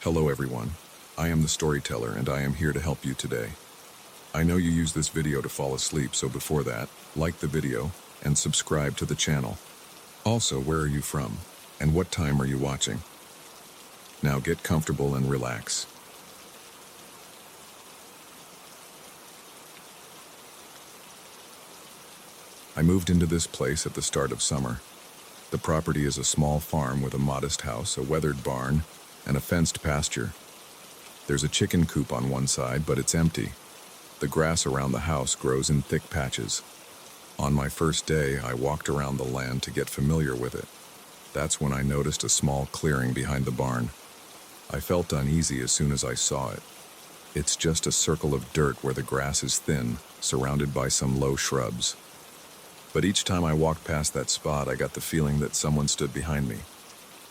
Hello everyone, I am the storyteller and I am here to help you today. I know you use this video to fall asleep, so before that, like the video and subscribe to the channel. Also, where are you from and what time are you watching? Now get comfortable and relax. I moved into this place at the start of summer. The property is a small farm with a modest house, a weathered barn, and a fenced pasture. There's a chicken coop on one side, but it's empty. The grass around the house grows in thick patches. On my first day, I walked around the land to get familiar with it. That's when I noticed a small clearing behind the barn. I felt uneasy as soon as I saw it. It's just a circle of dirt where the grass is thin, surrounded by some low shrubs. But each time I walked past that spot, I got the feeling that someone stood behind me.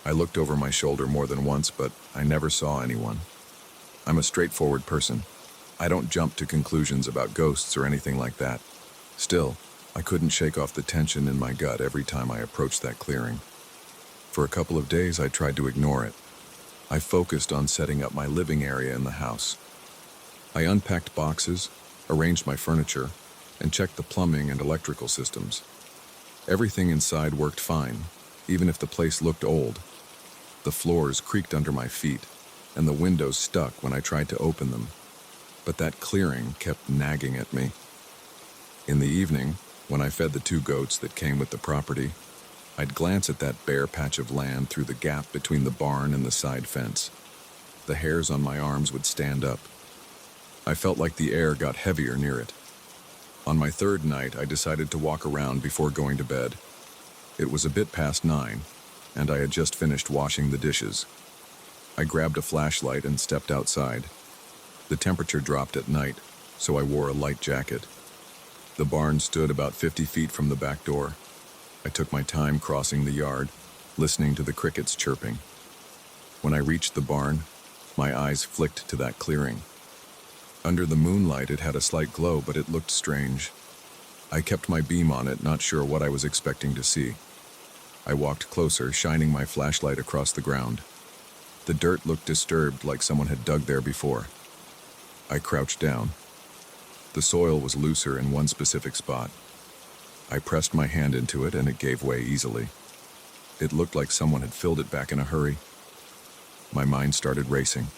I looked over my shoulder more than once, but I never saw anyone. I'm a straightforward person. I don't jump to conclusions about ghosts or anything like that. Still, I couldn't shake off the tension in my gut every time I approached that clearing. For a couple of days, I tried to ignore it. I focused on setting up my living area in the house. I unpacked boxes, arranged my furniture, and checked the plumbing and electrical systems. Everything inside worked fine, even if the place looked old. The floors creaked under my feet, and the windows stuck when I tried to open them. But that clearing kept nagging at me. In the evening, when I fed the 2 goats that came with the property, I'd glance at that bare patch of land through the gap between the barn and the side fence. The hairs on my arms would stand up. I felt like the air got heavier near it. On my 3rd night, I decided to walk around before going to bed. It was a bit past 9, and I had just finished washing the dishes. I grabbed a flashlight and stepped outside. The temperature dropped at night, so I wore a light jacket. The barn stood about 50 feet from the back door. I took my time crossing the yard, listening to the crickets chirping. When I reached the barn, my eyes flicked to that clearing. Under the moonlight, it had a slight glow, but it looked strange. I kept my beam on it, not sure what I was expecting to see. I walked closer, shining my flashlight across the ground. The dirt looked disturbed, like someone had dug there before. I crouched down. The soil was looser in one specific spot. I pressed my hand into it, and it gave way easily. It looked like someone had filled it back in a hurry. My mind started racing.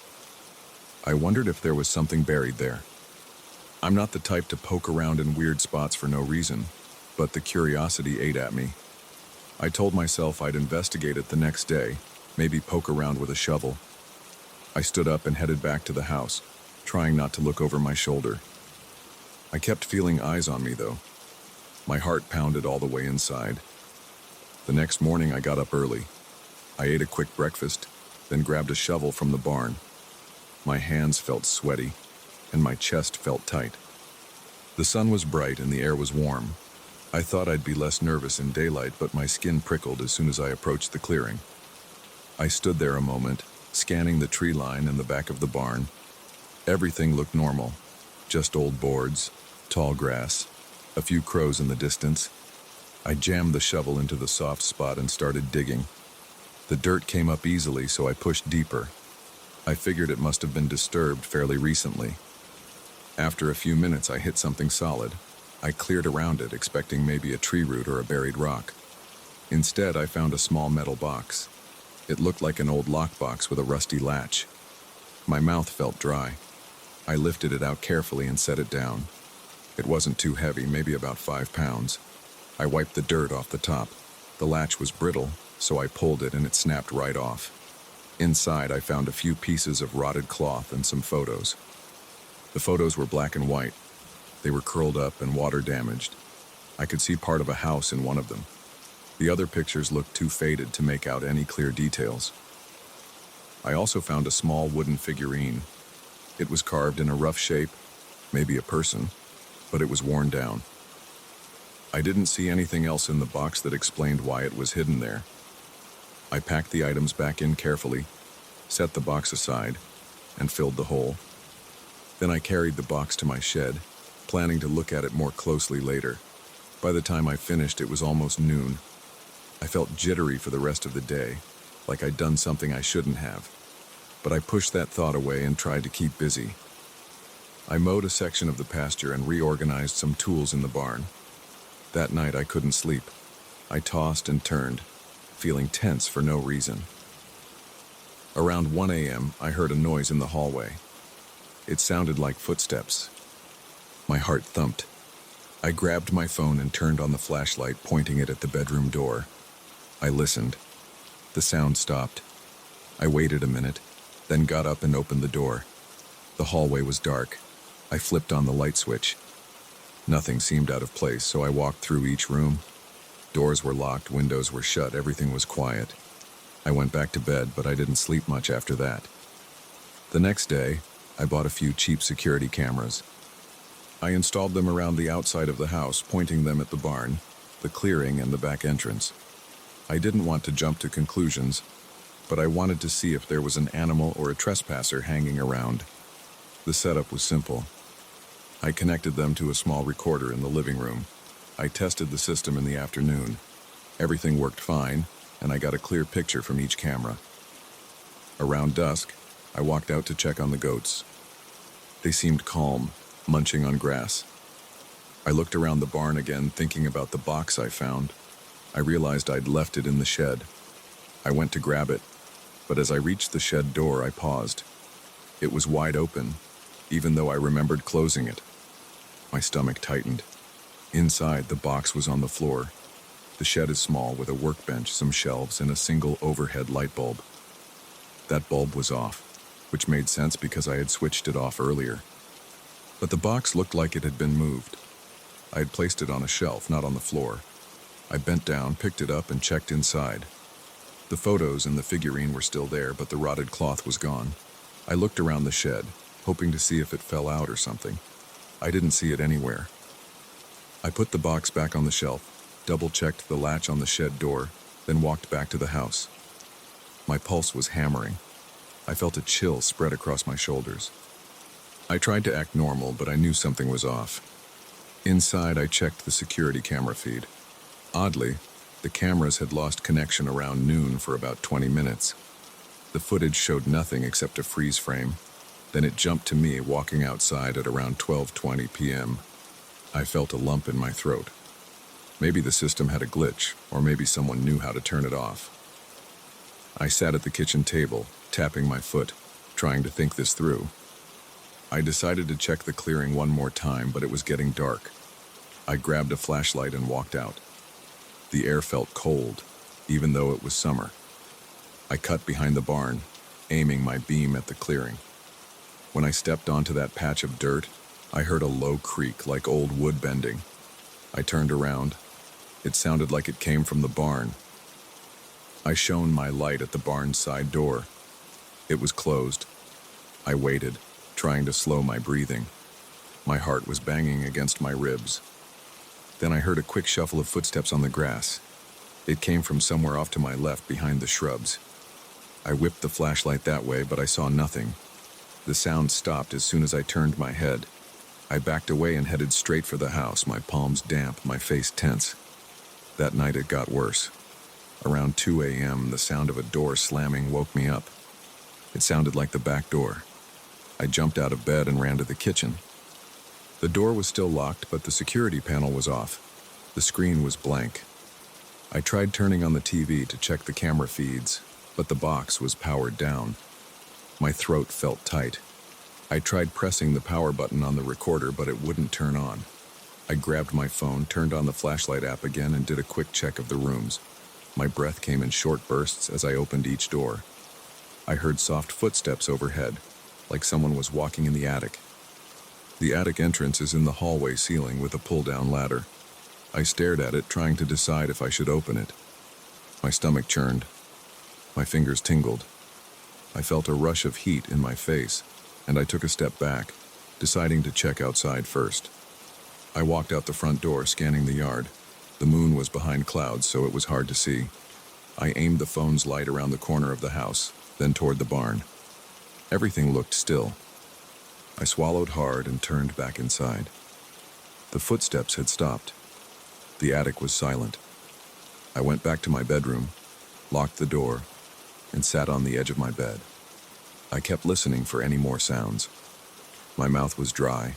I wondered if there was something buried there. I'm not the type to poke around in weird spots for no reason, but the curiosity ate at me. I told myself I'd investigate it the next day, maybe poke around with a shovel. I stood up and headed back to the house, trying not to look over my shoulder. I kept feeling eyes on me, though. My heart pounded all the way inside. The next morning, I got up early. I ate a quick breakfast, then grabbed a shovel from the barn. My hands felt sweaty, and my chest felt tight. The sun was bright and the air was warm. I thought I'd be less nervous in daylight, but my skin prickled as soon as I approached the clearing. I stood there a moment, scanning the tree line and the back of the barn. Everything looked normal. Just old boards, tall grass, a few crows in the distance. I jammed the shovel into the soft spot and started digging. The dirt came up easily, so I pushed deeper. I figured it must have been disturbed fairly recently. After a few minutes, I hit something solid. I cleared around it, expecting maybe a tree root or a buried rock. Instead, I found a small metal box. It looked like an old lockbox with a rusty latch. My mouth felt dry. I lifted it out carefully and set it down. It wasn't too heavy, maybe about 5 pounds. I wiped the dirt off the top. The latch was brittle, so I pulled it and it snapped right off. Inside, I found a few pieces of rotted cloth and some photos. The photos were black and white. They were curled up and water damaged. I could see part of a house in one of them. The other pictures looked too faded to make out any clear details. I also found a small wooden figurine. It was carved in a rough shape, maybe a person, but it was worn down. I didn't see anything else in the box that explained why it was hidden there. I packed the items back in carefully, set the box aside, and filled the hole. Then I carried the box to my shed, planning to look at it more closely later. By the time I finished, it was almost noon. I felt jittery for the rest of the day, like I'd done something I shouldn't have. but I pushed that thought away and tried to keep busy. I mowed a section of the pasture and reorganized some tools in the barn. That night I couldn't sleep. I tossed and turned, feeling tense for no reason. Around 1 a.m., I heard a noise in the hallway. It sounded like footsteps. My heart thumped. I grabbed my phone and turned on the flashlight, pointing it at the bedroom door. I listened. The sound stopped. I waited a minute, then got up and opened the door. The hallway was dark. I flipped on the light switch. Nothing seemed out of place, so I walked through each room. Doors were locked, windows were shut, everything was quiet. I went back to bed, but I didn't sleep much after that. The next day, I bought a few cheap security cameras. I installed them around the outside of the house, pointing them at the barn, the clearing, and the back entrance. I didn't want to jump to conclusions, but I wanted to see if there was an animal or a trespasser hanging around. The setup was simple. I connected them to a small recorder in the living room. I tested the system in the afternoon. Everything worked fine, and I got a clear picture from each camera. Around dusk, I walked out to check on the goats. They seemed calm, munching on grass. I looked around the barn again, thinking about the box I found. I realized I'd left it in the shed. I went to grab it, but as I reached the shed door, I paused. It was wide open, even though I remembered closing it. My stomach tightened. Inside, the box was on the floor. The shed is small, with a workbench, some shelves, and a single overhead light bulb. That bulb was off, which made sense because I had switched it off earlier. But the box looked like it had been moved. I had placed it on a shelf, not on the floor. I bent down, picked it up, and checked inside. The photos and the figurine were still there, but the rotted cloth was gone. I looked around the shed, hoping to see if it fell out or something. I didn't see it anywhere. I put the box back on the shelf, double-checked the latch on the shed door, then walked back to the house. My pulse was hammering. I felt a chill spread across my shoulders. I tried to act normal, but I knew something was off. Inside, I checked the security camera feed. Oddly, the cameras had lost connection around noon for about 20 minutes. The footage showed nothing except a freeze frame. Then it jumped to me walking outside at around 12:20 p.m. I felt a lump in my throat. Maybe the system had a glitch, or maybe someone knew how to turn it off. I sat at the kitchen table, tapping my foot, trying to think this through. I decided to check the clearing one more time, but it was getting dark. I grabbed a flashlight and walked out. The air felt cold, even though it was summer. I cut behind the barn, aiming my beam at the clearing. When I stepped onto that patch of dirt, I heard a low creak like old wood bending. I turned around. It sounded like it came from the barn. I shone my light at the barn's side door. It was closed. I waited, trying to slow my breathing. My heart was banging against my ribs. Then I heard a quick shuffle of footsteps on the grass. It came from somewhere off to my left behind the shrubs. I whipped the flashlight that way, but I saw nothing. The sound stopped as soon as I turned my head. I backed away and headed straight for the house, my palms damp, my face tense. That night it got worse. Around 2 a.m., the sound of a door slamming woke me up. It sounded like the back door. I jumped out of bed and ran to the kitchen. The door was still locked, but the security panel was off. The screen was blank. I tried turning on the TV to check the camera feeds, but the box was powered down. My throat felt tight. I tried pressing the power button on the recorder, but it wouldn't turn on. I grabbed my phone, turned on the flashlight app again, and did a quick check of the rooms. My breath came in short bursts as I opened each door. I heard soft footsteps overhead, like someone was walking in the attic. The attic entrance is in the hallway ceiling with a pull-down ladder. I stared at it, trying to decide if I should open it. My stomach churned. My fingers tingled. I felt a rush of heat in my face, and I took a step back, deciding to check outside first. I walked out the front door, scanning the yard. The moon was behind clouds, so it was hard to see. I aimed the phone's light around the corner of the house, then toward the barn. Everything looked still. I swallowed hard and turned back inside. The footsteps had stopped. The attic was silent. I went back to my bedroom, locked the door, and sat on the edge of my bed. I kept listening for any more sounds. My mouth was dry,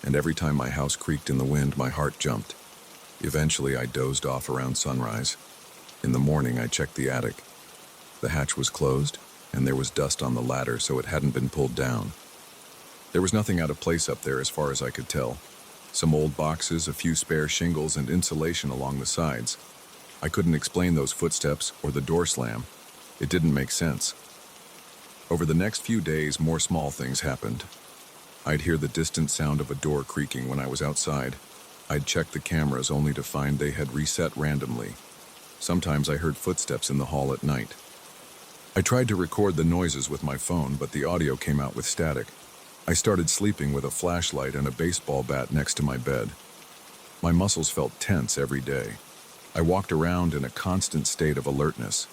and every time my house creaked in the wind, my heart jumped. Eventually, I dozed off around sunrise. In the morning, I checked the attic. The hatch was closed, and there was dust on the ladder, so it hadn't been pulled down. There was nothing out of place up there as far as I could tell. Some old boxes, a few spare shingles, and insulation along the sides. I couldn't explain those footsteps or the door slam. It didn't make sense. Over the next few days, more small things happened. I'd hear the distant sound of a door creaking when I was outside. I'd check the cameras only to find they had reset randomly. Sometimes I heard footsteps in the hall at night. I tried to record the noises with my phone, but the audio came out with static. I started sleeping with a flashlight and a baseball bat next to my bed. My muscles felt tense every day. I walked around in a constant state of alertness,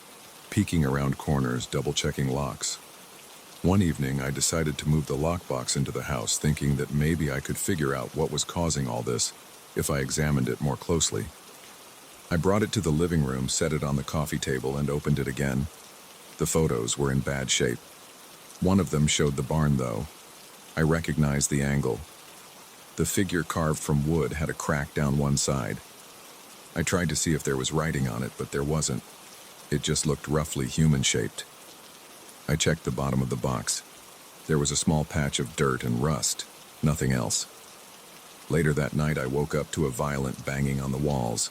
peeking around corners, double-checking locks. One evening, I decided to move the lockbox into the house, thinking that maybe I could figure out what was causing all this if I examined it more closely. I brought it to the living room, set it on the coffee table, and opened it again. The photos were in bad shape. One of them showed the barn, though. I recognized the angle. The figure carved from wood had a crack down one side. I tried to see if there was writing on it, but there wasn't. It just looked roughly human-shaped. I checked the bottom of the box. There was a small patch of dirt and rust, nothing else. Later that night, I woke up to a violent banging on the walls.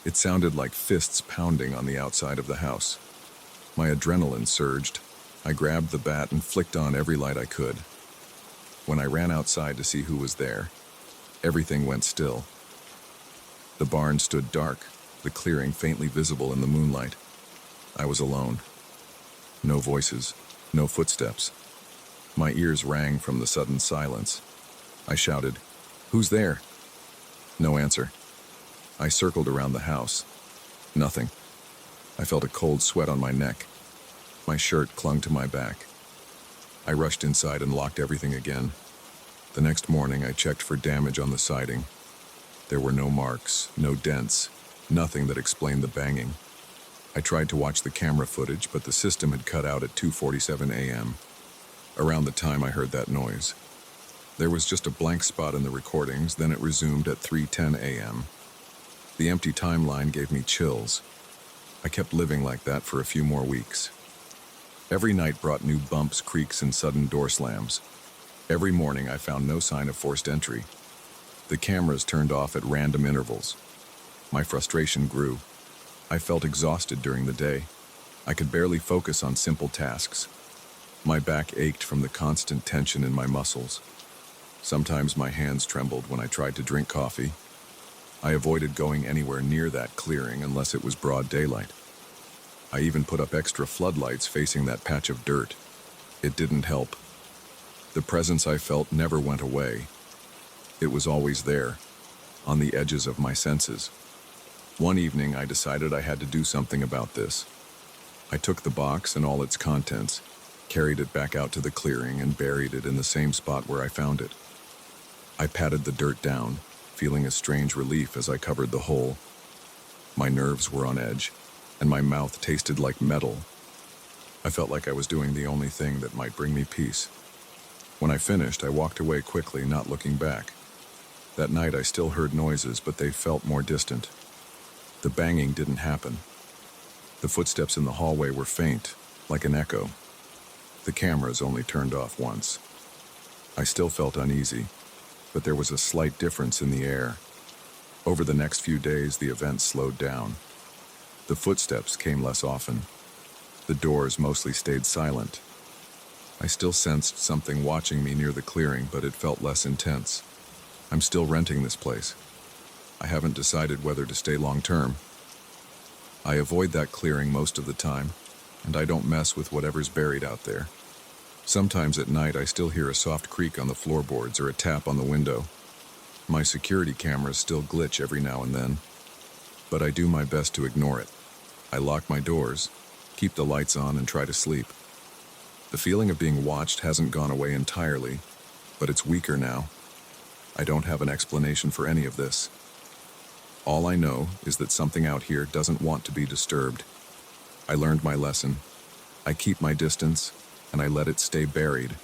It sounded like fists pounding on the outside of the house. My adrenaline surged. I grabbed the bat and flicked on every light I could. When I ran outside to see who was there, everything went still. The barn stood dark, the clearing faintly visible in the moonlight. I was alone. No voices, no footsteps. My ears rang from the sudden silence. I shouted, "Who's there?" No answer. I circled around the house. Nothing. I felt a cold sweat on my neck. My shirt clung to my back. I rushed inside and locked everything again. The next morning, I checked for damage on the siding. There were no marks, no dents, nothing that explained the banging. I tried to watch the camera footage, but the system had cut out at 2:47 a.m. Around the time I heard that noise. There was just a blank spot in the recordings, then it resumed at 3:10 a.m. The empty timeline gave me chills. I kept living like that for a few more weeks. Every night brought new bumps, creaks, and sudden door slams. Every morning I found no sign of forced entry. The cameras turned off at random intervals. My frustration grew. I felt exhausted during the day. I could barely focus on simple tasks. My back ached from the constant tension in my muscles. Sometimes my hands trembled when I tried to drink coffee. I avoided going anywhere near that clearing unless it was broad daylight. I even put up extra floodlights facing that patch of dirt. It didn't help. The presence I felt never went away. It was always there, on the edges of my senses. One evening, I decided I had to do something about this. I took the box and all its contents, carried it back out to the clearing, and buried it in the same spot where I found it. I patted the dirt down, feeling a strange relief as I covered the hole. My nerves were on edge, and my mouth tasted like metal. I felt like I was doing the only thing that might bring me peace. When I finished, I walked away quickly, not looking back. That night, I still heard noises, but they felt more distant. The banging didn't happen. The footsteps in the hallway were faint, like an echo. The cameras only turned off once. I still felt uneasy, but there was a slight difference in the air. Over the next few days, the events slowed down. The footsteps came less often. The doors mostly stayed silent. I still sensed something watching me near the clearing, but it felt less intense. I'm still renting this place. I haven't decided whether to stay long-term. I avoid that clearing most of the time, and I don't mess with whatever's buried out there. Sometimes at night, I still hear a soft creak on the floorboards or a tap on the window. My security cameras still glitch every now and then, but I do my best to ignore it. I lock my doors, keep the lights on, and try to sleep. The feeling of being watched hasn't gone away entirely, but it's weaker now. I don't have an explanation for any of this. All I know is that something out here doesn't want to be disturbed. I learned my lesson. I keep my distance, and I let it stay buried.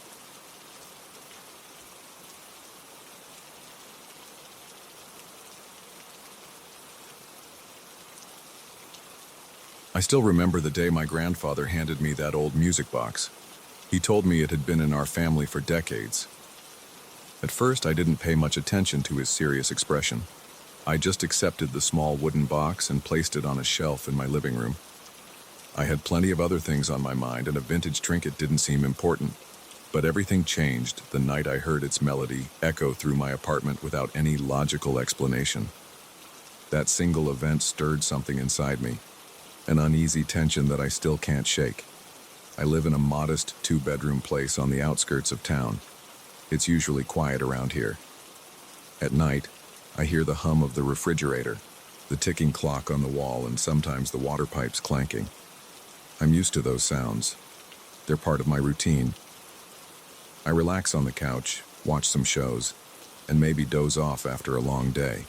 I still remember the day my grandfather handed me that old music box. He told me it had been in our family for decades. At first, I didn't pay much attention to his serious expression. I just accepted the small wooden box and placed it on a shelf in my living room. I had plenty of other things on my mind, and a vintage trinket didn't seem important. But everything changed the night I heard its melody echo through my apartment without any logical explanation. That single event stirred something inside me, an uneasy tension that I still can't shake. I live in a modest two-bedroom place on the outskirts of town. It's usually quiet around here. At night, I hear the hum of the refrigerator, the ticking clock on the wall, and sometimes the water pipes clanking. I'm used to those sounds. They're part of my routine. I relax on the couch, watch some shows, and maybe doze off after a long day.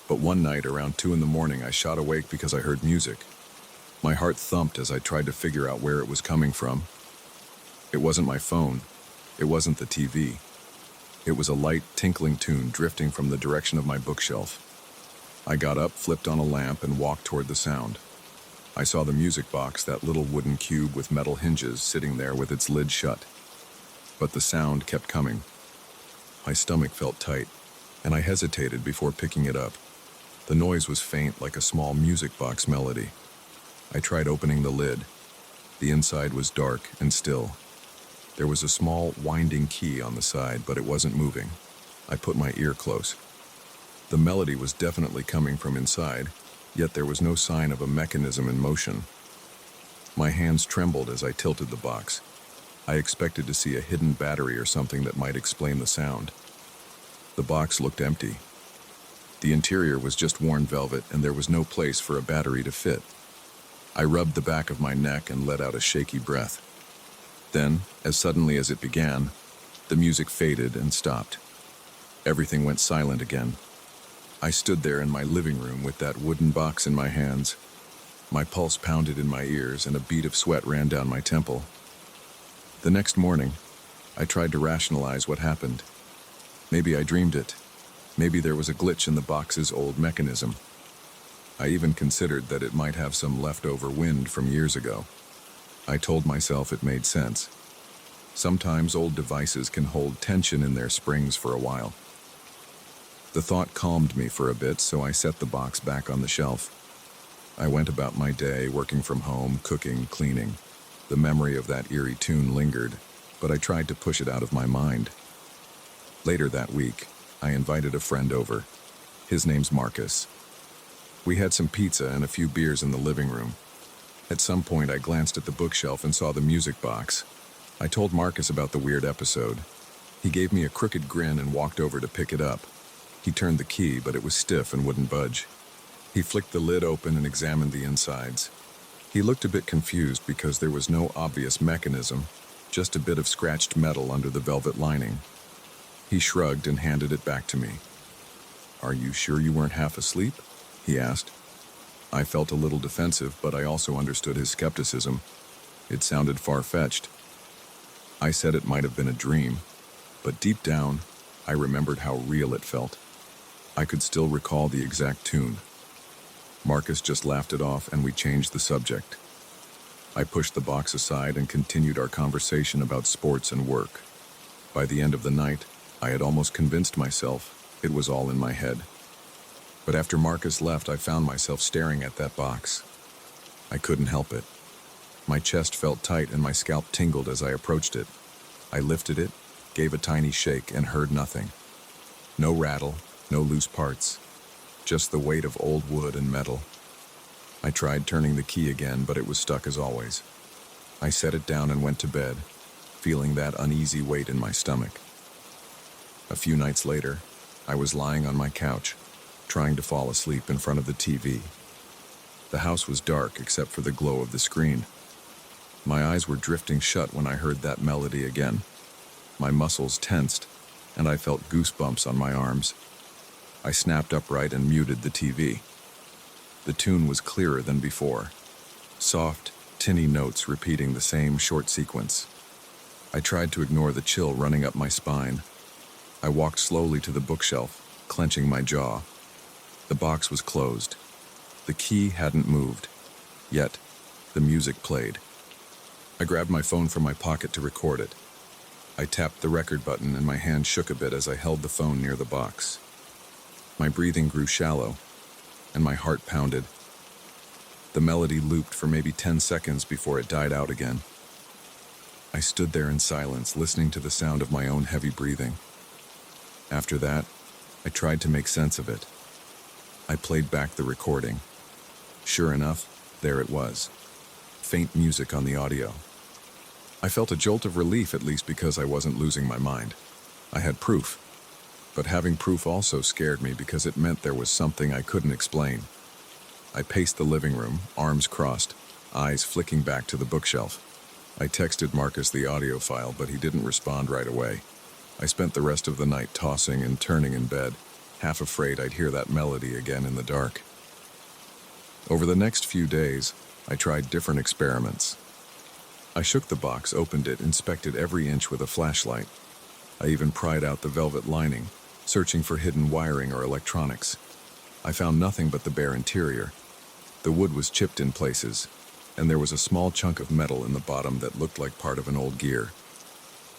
But one night around 2 a.m, I shot awake because I heard music. My heart thumped as I tried to figure out where it was coming from. It wasn't my phone. It wasn't the TV. It was a light, tinkling tune drifting from the direction of my bookshelf. I got up, flipped on a lamp, and walked toward the sound. I saw the music box, that little wooden cube with metal hinges, sitting there with its lid shut. But the sound kept coming. My stomach felt tight, and I hesitated before picking it up. The noise was faint, like a small music box melody. I tried opening the lid. The inside was dark and still. There was a small, winding key on the side, but it wasn't moving. I put my ear close. The melody was definitely coming from inside, yet there was no sign of a mechanism in motion. My hands trembled as I tilted the box. I expected to see a hidden battery or something that might explain the sound. The box looked empty. The interior was just worn velvet, and there was no place for a battery to fit. I rubbed the back of my neck and let out a shaky breath. Then, as suddenly as it began, the music faded and stopped. Everything went silent again. I stood there in my living room with that wooden box in my hands. My pulse pounded in my ears, and a bead of sweat ran down my temple. The next morning, I tried to rationalize what happened. Maybe I dreamed it. Maybe there was a glitch in the box's old mechanism. I even considered that it might have some leftover wind from years ago. I told myself it made sense. Sometimes old devices can hold tension in their springs for a while. The thought calmed me for a bit, so I set the box back on the shelf. I went about my day, working from home, cooking, cleaning. The memory of that eerie tune lingered, but I tried to push it out of my mind. Later that week, I invited a friend over. His name's Marcus. We had some pizza and a few beers in the living room. At some point, I glanced at the bookshelf and saw the music box. I told Marcus about the weird episode. He gave me a crooked grin and walked over to pick it up. He turned the key, but it was stiff and wouldn't budge. He flicked the lid open and examined the insides. He looked a bit confused because there was no obvious mechanism, just a bit of scratched metal under the velvet lining. He shrugged and handed it back to me. "Are you sure you weren't half asleep?" he asked. I felt a little defensive, but I also understood his skepticism. It sounded far-fetched. I said it might have been a dream, but deep down, I remembered how real it felt. I could still recall the exact tune. Marcus just laughed it off, and we changed the subject. I pushed the box aside and continued our conversation about sports and work. By the end of the night, I had almost convinced myself it was all in my head. But after Marcus left, I found myself staring at that box. I couldn't help it. My chest felt tight and my scalp tingled as I approached it. I lifted it, gave a tiny shake, and heard nothing. No rattle, no loose parts. Just the weight of old wood and metal. I tried turning the key again, but it was stuck as always. I set it down and went to bed, feeling that uneasy weight in my stomach. A few nights later, I was lying on my couch, trying to fall asleep in front of the TV. The house was dark except for the glow of the screen. My eyes were drifting shut when I heard that melody again. My muscles tensed, and I felt goosebumps on my arms. I snapped upright and muted the TV. The tune was clearer than before. Soft, tinny notes repeating the same short sequence. I tried to ignore the chill running up my spine. I walked slowly to the bookshelf, clenching my jaw. The box was closed. The key hadn't moved. Yet, the music played. I grabbed my phone from my pocket to record it. I tapped the record button and my hand shook a bit as I held the phone near the box. My breathing grew shallow, and my heart pounded. The melody looped for maybe 10 seconds before it died out again. I stood there in silence, listening to the sound of my own heavy breathing. After that, I tried to make sense of it. I played back the recording. Sure enough, there it was. Faint music on the audio. I felt a jolt of relief, at least because I wasn't losing my mind. I had proof. But having proof also scared me because it meant there was something I couldn't explain. I paced the living room, arms crossed, eyes flicking back to the bookshelf. I texted Marcus the audio file, but he didn't respond right away. I spent the rest of the night tossing and turning in bed, half afraid I'd hear that melody again in the dark. Over the next few days, I tried different experiments. I shook the box, opened it, inspected every inch with a flashlight. I even pried out the velvet lining, searching for hidden wiring or electronics. I found nothing but the bare interior. The wood was chipped in places, and there was a small chunk of metal in the bottom that looked like part of an old gear.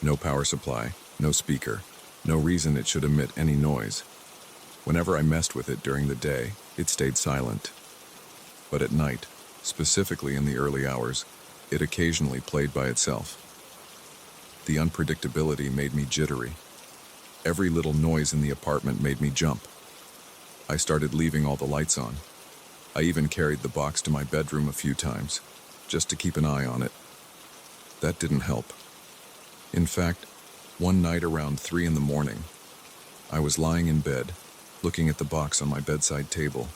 No power supply, no speaker, no reason it should emit any noise. Whenever I messed with it during the day, it stayed silent. But at night, specifically in the early hours, it occasionally played by itself. The unpredictability made me jittery. Every little noise in the apartment made me jump. I started leaving all the lights on. I even carried the box to my bedroom a few times, just to keep an eye on it. That didn't help. In fact, one night around 3 in the morning, I was lying in bed, looking at the box on my bedside table.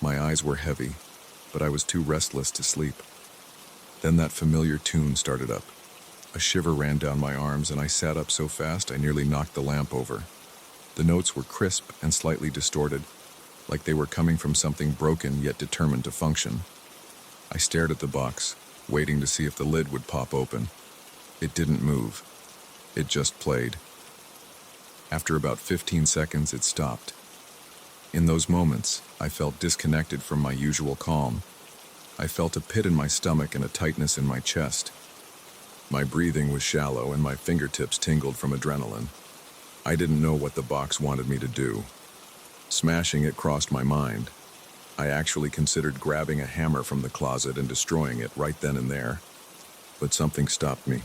My eyes were heavy, but I was too restless to sleep. Then that familiar tune started up. A shiver ran down my arms, and I sat up so fast I nearly knocked the lamp over. The notes were crisp and slightly distorted, like they were coming from something broken yet determined to function. I stared at the box, waiting to see if the lid would pop open. It didn't move. It just played. After about 15 seconds, it stopped. In those moments, I felt disconnected from my usual calm. I felt a pit in my stomach and a tightness in my chest. My breathing was shallow and my fingertips tingled from adrenaline. I didn't know what the box wanted me to do. Smashing it crossed my mind. I actually considered grabbing a hammer from the closet and destroying it right then and there. But something stopped me.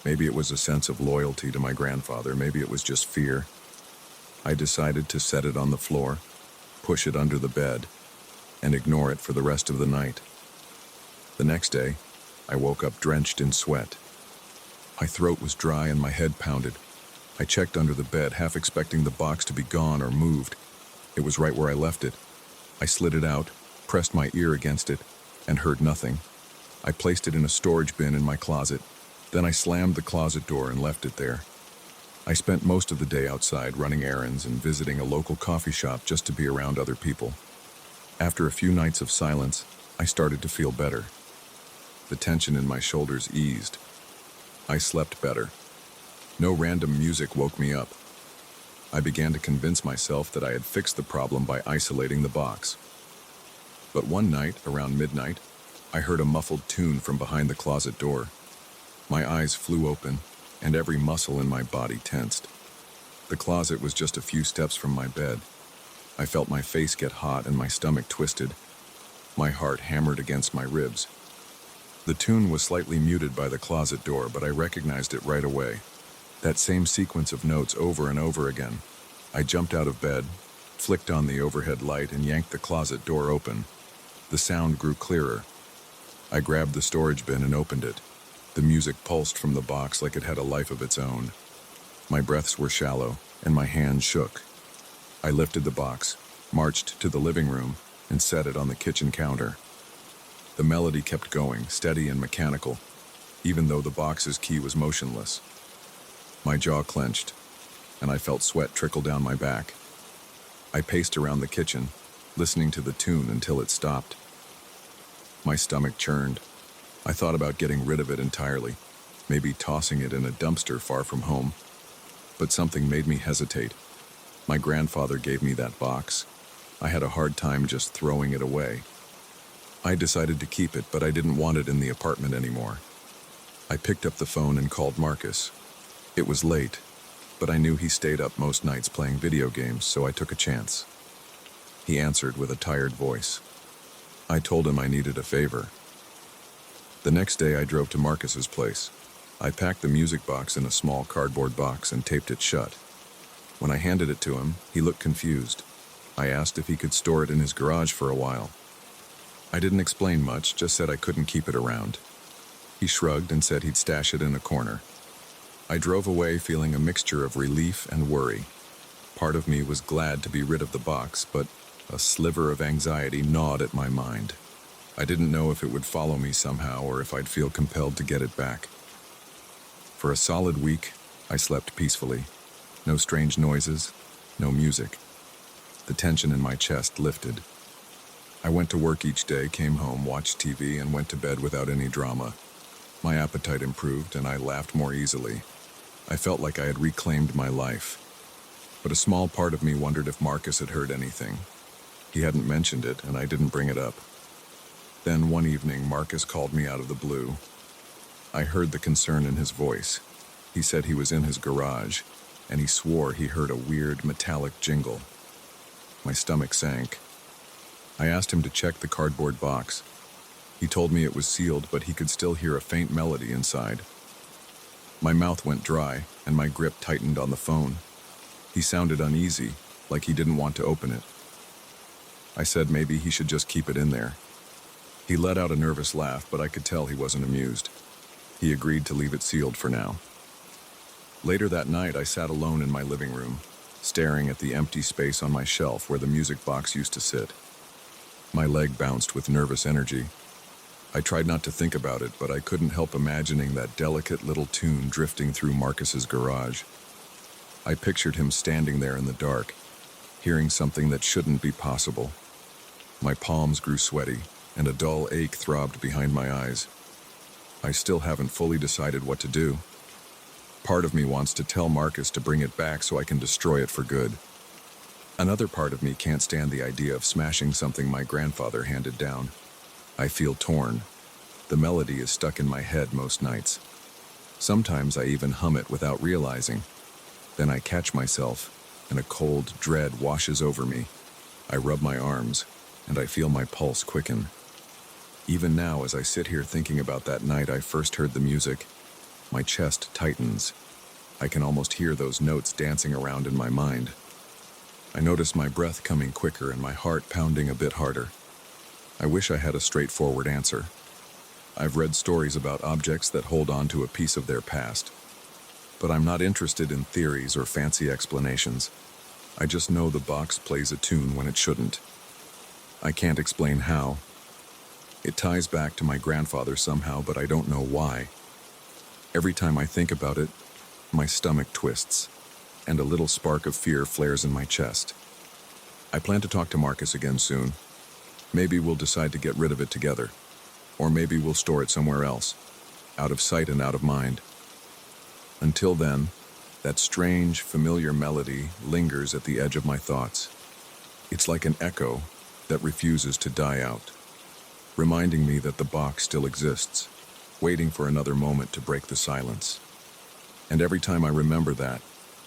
Maybe it was a sense of loyalty to my grandfather, maybe it was just fear. I decided to set it on the floor, push it under the bed, and ignore it for the rest of the night. The next day, I woke up drenched in sweat. My throat was dry and my head pounded. I checked under the bed, half expecting the box to be gone or moved. It was right where I left it. I slid it out, pressed my ear against it, and heard nothing. I placed it in a storage bin in my closet. Then I slammed the closet door and left it there. I spent most of the day outside running errands and visiting a local coffee shop just to be around other people. After a few nights of silence, I started to feel better. The tension in my shoulders eased. I slept better. No random music woke me up. I began to convince myself that I had fixed the problem by isolating the box. But one night, around midnight, I heard a muffled tune from behind the closet door. My eyes flew open, and every muscle in my body tensed. The closet was just a few steps from my bed. I felt my face get hot and my stomach twisted. My heart hammered against my ribs. The tune was slightly muted by the closet door, but I recognized it right away. That same sequence of notes over and over again. I jumped out of bed, flicked on the overhead light, and yanked the closet door open. The sound grew clearer. I grabbed the storage bin and opened it. The music pulsed from the box like it had a life of its own. My breaths were shallow, and my hands shook. I lifted the box, marched to the living room, and set it on the kitchen counter. The melody kept going, steady and mechanical, even though the box's key was motionless. My jaw clenched, and I felt sweat trickle down my back. I paced around the kitchen, listening to the tune until it stopped. My stomach churned. I thought about getting rid of it entirely. maybe tossing it in a dumpster far from home. But something made me hesitate. My grandfather gave me that box. I had a hard time just throwing it away. I decided to keep it, but I didn't want it in the apartment anymore. I picked up the phone and called Marcus. It was late, but I knew he stayed up most nights playing video games, so I took a chance. He answered with a tired voice. I told him I needed a favor. The next day I drove to Marcus's place. I packed the music box in a small cardboard box and taped it shut. When I handed it to him, he looked confused. I asked if he could store it in his garage for a while. I didn't explain much, just said I couldn't keep it around. He shrugged and said he'd stash it in a corner. I drove away feeling a mixture of relief and worry. Part of me was glad to be rid of the box, but a sliver of anxiety gnawed at my mind. I didn't know if it would follow me somehow or if I'd feel compelled to get it back. For a solid week, I slept peacefully. No strange noises, no music. The tension in my chest lifted. I went to work each day, came home, watched TV, and went to bed without any drama. My appetite improved, and I laughed more easily. I felt like I had reclaimed my life. But a small part of me wondered if Marcus had heard anything. He hadn't mentioned it, and I didn't bring it up. Then one evening, Marcus called me out of the blue. I heard the concern in his voice. He said he was in his garage, and he swore he heard a weird metallic jingle. My stomach sank. I asked him to check the cardboard box. He told me it was sealed, but he could still hear a faint melody inside. My mouth went dry, and my grip tightened on the phone. He sounded uneasy, like he didn't want to open it. I said maybe he should just keep it in there. He let out a nervous laugh, but I could tell he wasn't amused. He agreed to leave it sealed for now. Later that night, I sat alone in my living room, staring at the empty space on my shelf where the music box used to sit. My leg bounced with nervous energy. I tried not to think about it, but I couldn't help imagining that delicate little tune drifting through Marcus's garage. I pictured him standing there in the dark, hearing something that shouldn't be possible. My palms grew sweaty, and a dull ache throbbed behind my eyes. I still haven't fully decided what to do. Part of me wants to tell Marcus to bring it back so I can destroy it for good. Another part of me can't stand the idea of smashing something my grandfather handed down. I feel torn. The melody is stuck in my head most nights. Sometimes I even hum it without realizing. Then I catch myself, and a cold dread washes over me. I rub my arms, and I feel my pulse quicken. Even now, as I sit here thinking about that night I first heard the music, my chest tightens. I can almost hear those notes dancing around in my mind. I notice my breath coming quicker and my heart pounding a bit harder. I wish I had a straightforward answer. I've read stories about objects that hold on to a piece of their past. But I'm not interested in theories or fancy explanations. I just know the box plays a tune when it shouldn't. I can't explain how. It ties back to my grandfather somehow, but I don't know why. Every time I think about it, my stomach twists, and a little spark of fear flares in my chest. I plan to talk to Marcus again soon. Maybe we'll decide to get rid of it together. Or maybe we'll store it somewhere else, out of sight and out of mind. Until then, that strange, familiar melody lingers at the edge of my thoughts. It's like an echo that refuses to die out, reminding me that the box still exists, waiting for another moment to break the silence. And every time I remember that,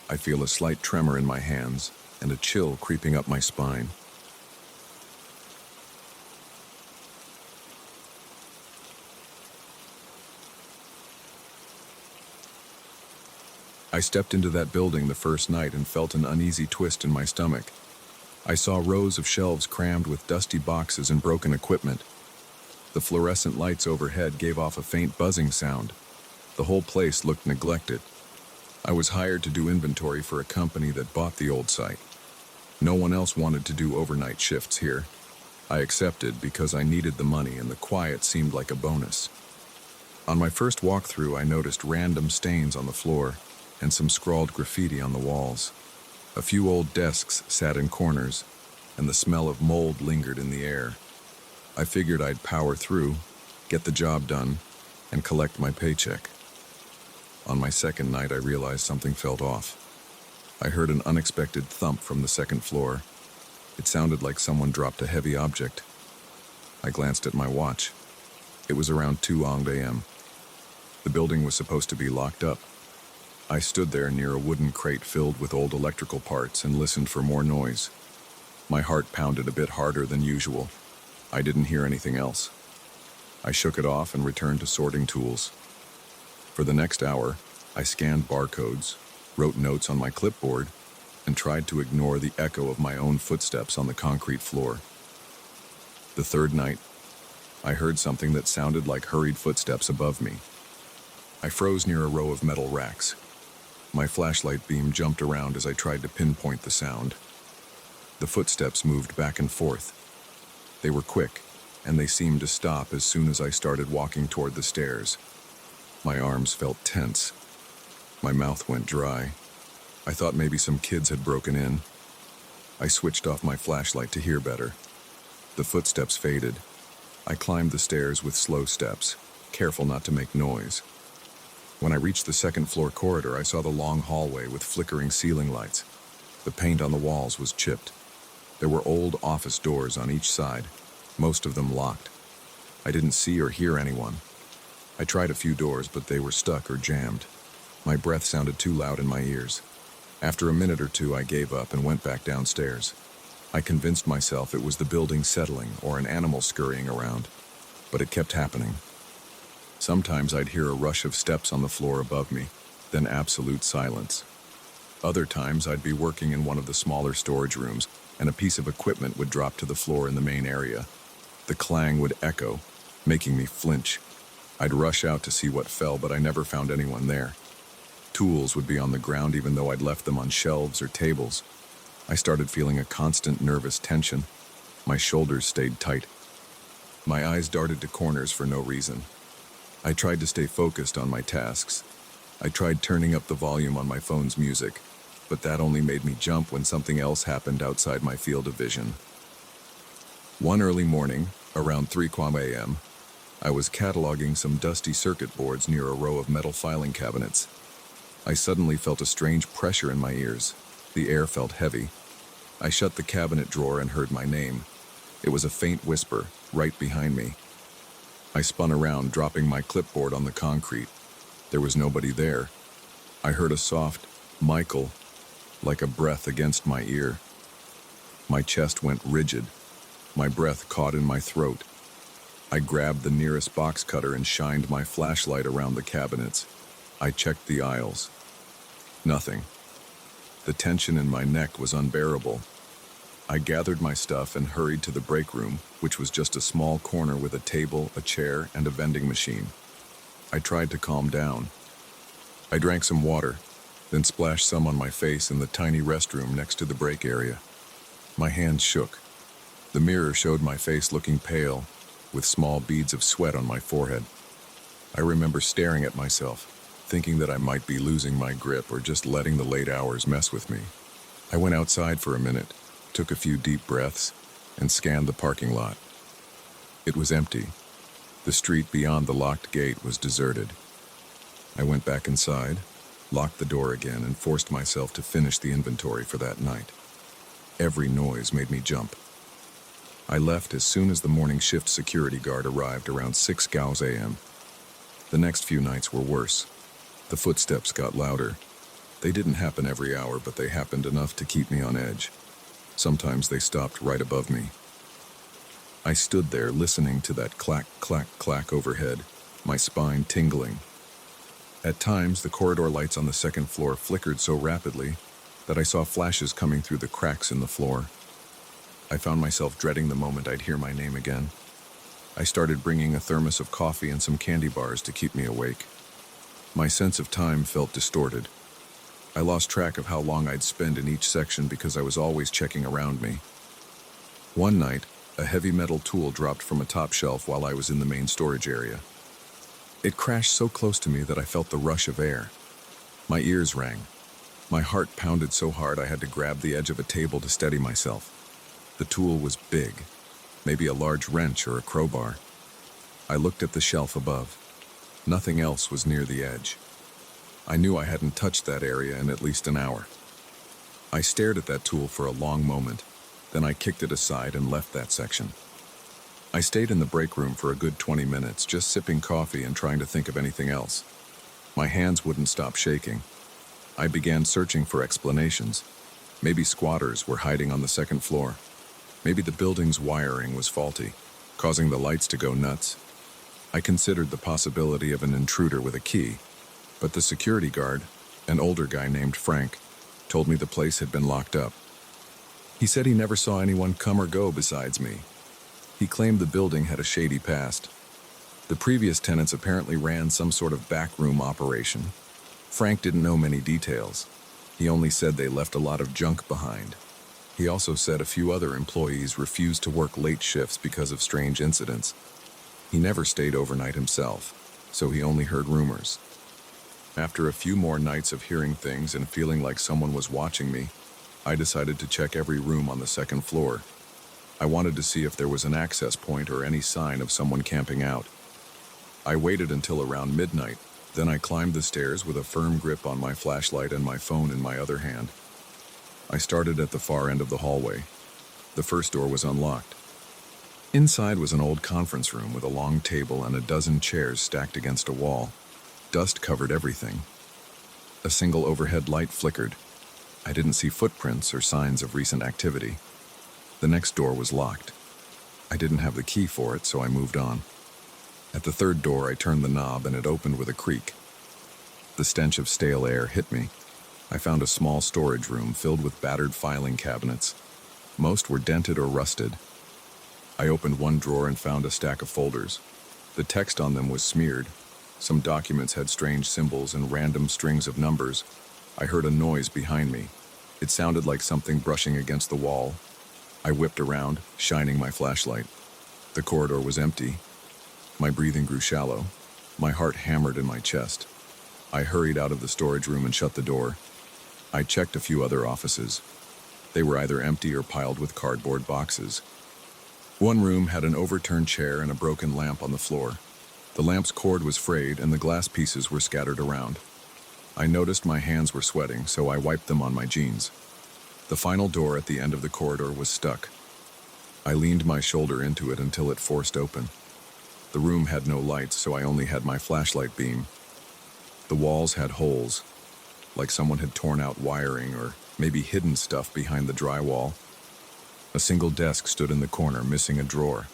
I feel a slight tremor in my hands and a chill creeping up my spine. I stepped into that building the first night and felt an uneasy twist in my stomach. I saw rows of shelves crammed with dusty boxes and broken equipment. The fluorescent lights overhead gave off a faint buzzing sound. The whole place looked neglected. I was hired to do inventory for a company that bought the old site. No one else wanted to do overnight shifts here. I accepted because I needed the money and the quiet seemed like a bonus. On my first walkthrough, I noticed random stains on the floor and some scrawled graffiti on the walls. A few old desks sat in corners, and the smell of mold lingered in the air. I figured I'd power through, get the job done, and collect my paycheck. On my second night, I realized something felt off. I heard an unexpected thump from the second floor. It sounded like someone dropped a heavy object. I glanced at my watch. It was around 2 a.m. The building was supposed to be locked up. I stood there near a wooden crate filled with old electrical parts and listened for more noise. My heart pounded a bit harder than usual. I didn't hear anything else. I shook it off and returned to sorting tools. For the next hour, I scanned barcodes, wrote notes on my clipboard, and tried to ignore the echo of my own footsteps on the concrete floor. The third night, I heard something that sounded like hurried footsteps above me. I froze near a row of metal racks. My flashlight beam jumped around as I tried to pinpoint the sound. The footsteps moved back and forth. They were quick, and they seemed to stop as soon as I started walking toward the stairs. My arms felt tense. My mouth went dry. I thought maybe some kids had broken in. I switched off my flashlight to hear better. The footsteps faded. I climbed the stairs with slow steps, careful not to make noise. When I reached the second-floor corridor, I saw the long hallway with flickering ceiling lights. The paint on the walls was chipped. There were old office doors on each side, most of them locked. I didn't see or hear anyone. I tried a few doors, but they were stuck or jammed. My breath sounded too loud in my ears. After a minute or two, I gave up and went back downstairs. I convinced myself it was the building settling or an animal scurrying around, but it kept happening. Sometimes I'd hear a rush of steps on the floor above me, then absolute silence. Other times I'd be working in one of the smaller storage rooms, and a piece of equipment would drop to the floor in the main area. The clang would echo, making me flinch. I'd rush out to see what fell, but I never found anyone there. Tools would be on the ground even though I'd left them on shelves or tables. I started feeling a constant nervous tension. My shoulders stayed tight. My eyes darted to corners for no reason. I tried to stay focused on my tasks. I tried turning up the volume on my phone's music, but that only made me jump when something else happened outside my field of vision. One early morning, around 3 a.m., I was cataloging some dusty circuit boards near a row of metal filing cabinets. I suddenly felt a strange pressure in my ears. The air felt heavy. I shut the cabinet drawer and heard my name. It was a faint whisper, right behind me. I spun around, dropping my clipboard on the concrete. There was nobody there. I heard a soft, "Michael," like a breath against my ear. My chest went rigid. My breath caught in my throat. I grabbed the nearest box cutter and shined my flashlight around the cabinets. I checked the aisles. Nothing. The tension in my neck was unbearable. I gathered my stuff and hurried to the break room, which was just a small corner with a table, a chair, and a vending machine. I tried to calm down. I drank some water, then splashed some on my face in the tiny restroom next to the break area. My hands shook. The mirror showed my face looking pale, with small beads of sweat on my forehead. I remember staring at myself, thinking that I might be losing my grip or just letting the late hours mess with me. I went outside for a minute, took a few deep breaths, and scanned the parking lot. It was empty. The street beyond the locked gate was deserted. I went back inside, locked the door again, and forced myself to finish the inventory for that night. Every noise made me jump. I left as soon as the morning shift security guard arrived around 6 a.m. The next few nights were worse. The footsteps got louder. They didn't happen every hour, but they happened enough to keep me on edge. Sometimes they stopped right above me. I stood there listening to that clack, clack, clack overhead, my spine tingling. At times, the corridor lights on the second floor flickered so rapidly that I saw flashes coming through the cracks in the floor. I found myself dreading the moment I'd hear my name again. I started bringing a thermos of coffee and some candy bars to keep me awake. My sense of time felt distorted. I lost track of how long I'd spend in each section because I was always checking around me. One night, a heavy metal tool dropped from a top shelf while I was in the main storage area. It crashed so close to me that I felt the rush of air. My ears rang. My heart pounded so hard I had to grab the edge of a table to steady myself. The tool was big, maybe a large wrench or a crowbar. I looked at the shelf above. Nothing else was near the edge. I knew I hadn't touched that area in at least an hour. I stared at that tool for a long moment, then I kicked it aside and left that section. I stayed in the break room for a good 20 minutes, just sipping coffee and trying to think of anything else. My hands wouldn't stop shaking. I began searching for explanations. Maybe squatters were hiding on the second floor. Maybe the building's wiring was faulty, causing the lights to go nuts. I considered the possibility of an intruder with a key, but the security guard, an older guy named Frank, told me the place had been locked up. He said he never saw anyone come or go besides me. He claimed the building had a shady past. The previous tenants apparently ran some sort of backroom operation. Frank didn't know many details. He only said they left a lot of junk behind. He also said a few other employees refused to work late shifts because of strange incidents. He never stayed overnight himself, so he only heard rumors. After a few more nights of hearing things and feeling like someone was watching me, I decided to check every room on the second floor. I wanted to see if there was an access point or any sign of someone camping out. I waited until around midnight, then I climbed the stairs with a firm grip on my flashlight and my phone in my other hand. I started at the far end of the hallway. The first door was unlocked. Inside was an old conference room with a long table and a dozen chairs stacked against a wall. Dust covered everything. A single overhead light flickered. I didn't see footprints or signs of recent activity. The next door was locked. I didn't have the key for it, so I moved on. At the third door, I turned the knob and it opened with a creak. The stench of stale air hit me. I found a small storage room filled with battered filing cabinets. Most were dented or rusted. I opened one drawer and found a stack of folders. The text on them was smeared. Some documents had strange symbols and random strings of numbers. I heard a noise behind me. It sounded like something brushing against the wall. I whipped around, shining my flashlight. The corridor was empty. My breathing grew shallow. My heart hammered in my chest. I hurried out of the storage room and shut the door. I checked a few other offices. They were either empty or piled with cardboard boxes. One room had an overturned chair and a broken lamp on the floor. The lamp's cord was frayed and the glass pieces were scattered around. I noticed my hands were sweating, so I wiped them on my jeans. The final door at the end of the corridor was stuck. I leaned my shoulder into it until it forced open. The room had no lights, so I only had my flashlight beam. The walls had holes, like someone had torn out wiring or maybe hidden stuff behind the drywall. A single desk stood in the corner, missing a drawer.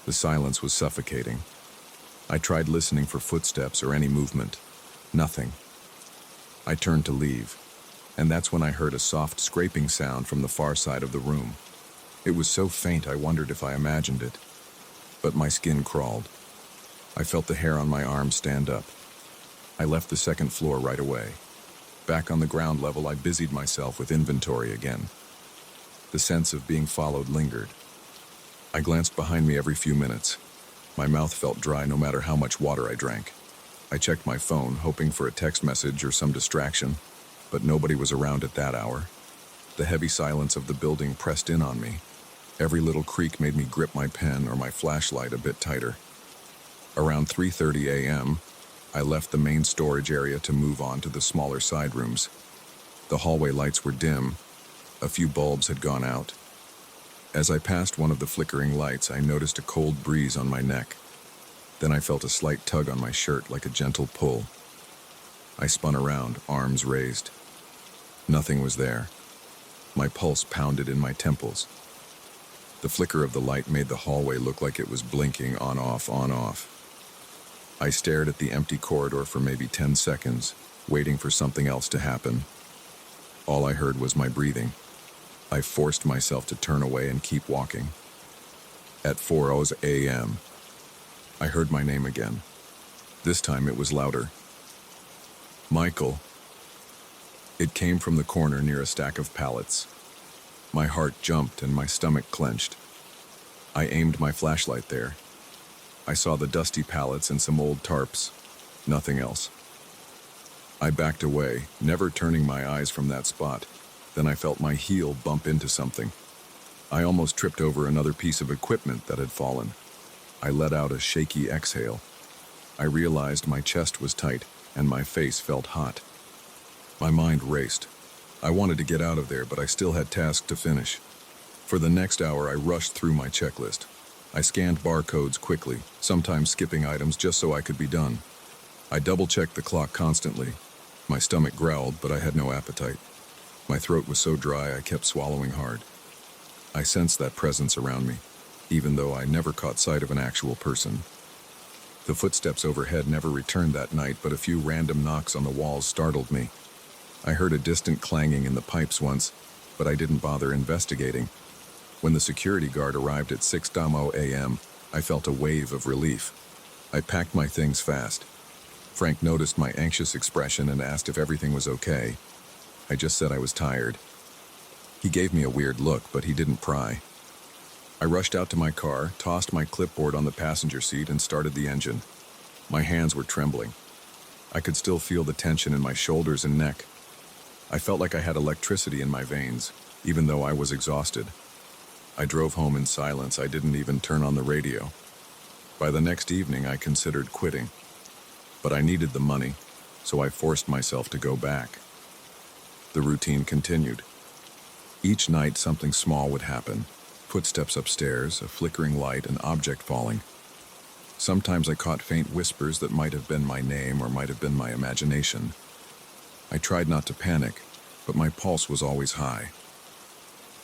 The silence was suffocating. I tried listening for footsteps or any movement. Nothing. I turned to leave, and that's when I heard a soft scraping sound from the far side of the room. It was so faint I wondered if I imagined it. But my skin crawled. I felt the hair on my arm stand up. I left the second floor right away. Back on the ground level, I busied myself with inventory again. The sense of being followed lingered. I glanced behind me every few minutes. My mouth felt dry no matter how much water I drank. I checked my phone, hoping for a text message or some distraction, but nobody was around at that hour. The heavy silence of the building pressed in on me. Every little creak made me grip my pen or my flashlight a bit tighter. Around 3:30 a.m., I left the main storage area to move on to the smaller side rooms. The hallway lights were dim. A few bulbs had gone out. As I passed one of the flickering lights, I noticed a cold breeze on my neck. Then I felt a slight tug on my shirt, like a gentle pull. I spun around, arms raised. Nothing was there. My pulse pounded in my temples. The flicker of the light made the hallway look like it was blinking on-off, on-off. I stared at the empty corridor for maybe 10 seconds, waiting for something else to happen. All I heard was my breathing. I forced myself to turn away and keep walking. At 4 a.m., I heard my name again. This time it was louder. Michael. It came from the corner near a stack of pallets. My heart jumped and my stomach clenched. I aimed my flashlight there. I saw the dusty pallets and some old tarps. Nothing else. I backed away, never turning my eyes from that spot. Then I felt my heel bump into something. I almost tripped over another piece of equipment that had fallen. I let out a shaky exhale. I realized my chest was tight and my face felt hot. My mind raced. I wanted to get out of there, but I still had tasks to finish. For the next hour, I rushed through my checklist. I scanned barcodes quickly, sometimes skipping items just so I could be done. I double-checked the clock constantly. My stomach growled, but I had no appetite. My throat was so dry I kept swallowing hard. I sensed that presence around me, even though I never caught sight of an actual person. The footsteps overhead never returned that night, but a few random knocks on the walls startled me. I heard a distant clanging in the pipes once, but I didn't bother investigating. When the security guard arrived at 6:00 a.m., I felt a wave of relief. I packed my things fast. Frank noticed my anxious expression and asked if everything was okay. I just said I was tired. He gave me a weird look, but he didn't pry. I rushed out to my car, tossed my clipboard on the passenger seat, and started the engine. My hands were trembling. I could still feel the tension in my shoulders and neck. I felt like I had electricity in my veins, even though I was exhausted. I drove home in silence. I didn't even turn on the radio. By the next evening, I considered quitting. But I needed the money, so I forced myself to go back. The routine continued. Each night, something small would happen. Footsteps upstairs, a flickering light, an object falling. Sometimes I caught faint whispers that might have been my name or might have been my imagination. I tried not to panic, but my pulse was always high.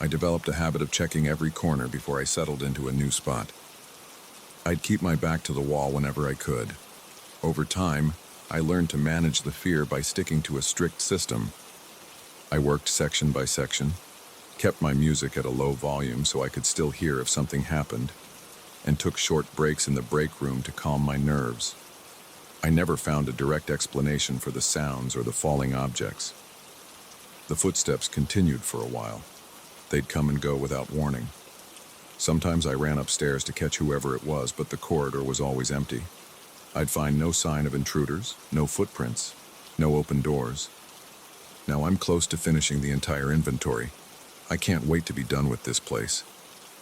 I developed a habit of checking every corner before I settled into a new spot. I'd keep my back to the wall whenever I could. Over time, I learned to manage the fear by sticking to a strict system. I worked section by section, kept my music at a low volume so I could still hear if something happened, and took short breaks in the break room to calm my nerves. I never found a direct explanation for the sounds or the falling objects. The footsteps continued for a while. They'd come and go without warning. Sometimes I ran upstairs to catch whoever it was, but the corridor was always empty. I'd find no sign of intruders, no footprints, no open doors. Now I'm close to finishing the entire inventory. I can't wait to be done with this place.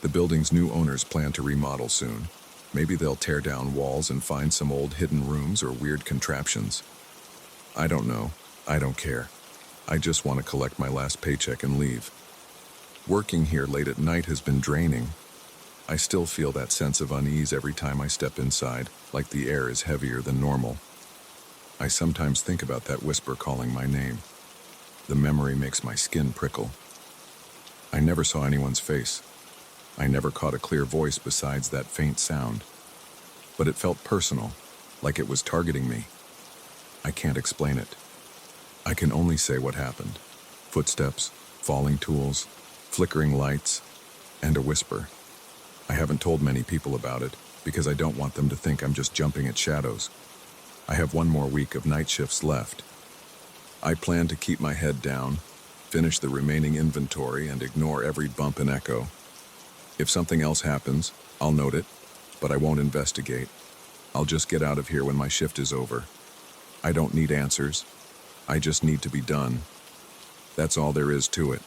The building's new owners plan to remodel soon. Maybe they'll tear down walls and find some old hidden rooms or weird contraptions. I don't know. I don't care. I just want to collect my last paycheck and leave. Working here late at night has been draining. I still feel that sense of unease every time I step inside, like the air is heavier than normal. I sometimes think about that whisper calling my name. The memory makes my skin prickle. I never saw anyone's face. I never caught a clear voice besides that faint sound. But it felt personal, like it was targeting me. I can't explain it. I can only say what happened. Footsteps, falling tools, flickering lights, and a whisper. I haven't told many people about it because I don't want them to think I'm just jumping at shadows. I have one more week of night shifts left. I plan to keep my head down, finish the remaining inventory, and ignore every bump and echo. If something else happens, I'll note it, but I won't investigate. I'll just get out of here when my shift is over. I don't need answers. I just need to be done. That's all there is to it.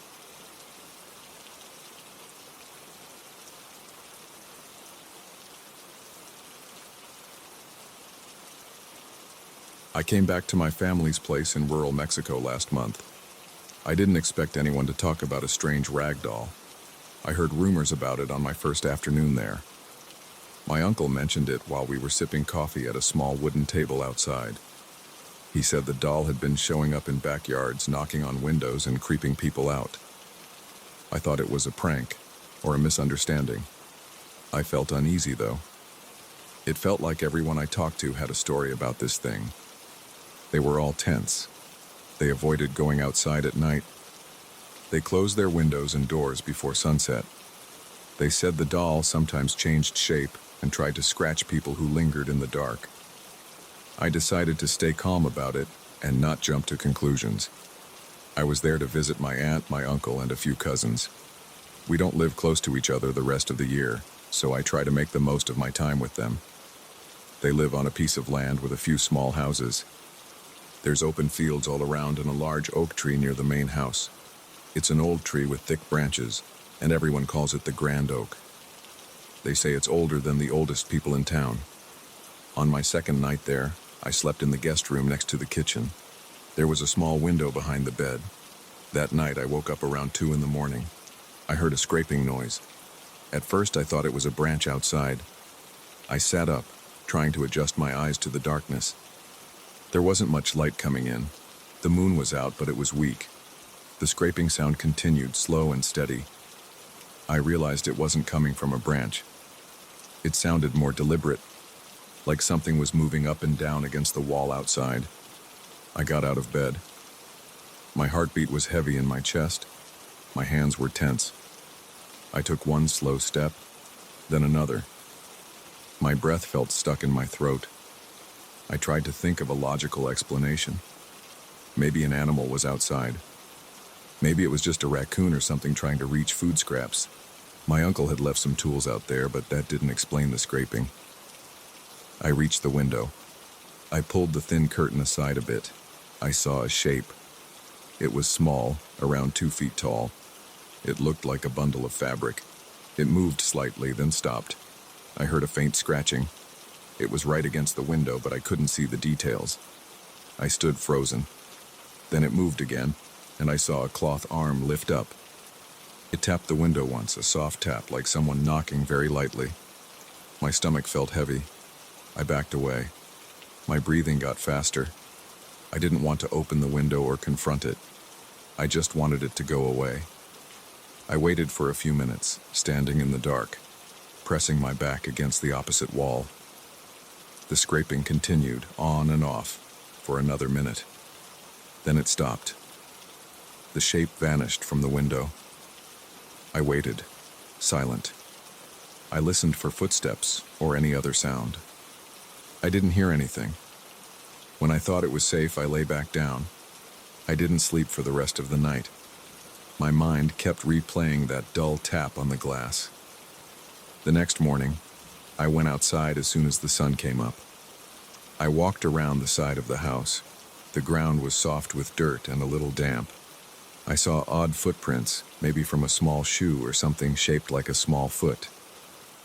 I came back to my family's place in rural Mexico last month. I didn't expect anyone to talk about a strange rag doll. I heard rumors about it on my first afternoon there. My uncle mentioned it while we were sipping coffee at a small wooden table outside. He said the doll had been showing up in backyards, knocking on windows and creeping people out. I thought it was a prank or a misunderstanding. I felt uneasy, though. It felt like everyone I talked to had a story about this thing. They were all tense. They avoided going outside at night. They closed their windows and doors before sunset. They said the doll sometimes changed shape and tried to scratch people who lingered in the dark. I decided to stay calm about it and not jump to conclusions. I was there to visit my aunt, my uncle, and a few cousins. We don't live close to each other the rest of the year, so I try to make the most of my time with them. They live on a piece of land with a few small houses. There's open fields all around and a large oak tree near the main house. It's an old tree with thick branches, and everyone calls it the Grand Oak. They say it's older than the oldest people in town. On my second night there, I slept in the guest room next to the kitchen. There was a small window behind the bed. That night, I woke up around 2 in the morning. I heard a scraping noise. At first, I thought it was a branch outside. I sat up, trying to adjust my eyes to the darkness. There wasn't much light coming in. The moon was out, but it was weak. The scraping sound continued, slow and steady. I realized it wasn't coming from a branch. It sounded more deliberate, like something was moving up and down against the wall outside. I got out of bed. My heartbeat was heavy in my chest. My hands were tense. I took one slow step, then another. My breath felt stuck in my throat. I tried to think of a logical explanation. Maybe an animal was outside. Maybe it was just a raccoon or something trying to reach food scraps. My uncle had left some tools out there, but that didn't explain the scraping. I reached the window. I pulled the thin curtain aside a bit. I saw a shape. It was small, around 2 feet tall. It looked like a bundle of fabric. It moved slightly, then stopped. I heard a faint scratching. It was right against the window, but I couldn't see the details. I stood frozen. Then it moved again, and I saw a cloth arm lift up. It tapped the window once, a soft tap, like someone knocking very lightly. My stomach felt heavy. I backed away. My breathing got faster. I didn't want to open the window or confront it. I just wanted it to go away. I waited for a few minutes, standing in the dark, pressing my back against the opposite wall. The scraping continued, on and off, for another minute. Then it stopped. The shape vanished from the window. I waited, silent. I listened for footsteps or any other sound. I didn't hear anything. When I thought it was safe, I lay back down. I didn't sleep for the rest of the night. My mind kept replaying that dull tap on the glass. The next morning, I went outside as soon as the sun came up. I walked around the side of the house. The ground was soft with dirt and a little damp. I saw odd footprints, maybe from a small shoe or something shaped like a small foot.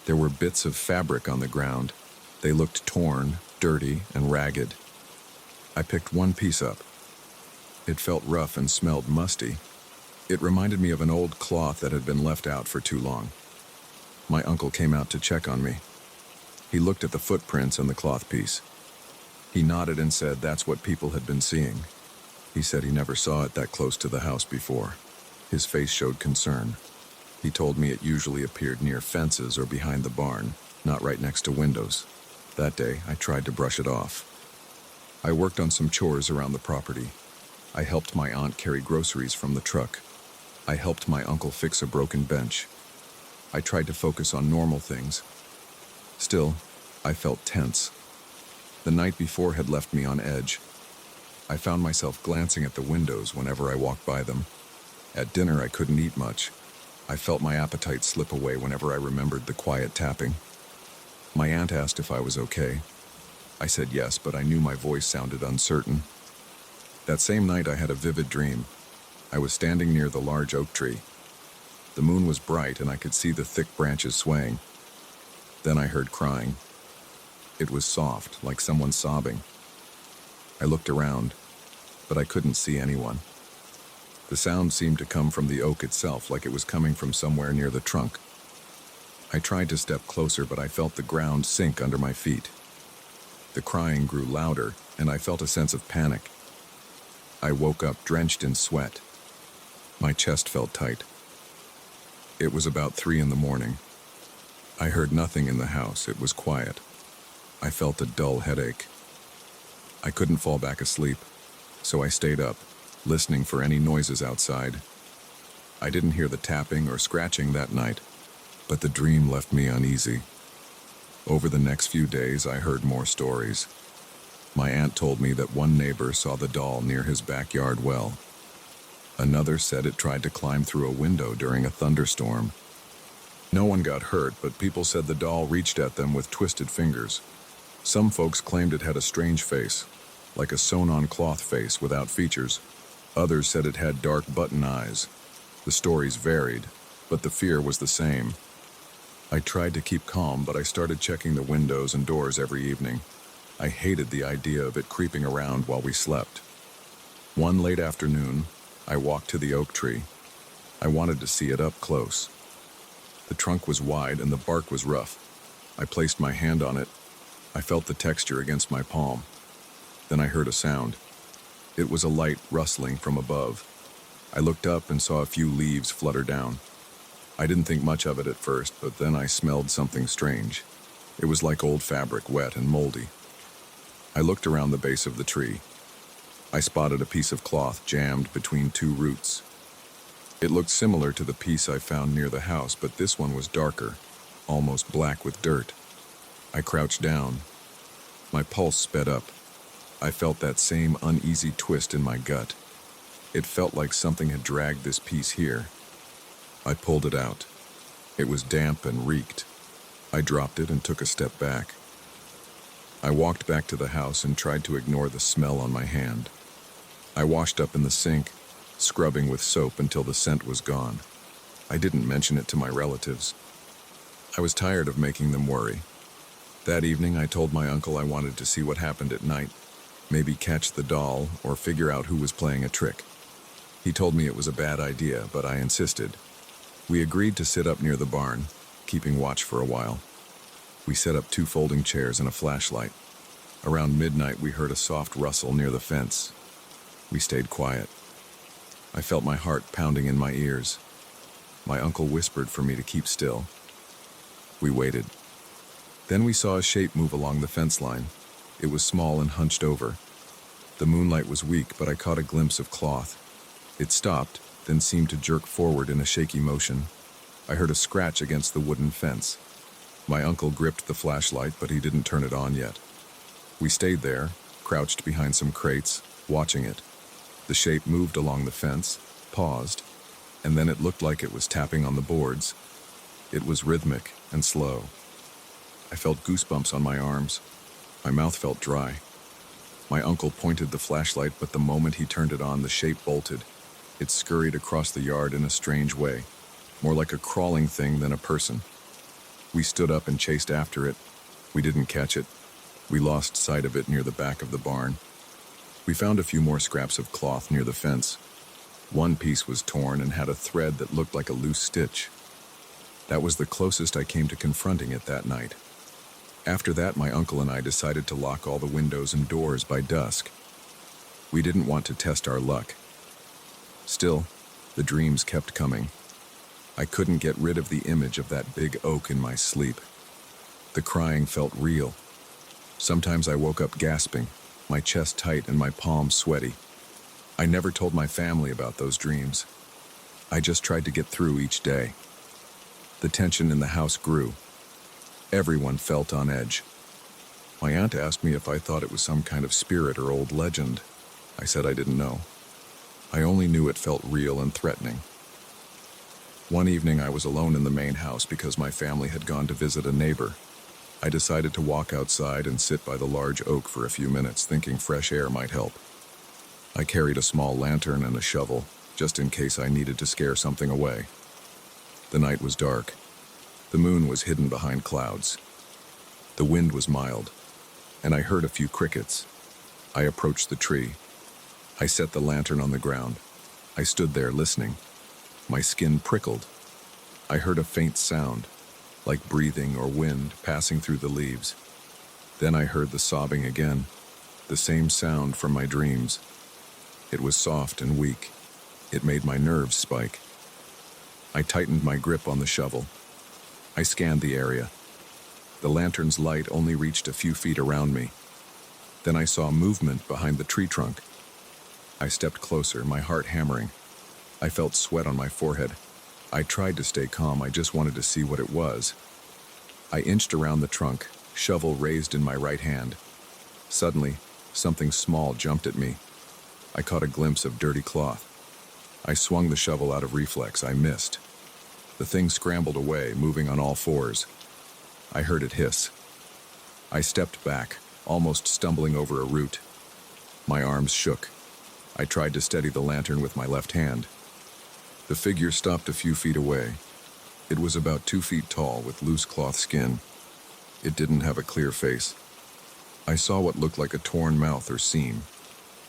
There were bits of fabric on the ground. They looked torn, dirty, and ragged. I picked one piece up. It felt rough and smelled musty. It reminded me of an old cloth that had been left out for too long. My uncle came out to check on me. He looked at the footprints and the cloth piece. He nodded and said that's what people had been seeing. He said he never saw it that close to the house before. His face showed concern. He told me it usually appeared near fences or behind the barn, not right next to windows. That day, I tried to brush it off. I worked on some chores around the property. I helped my aunt carry groceries from the truck. I helped my uncle fix a broken bench. I tried to focus on normal things. Still, I felt tense. The night before had left me on edge. I found myself glancing at the windows whenever I walked by them. At dinner, I couldn't eat much. I felt my appetite slip away whenever I remembered the quiet tapping. My aunt asked if I was okay. I said yes, but I knew my voice sounded uncertain. That same night, I had a vivid dream. I was standing near the large oak tree. The moon was bright, and I could see the thick branches swaying. Then I heard crying. It was soft, like someone sobbing. I looked around, but I couldn't see anyone. The sound seemed to come from the oak itself, like it was coming from somewhere near the trunk. I tried to step closer, but I felt the ground sink under my feet. The crying grew louder, and I felt a sense of panic. I woke up drenched in sweat. My chest felt tight. It was about 3 in the morning. I heard nothing in the house. It was quiet. I felt a dull headache. I couldn't fall back asleep, so I stayed up, listening for any noises outside. I didn't hear the tapping or scratching that night, but the dream left me uneasy. Over the next few days, I heard more stories. My aunt told me that one neighbor saw the doll near his backyard well. Another said it tried to climb through a window during a thunderstorm. No one got hurt, but people said the doll reached at them with twisted fingers. Some folks claimed it had a strange face, like a sewn-on cloth face without features. Others said it had dark button eyes. The stories varied, but the fear was the same. I tried to keep calm, but I started checking the windows and doors every evening. I hated the idea of it creeping around while we slept. One late afternoon, I walked to the oak tree. I wanted to see it up close. The trunk was wide and the bark was rough. I placed my hand on it. I felt the texture against my palm. Then I heard a sound. It was a light rustling from above. I looked up and saw a few leaves flutter down. I didn't think much of it at first, but then I smelled something strange. It was like old fabric, wet and moldy. I looked around the base of the tree. I spotted a piece of cloth jammed between two roots. It looked similar to the piece I found near the house, but this one was darker, almost black with dirt. I crouched down. My pulse sped up. I felt that same uneasy twist in my gut. It felt like something had dragged this piece here. I pulled it out. It was damp and reeked. I dropped it and took a step back. I walked back to the house and tried to ignore the smell on my hand. I washed up in the sink, scrubbing with soap until the scent was gone. I didn't mention it to my relatives. I was tired of making them worry. That evening, I told my uncle I wanted to see what happened at night, maybe catch the doll or figure out who was playing a trick. He told me it was a bad idea, but I insisted. We agreed to sit up near the barn, keeping watch for a while. We set up 2 folding chairs and a flashlight. Around midnight, we heard a soft rustle near the fence. We stayed quiet. I felt my heart pounding in my ears. My uncle whispered for me to keep still. We waited. Then we saw a shape move along the fence line. It was small and hunched over. The moonlight was weak, but I caught a glimpse of cloth. It stopped, then seemed to jerk forward in a shaky motion. I heard a scratch against the wooden fence. My uncle gripped the flashlight, but he didn't turn it on yet. We stayed there, crouched behind some crates, watching it. The shape moved along the fence, paused, and then it looked like it was tapping on the boards. It was rhythmic and slow. I felt goosebumps on my arms. My mouth felt dry. My uncle pointed the flashlight, but the moment he turned it on, the shape bolted. It scurried across the yard in a strange way, more like a crawling thing than a person. We stood up and chased after it. We didn't catch it. We lost sight of it near the back of the barn. We found a few more scraps of cloth near the fence. One piece was torn and had a thread that looked like a loose stitch. That was the closest I came to confronting it that night. After that, my uncle and I decided to lock all the windows and doors by dusk. We didn't want to test our luck. Still, the dreams kept coming. I couldn't get rid of the image of that big oak in my sleep. The crying felt real. Sometimes I woke up gasping, my chest tight and my palms sweaty. I never told my family about those dreams. I just tried to get through each day. The tension in the house grew. Everyone felt on edge. My aunt asked me if I thought it was some kind of spirit or old legend. I said I didn't know. I only knew it felt real and threatening. One evening I was alone in the main house because my family had gone to visit a neighbor. I decided to walk outside and sit by the large oak for a few minutes, thinking fresh air might help. I carried a small lantern and a shovel, just in case I needed to scare something away. The night was dark. The moon was hidden behind clouds. The wind was mild, and I heard a few crickets. I approached the tree. I set the lantern on the ground. I stood there listening. My skin prickled. I heard a faint sound, like breathing or wind passing through the leaves. Then I heard the sobbing again, the same sound from my dreams. It was soft and weak. It made my nerves spike. I tightened my grip on the shovel. I scanned the area. The lantern's light only reached a few feet around me. Then I saw movement behind the tree trunk. I stepped closer, my heart hammering. I felt sweat on my forehead. I tried to stay calm, I just wanted to see what it was. I inched around the trunk, shovel raised in my right hand. Suddenly, something small jumped at me. I caught a glimpse of dirty cloth. I swung the shovel out of reflex. I missed. The thing scrambled away, moving on all fours. I heard it hiss. I stepped back, almost stumbling over a root. My arms shook. I tried to steady the lantern with my left hand. The figure stopped a few feet away. It was about 2 feet tall with loose cloth skin. It didn't have a clear face. I saw what looked like a torn mouth or seam.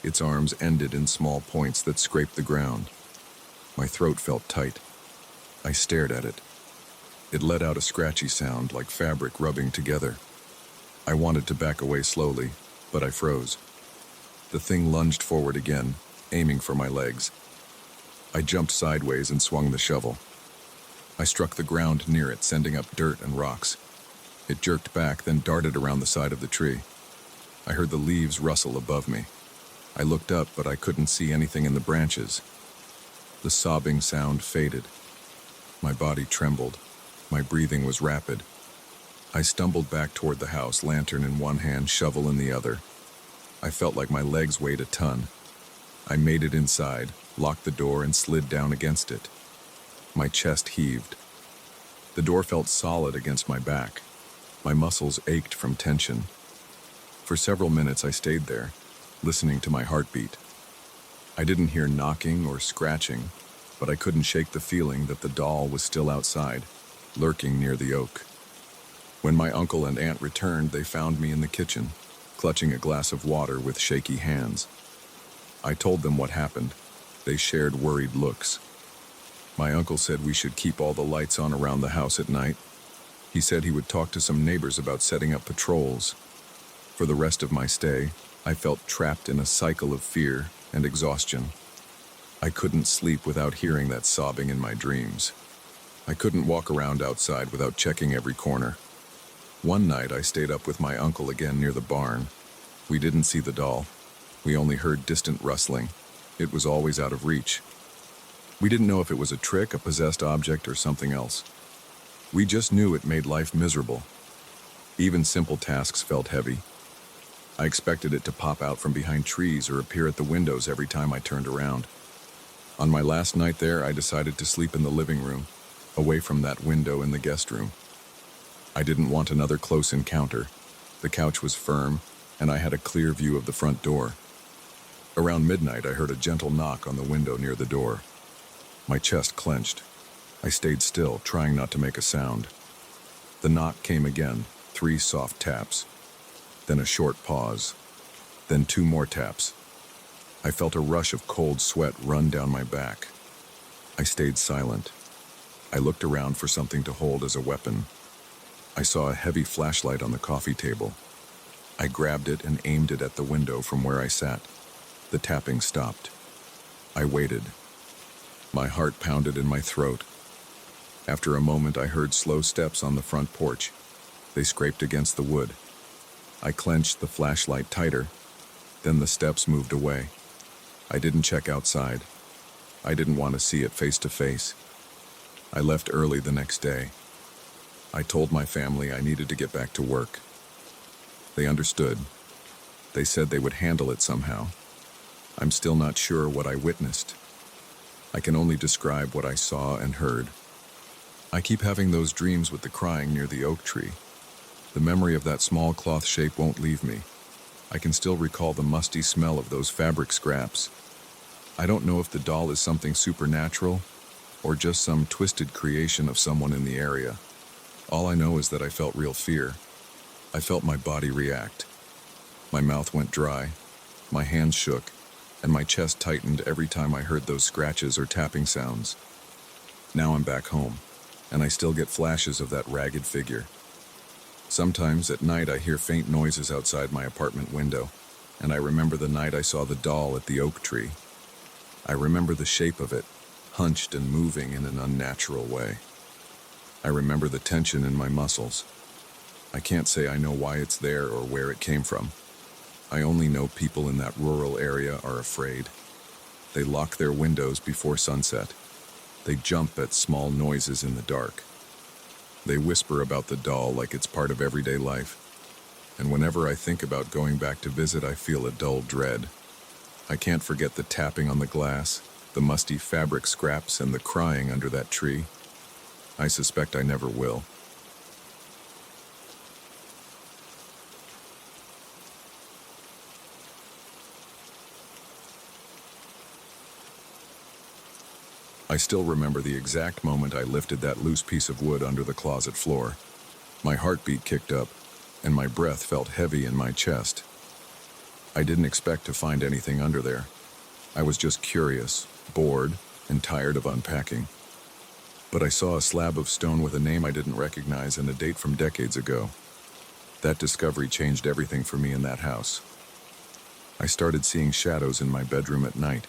Its arms ended in small points that scraped the ground. My throat felt tight. I stared at it. It let out a scratchy sound like fabric rubbing together. I wanted to back away slowly, but I froze. The thing lunged forward again, aiming for my legs. I jumped sideways and swung the shovel. I struck the ground near it, sending up dirt and rocks. It jerked back, then darted around the side of the tree. I heard the leaves rustle above me. I looked up, but I couldn't see anything in the branches. The sobbing sound faded. My body trembled. My breathing was rapid. I stumbled back toward the house, lantern in one hand, shovel in the other. I felt like my legs weighed a ton. I made it inside, locked the door, and slid down against it. My chest heaved. The door felt solid against my back. My muscles ached from tension. For several minutes I stayed there, listening to my heartbeat. I didn't hear knocking or scratching, but I couldn't shake the feeling that the doll was still outside, lurking near the oak. When my uncle and aunt returned, they found me in the kitchen, clutching a glass of water with shaky hands. I told them what happened. They shared worried looks. My uncle said we should keep all the lights on around the house at night. He said he would talk to some neighbors about setting up patrols. For the rest of my stay, I felt trapped in a cycle of fear and exhaustion. I couldn't sleep without hearing that sobbing in my dreams. I couldn't walk around outside without checking every corner. One night I stayed up with my uncle again near the barn. We didn't see the doll. We only heard distant rustling. It was always out of reach. We didn't know if it was a trick, a possessed object, or something else. We just knew it made life miserable. Even simple tasks felt heavy. I expected it to pop out from behind trees or appear at the windows every time I turned around. On my last night there, I decided to sleep in the living room, away from that window in the guest room. I didn't want another close encounter. The couch was firm, and I had a clear view of the front door. Around midnight, I heard a gentle knock on the window near the door. My chest clenched. I stayed still, trying not to make a sound. The knock came again, 3 soft taps. Then a short pause. Then 2 more taps. I felt a rush of cold sweat run down my back. I stayed silent. I looked around for something to hold as a weapon. I saw a heavy flashlight on the coffee table. I grabbed it and aimed it at the window from where I sat. The tapping stopped. I waited. My heart pounded in my throat. After a moment, I heard slow steps on the front porch. They scraped against the wood. I clenched the flashlight tighter. Then the steps moved away. I didn't check outside. I didn't want to see it face to face. I left early the next day. I told my family I needed to get back to work. They understood. They said they would handle it somehow. I'm still not sure what I witnessed. I can only describe what I saw and heard. I keep having those dreams with the crying near the oak tree. The memory of that small cloth shape won't leave me. I can still recall the musty smell of those fabric scraps. I don't know if the doll is something supernatural or just some twisted creation of someone in the area. All I know is that I felt real fear. I felt my body react. My mouth went dry, my hands shook, and my chest tightened every time I heard those scratches or tapping sounds. Now I'm back home, and I still get flashes of that ragged figure. Sometimes at night I hear faint noises outside my apartment window, and I remember the night I saw the doll at the oak tree. I remember the shape of it, hunched and moving in an unnatural way. I remember the tension in my muscles. I can't say I know why it's there or where it came from. I only know people in that rural area are afraid. They lock their windows before sunset. They jump at small noises in the dark. They whisper about the doll like it's part of everyday life. And whenever I think about going back to visit, I feel a dull dread. I can't forget the tapping on the glass, the musty fabric scraps, and the crying under that tree. I suspect I never will. I still remember the exact moment I lifted that loose piece of wood under the closet floor. My heartbeat kicked up, and my breath felt heavy in my chest. I didn't expect to find anything under there. I was just curious, bored, and tired of unpacking. But I saw a slab of stone with a name I didn't recognize and a date from decades ago. That discovery changed everything for me in that house. I started seeing shadows in my bedroom at night.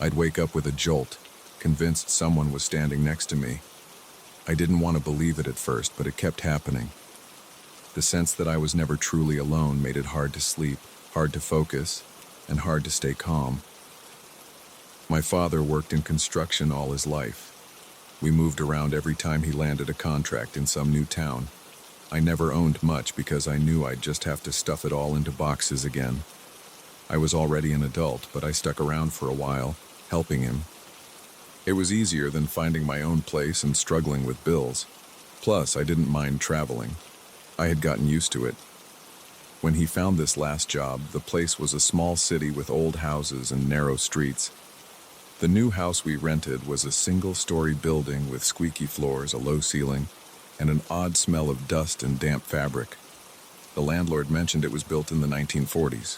I'd wake up with a jolt, convinced someone was standing next to me. I didn't want to believe it at first, but it kept happening. The sense that I was never truly alone made it hard to sleep, hard to focus, and hard to stay calm. My father worked in construction all his life. We moved around every time he landed a contract in some new town. I never owned much because I knew I'd just have to stuff it all into boxes again. I was already an adult, but I stuck around for a while, helping him. It was easier than finding my own place and struggling with bills. Plus, I didn't mind traveling. I had gotten used to it. When he found this last job, the place was a small city with old houses and narrow streets. The new house we rented was a single-story building with squeaky floors, a low ceiling, and an odd smell of dust and damp fabric. The landlord mentioned it was built in the 1940s.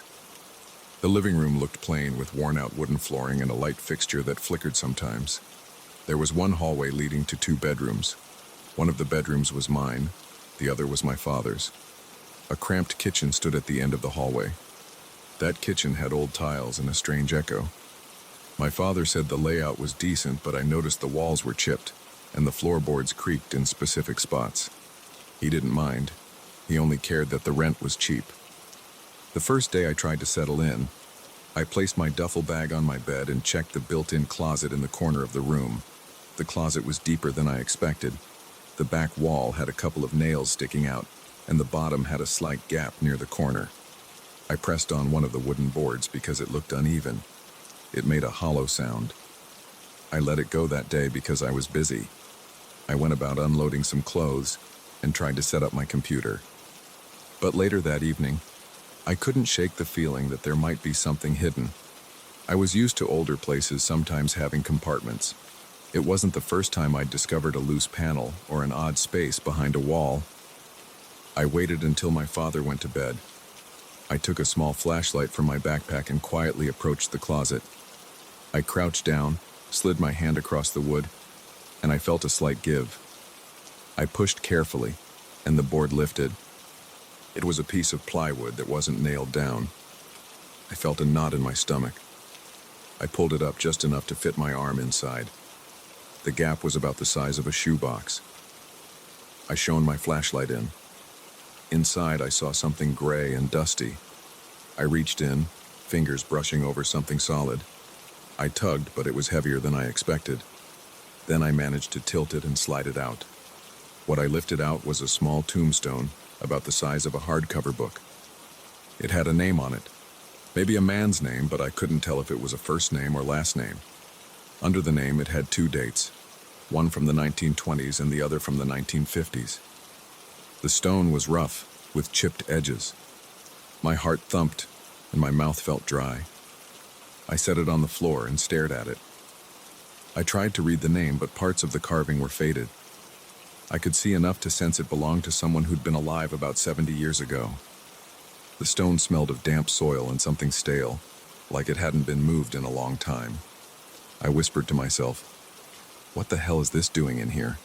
The living room looked plain with worn-out wooden flooring and a light fixture that flickered sometimes. There was one hallway leading to 2 bedrooms. One of the bedrooms was mine, the other was my father's. A cramped kitchen stood at the end of the hallway. That kitchen had old tiles and a strange echo. My father said the layout was decent, but I noticed the walls were chipped, and the floorboards creaked in specific spots. He didn't mind. He only cared that the rent was cheap. The first day I tried to settle in, I placed my duffel bag on my bed and checked the built-in closet in the corner of the room. The closet was deeper than I expected. The back wall had a couple of nails sticking out, and the bottom had a slight gap near the corner. I pressed on one of the wooden boards because it looked uneven. It made a hollow sound. I let it go that day because I was busy. I went about unloading some clothes and tried to set up my computer. But later that evening, I couldn't shake the feeling that there might be something hidden. I was used to older places sometimes having compartments. It wasn't the first time I'd discovered a loose panel or an odd space behind a wall. I waited until my father went to bed. I took a small flashlight from my backpack and quietly approached the closet. I crouched down, slid my hand across the wood, and I felt a slight give. I pushed carefully, and the board lifted. It was a piece of plywood that wasn't nailed down. I felt a knot in my stomach. I pulled it up just enough to fit my arm inside. The gap was about the size of a shoebox. I shone my flashlight in. Inside, I saw something gray and dusty. I reached in, fingers brushing over something solid. I tugged, but it was heavier than I expected. Then I managed to tilt it and slide it out. What I lifted out was a small tombstone, about the size of a hardcover book. It had a name on it. Maybe a man's name, but I couldn't tell if it was a first name or last name. Under the name, it had 2 dates, one from the 1920s and the other from the 1950s. The stone was rough, with chipped edges. My heart thumped, and my mouth felt dry. I set it on the floor and stared at it. I tried to read the name, but parts of the carving were faded. I could see enough to sense it belonged to someone who'd been alive about 70 years ago. The stone smelled of damp soil and something stale, like it hadn't been moved in a long time. I whispered to myself, "What the hell is this doing in here?"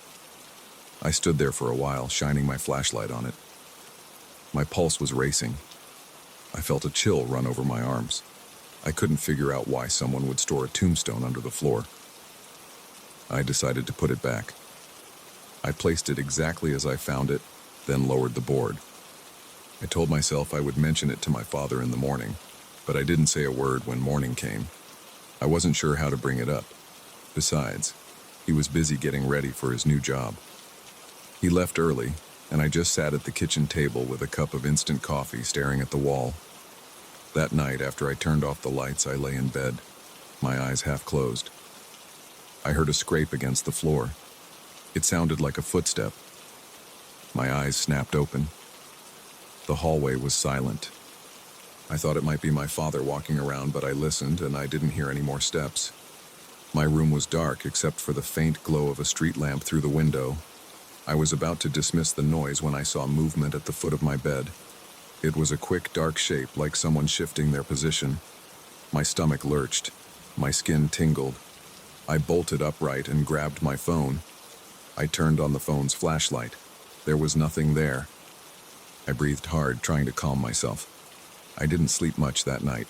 I stood there for a while, shining my flashlight on it. My pulse was racing. I felt a chill run over my arms. I couldn't figure out why someone would store a tombstone under the floor. I decided to put it back. I placed it exactly as I found it, then lowered the board. I told myself I would mention it to my father in the morning, but I didn't say a word when morning came. I wasn't sure how to bring it up. Besides, he was busy getting ready for his new job. He left early, and I just sat at the kitchen table with a cup of instant coffee staring at the wall. That night, after I turned off the lights, I lay in bed, my eyes half closed. I heard a scrape against the floor. It sounded like a footstep. My eyes snapped open. The hallway was silent. I thought it might be my father walking around, but I listened and I didn't hear any more steps. My room was dark except for the faint glow of a street lamp through the window. I was about to dismiss the noise when I saw movement at the foot of my bed. It was a quick, dark shape like someone shifting their position. My stomach lurched. My skin tingled. I bolted upright and grabbed my phone. I turned on the phone's flashlight. There was nothing there. I breathed hard, trying to calm myself. I didn't sleep much that night.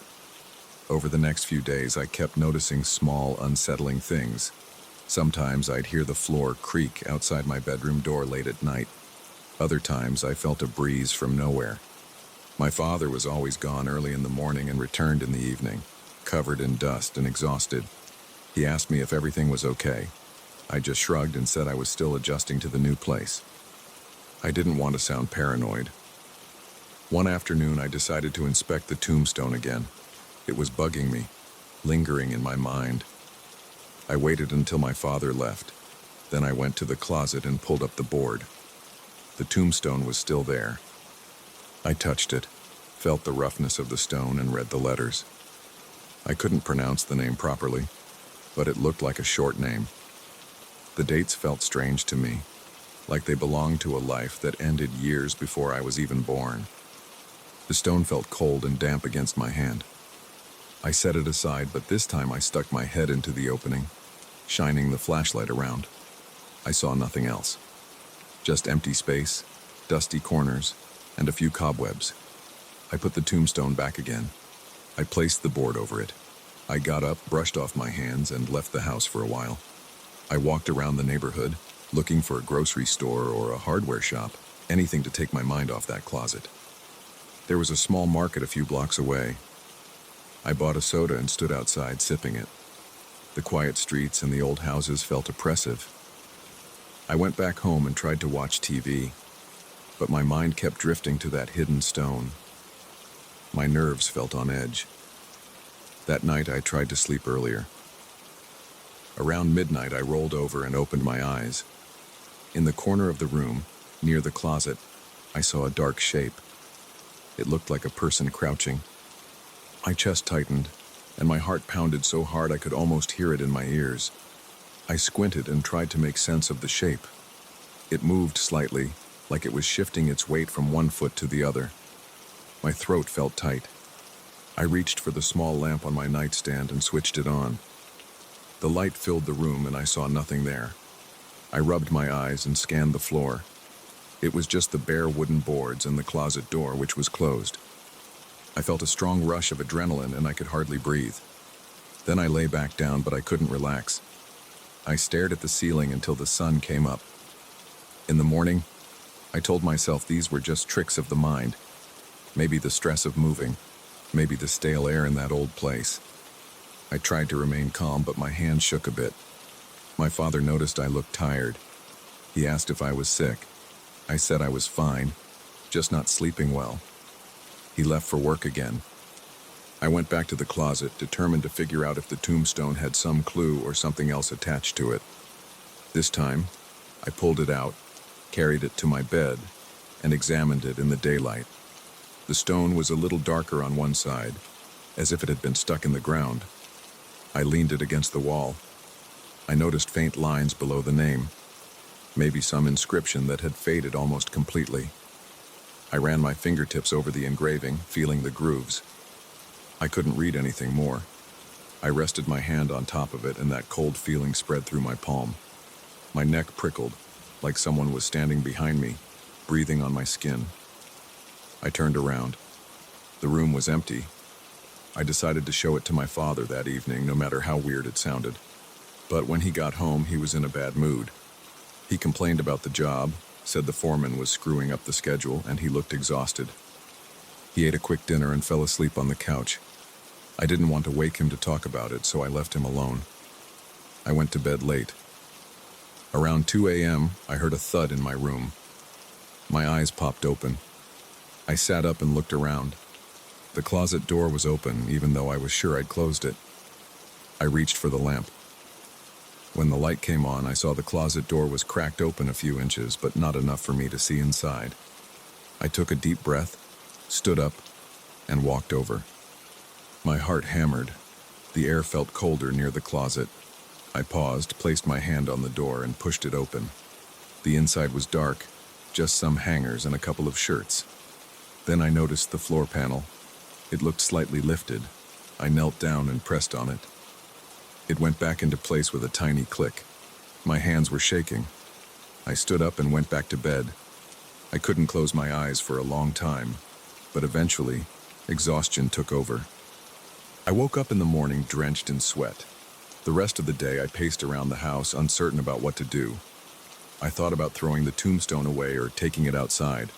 Over the next few days, I kept noticing small, unsettling things. Sometimes I'd hear the floor creak outside my bedroom door late at night. Other times I felt a breeze from nowhere. My father was always gone early in the morning and returned in the evening, covered in dust and exhausted. He asked me if everything was okay. I just shrugged and said I was still adjusting to the new place. I didn't want to sound paranoid. One afternoon, I decided to inspect the tombstone again. It was bugging me, lingering in my mind. I waited until my father left. Then I went to the closet and pulled up the board. The tombstone was still there. I touched it, felt the roughness of the stone, and read the letters. I couldn't pronounce the name properly, but it looked like a short name. The dates felt strange to me, like they belonged to a life that ended years before I was even born. The stone felt cold and damp against my hand. I set it aside, but this time I stuck my head into the opening, shining the flashlight around. I saw nothing else. Just empty space, dusty corners, and a few cobwebs. I put the tombstone back again. I placed the board over it. I got up, brushed off my hands, and left the house for a while. I walked around the neighborhood, looking for a grocery store or a hardware shop, anything to take my mind off that closet. There was a small market a few blocks away. I bought a soda and stood outside sipping it. The quiet streets and the old houses felt oppressive. I went back home and tried to watch TV, but my mind kept drifting to that hidden stone. My nerves felt on edge. That night I tried to sleep earlier. Around midnight I rolled over and opened my eyes. In the corner of the room, near the closet, I saw a dark shape. It looked like a person crouching. My chest tightened, and my heart pounded so hard I could almost hear it in my ears. I squinted and tried to make sense of the shape. It moved slightly, like it was shifting its weight from one foot to the other. My throat felt tight. I reached for the small lamp on my nightstand and switched it on. The light filled the room and I saw nothing there. I rubbed my eyes and scanned the floor. It was just the bare wooden boards and the closet door, which was closed. I felt a strong rush of adrenaline and I could hardly breathe. Then I lay back down, but I couldn't relax. I stared at the ceiling until the sun came up. In the morning, I told myself these were just tricks of the mind. Maybe the stress of moving, maybe the stale air in that old place. I tried to remain calm, but my hand shook a bit. My father noticed I looked tired. He asked if I was sick. I said I was fine, just not sleeping well. He left for work again. I went back to the closet, determined to figure out if the tombstone had some clue or something else attached to it. This time, I pulled it out, carried it to my bed, and examined it in the daylight. The stone was a little darker on one side, as if it had been stuck in the ground. I leaned it against the wall. I noticed faint lines below the name, maybe some inscription that had faded almost completely. I ran my fingertips over the engraving, feeling the grooves. I couldn't read anything more. I rested my hand on top of it, and that cold feeling spread through my palm. My neck prickled, like someone was standing behind me, breathing on my skin. I turned around. The room was empty. I decided to show it to my father that evening, no matter how weird it sounded. But when he got home, he was in a bad mood. He complained about the job, said the foreman was screwing up the schedule, and he looked exhausted. He ate a quick dinner and fell asleep on the couch. I didn't want to wake him to talk about it, so I left him alone. I went to bed late. Around 2 a.m., I heard a thud in my room. My eyes popped open. I sat up and looked around. The closet door was open, even though I was sure I'd closed it. I reached for the lamp. When the light came on, I saw the closet door was cracked open a few inches, but not enough for me to see inside. I took a deep breath, stood up, and walked over. My heart hammered. The air felt colder near the closet. I paused, placed my hand on the door, and pushed it open. The inside was dark, just some hangers and a couple of shirts. Then I noticed the floor panel. It looked slightly lifted. I knelt down and pressed on it. It went back into place with a tiny click. My hands were shaking. I stood up and went back to bed. I couldn't close my eyes for a long time, but eventually, exhaustion took over. I woke up in the morning drenched in sweat. The rest of the day I paced around the house, uncertain about what to do. I thought about throwing the tombstone away or taking it outside.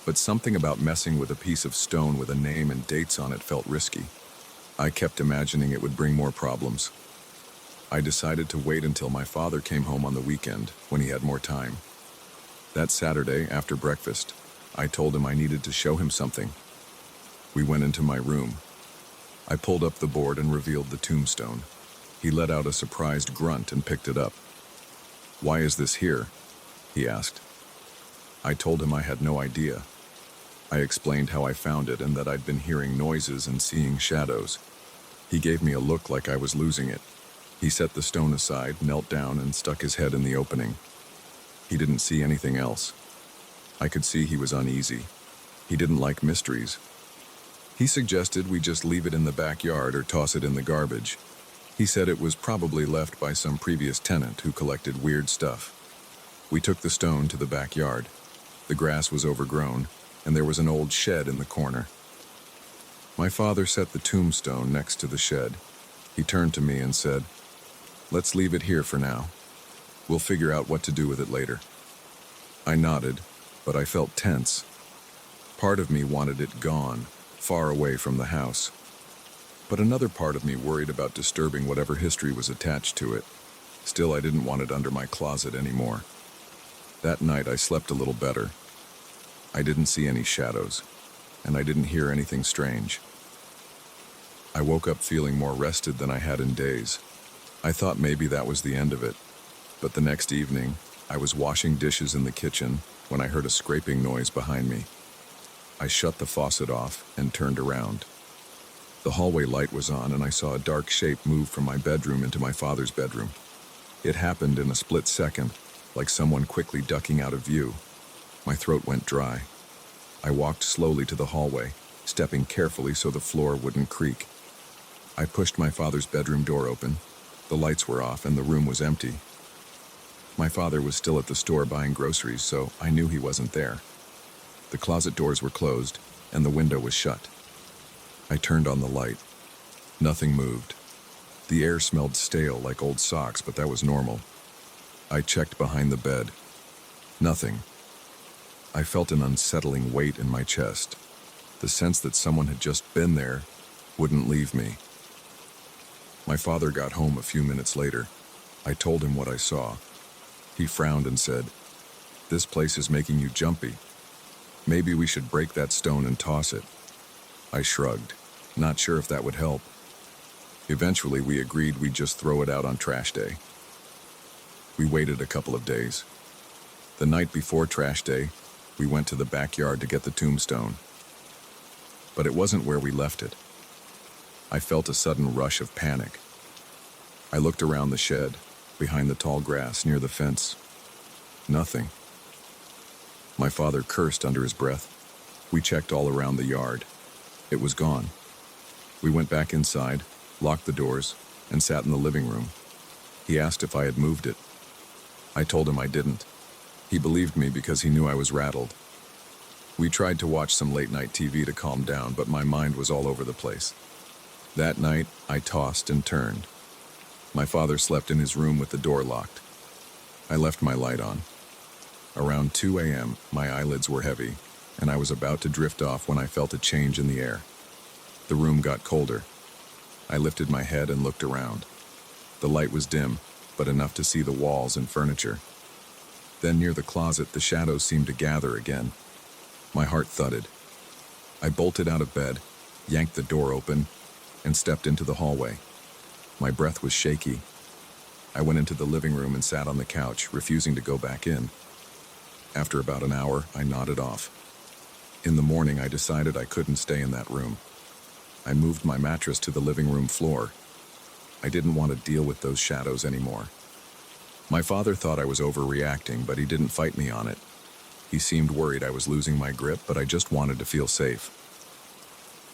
But something about messing with a piece of stone with a name and dates on it felt risky. I kept imagining it would bring more problems. I decided to wait until my father came home on the weekend, when he had more time. That Saturday, after breakfast, I told him I needed to show him something. We went into my room. I pulled up the board and revealed the tombstone. He let out a surprised grunt and picked it up. "Why is this here?" he asked. I told him I had no idea. I explained how I found it and that I'd been hearing noises and seeing shadows. He gave me a look like I was losing it. He set the stone aside, knelt down, and stuck his head in the opening. He didn't see anything else. I could see he was uneasy. He didn't like mysteries. He suggested we just leave it in the backyard or toss it in the garbage. He said it was probably left by some previous tenant who collected weird stuff. We took the stone to the backyard. The grass was overgrown, and there was an old shed in the corner. My father set the tombstone next to the shed. He turned to me and said, "Let's leave it here for now. We'll figure out what to do with it later." I nodded, but I felt tense. Part of me wanted it gone, far away from the house. But another part of me worried about disturbing whatever history was attached to it. Still, I didn't want it under my closet anymore. That night, I slept a little better. I didn't see any shadows, and I didn't hear anything strange. I woke up feeling more rested than I had in days. I thought maybe that was the end of it, but the next evening, I was washing dishes in the kitchen when I heard a scraping noise behind me. I shut the faucet off and turned around. The hallway light was on, and I saw a dark shape move from my bedroom into my father's bedroom. It happened in a split second, like someone quickly ducking out of view. My throat went dry. I walked slowly to the hallway, stepping carefully so the floor wouldn't creak. I pushed my father's bedroom door open. The lights were off and the room was empty. My father was still at the store buying groceries, so I knew he wasn't there. The closet doors were closed, and the window was shut. I turned on the light. Nothing moved. The air smelled stale like old socks, but that was normal. I checked behind the bed. Nothing. I felt an unsettling weight in my chest. The sense that someone had just been there wouldn't leave me. My father got home a few minutes later. I told him what I saw. He frowned and said, "This place is making you jumpy. Maybe we should break that stone and toss it." I shrugged, not sure if that would help. Eventually, we agreed we'd just throw it out on trash day. We waited a couple of days. The night before trash day, we went to the backyard to get the tombstone. But it wasn't where we left it. I felt a sudden rush of panic. I looked around the shed, behind the tall grass near the fence. Nothing. My father cursed under his breath. We checked all around the yard. It was gone. We went back inside, locked the doors, and sat in the living room. He asked if I had moved it. I told him I didn't. He believed me because he knew I was rattled. We tried to watch some late-night TV to calm down, but my mind was all over the place. That night, I tossed and turned. My father slept in his room with the door locked. I left my light on. Around 2 a.m., my eyelids were heavy, and I was about to drift off when I felt a change in the air. The room got colder. I lifted my head and looked around. The light was dim, but enough to see the walls and furniture. Then near the closet, the shadows seemed to gather again. My heart thudded. I bolted out of bed, yanked the door open, and stepped into the hallway. My breath was shaky. I went into the living room and sat on the couch, refusing to go back in. After about an hour, I nodded off. In the morning, I decided I couldn't stay in that room. I moved my mattress to the living room floor. I didn't want to deal with those shadows anymore. My father thought I was overreacting, but he didn't fight me on it. He seemed worried I was losing my grip, but I just wanted to feel safe.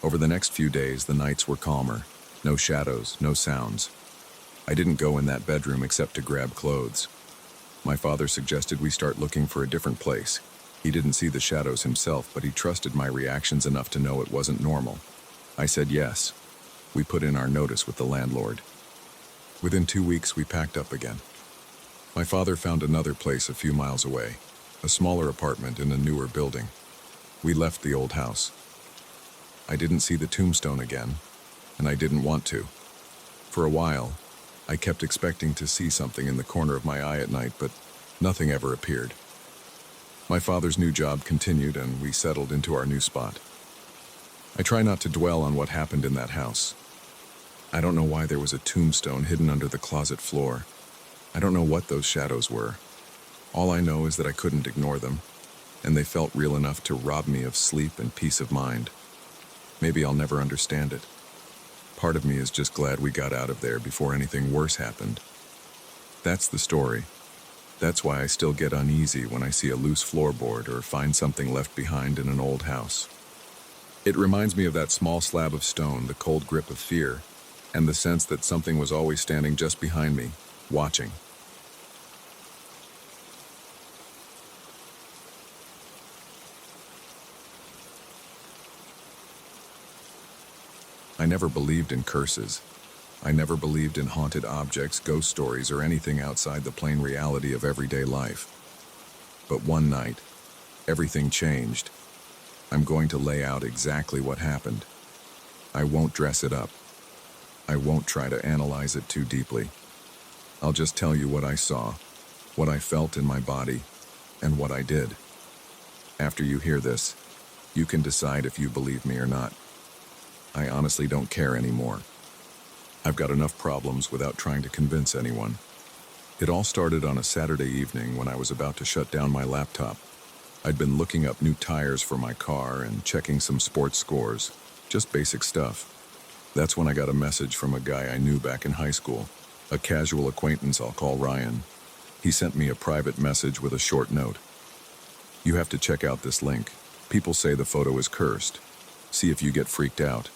Over the next few days, the nights were calmer. No shadows, no sounds. I didn't go in that bedroom except to grab clothes. My father suggested we start looking for a different place. He didn't see the shadows himself, but he trusted my reactions enough to know it wasn't normal. I said yes. We put in our notice with the landlord. Within 2 weeks, we packed up again. My father found another place a few miles away, a smaller apartment in a newer building. We left the old house. I didn't see the tombstone again, and I didn't want to. For a while, I kept expecting to see something in the corner of my eye at night, but nothing ever appeared. My father's new job continued, and we settled into our new spot. I try not to dwell on what happened in that house. I don't know why there was a tombstone hidden under the closet floor. I don't know what those shadows were. All I know is that I couldn't ignore them, and they felt real enough to rob me of sleep and peace of mind. Maybe I'll never understand it. Part of me is just glad we got out of there before anything worse happened. That's the story. That's why I still get uneasy when I see a loose floorboard or find something left behind in an old house. It reminds me of that small slab of stone, the cold grip of fear, and the sense that something was always standing just behind me, watching. I never believed in curses. I never believed in haunted objects, ghost stories, or anything outside the plain reality of everyday life. But one night, everything changed. I'm going to lay out exactly what happened. I won't dress it up. I won't try to analyze it too deeply. I'll just tell you what I saw, what I felt in my body, and what I did. After you hear this, you can decide if you believe me or not. I honestly don't care anymore. I've got enough problems without trying to convince anyone. It all started on a Saturday evening when I was about to shut down my laptop. I'd been looking up new tires for my car and checking some sports scores, just basic stuff. That's when I got a message from a guy I knew back in high school, a casual acquaintance I'll call Ryan. He sent me a private message with a short note. "You have to check out this link. People say the photo is cursed. See if you get freaked out."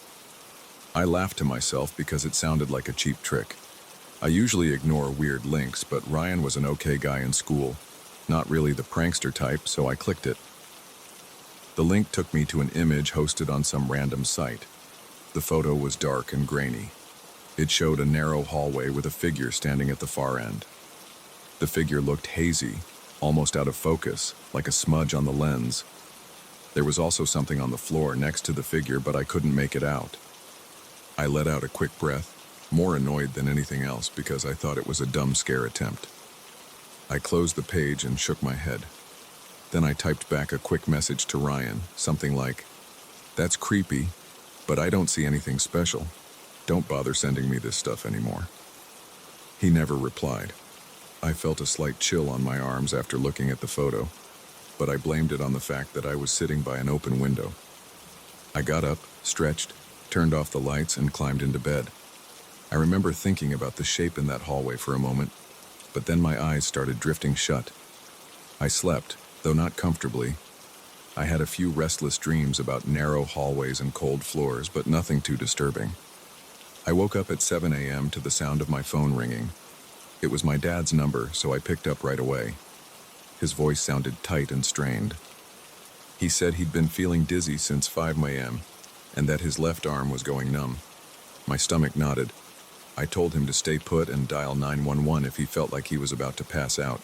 I laughed to myself because it sounded like a cheap trick. I usually ignore weird links, but Ryan was an okay guy in school, not really the prankster type, so I clicked it. The link took me to an image hosted on some random site. The photo was dark and grainy. It showed a narrow hallway with a figure standing at the far end. The figure looked hazy, almost out of focus, like a smudge on the lens. There was also something on the floor next to the figure, but I couldn't make it out. I let out a quick breath, more annoyed than anything else because I thought it was a dumb scare attempt. I closed the page and shook my head. Then I typed back a quick message to Ryan, something like, "That's creepy, but I don't see anything special. Don't bother sending me this stuff anymore." He never replied. I felt a slight chill on my arms after looking at the photo, but I blamed it on the fact that I was sitting by an open window. I got up, stretched, turned off the lights, and climbed into bed. I remember thinking about the shape in that hallway for a moment, but then my eyes started drifting shut. I slept, though not comfortably. I had a few restless dreams about narrow hallways and cold floors, but nothing too disturbing. I woke up at 7 a.m. to the sound of my phone ringing. It was my dad's number, so I picked up right away. His voice sounded tight and strained. He said he'd been feeling dizzy since 5 a.m., and that his left arm was going numb. My stomach nodded. I told him to stay put and dial 911 if he felt like he was about to pass out.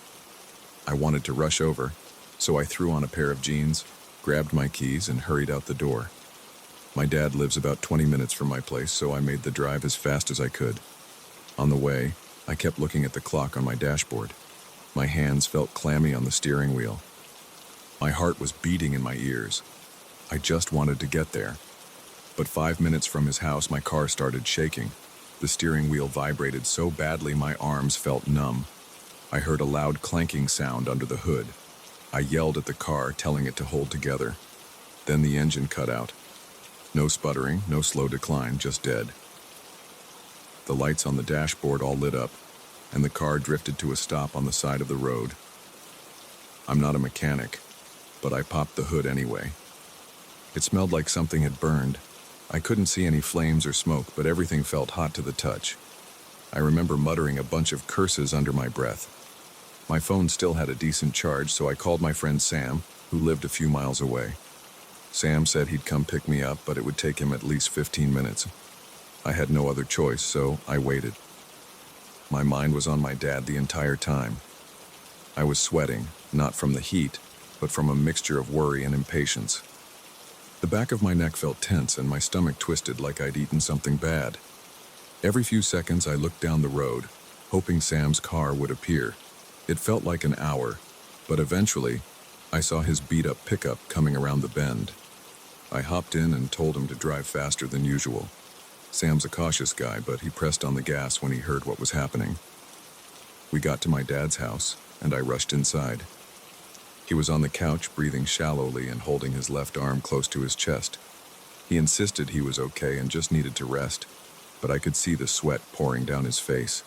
I wanted to rush over, so I threw on a pair of jeans, grabbed my keys, and hurried out the door. My dad lives about 20 minutes from my place, so I made the drive as fast as I could. On the way, I kept looking at the clock on my dashboard. My hands felt clammy on the steering wheel. My heart was beating in my ears. I just wanted to get there. But 5 minutes from his house, my car started shaking. The steering wheel vibrated so badly my arms felt numb. I heard a loud clanking sound under the hood. I yelled at the car, telling it to hold together. Then the engine cut out. No sputtering, no slow decline, just dead. The lights on the dashboard all lit up, and the car drifted to a stop on the side of the road. I'm not a mechanic, but I popped the hood anyway. It smelled like something had burned. I couldn't see any flames or smoke, but everything felt hot to the touch. I remember muttering a bunch of curses under my breath. My phone still had a decent charge, so I called my friend Sam, who lived a few miles away. Sam said he'd come pick me up, but it would take him at least 15 minutes. I had no other choice, so I waited. My mind was on my dad the entire time. I was sweating, not from the heat, but from a mixture of worry and impatience. The back of my neck felt tense and my stomach twisted like I'd eaten something bad. Every few seconds I looked down the road, hoping Sam's car would appear. It felt like an hour, but eventually, I saw his beat-up pickup coming around the bend. I hopped in and told him to drive faster than usual. Sam's a cautious guy, but he pressed on the gas when he heard what was happening. We got to my dad's house, and I rushed inside. He was on the couch, breathing shallowly and holding his left arm close to his chest. He insisted he was okay and just needed to rest, but I could see the sweat pouring down his face.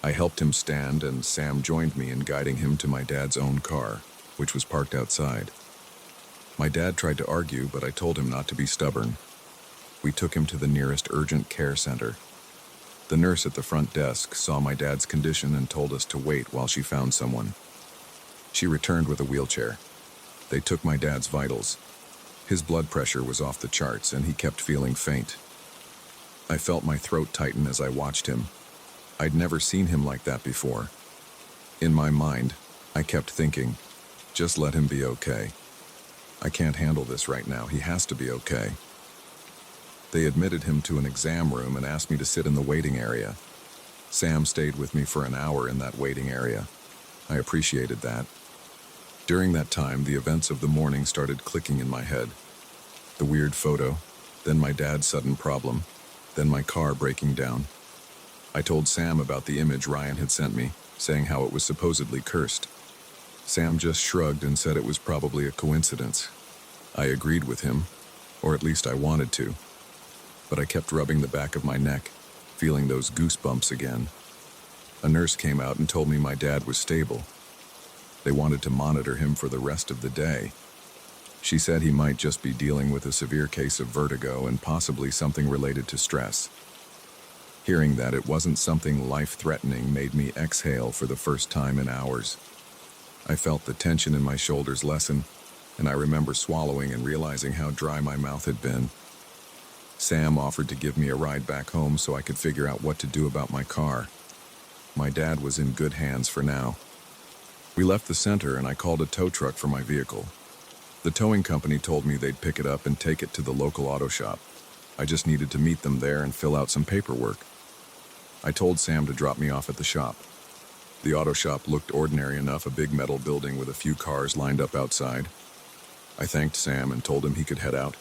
I helped him stand, and Sam joined me in guiding him to my dad's own car, which was parked outside. My dad tried to argue, but I told him not to be stubborn. We took him to the nearest urgent care center. The nurse at the front desk saw my dad's condition and told us to wait while she found someone. She returned with a wheelchair. They took my dad's vitals. His blood pressure was off the charts, and he kept feeling faint. I felt my throat tighten as I watched him. I'd never seen him like that before. In my mind, I kept thinking, just let him be okay. I can't handle this right now. He has to be okay. They admitted him to an exam room and asked me to sit in the waiting area. Sam stayed with me for an hour in that waiting area. I appreciated that. During that time, the events of the morning started clicking in my head. The weird photo, then my dad's sudden problem, then my car breaking down. I told Sam about the image Ryan had sent me, saying how it was supposedly cursed. Sam just shrugged and said it was probably a coincidence. I agreed with him, or at least I wanted to. But I kept rubbing the back of my neck, feeling those goosebumps again. A nurse came out and told me my dad was stable. They wanted to monitor him for the rest of the day. She said he might just be dealing with a severe case of vertigo and possibly something related to stress. Hearing that it wasn't something life-threatening made me exhale for the first time in hours. I felt the tension in my shoulders lessen, and I remember swallowing and realizing how dry my mouth had been. Sam offered to give me a ride back home so I could figure out what to do about my car. My dad was in good hands for now. We left the center and I called a tow truck for my vehicle. The towing company told me they'd pick it up and take it to the local auto shop. I just needed to meet them there and fill out some paperwork. I told Sam to drop me off at the shop. The auto shop looked ordinary enough, a big metal building with a few cars lined up outside. I thanked Sam and told him he could head out.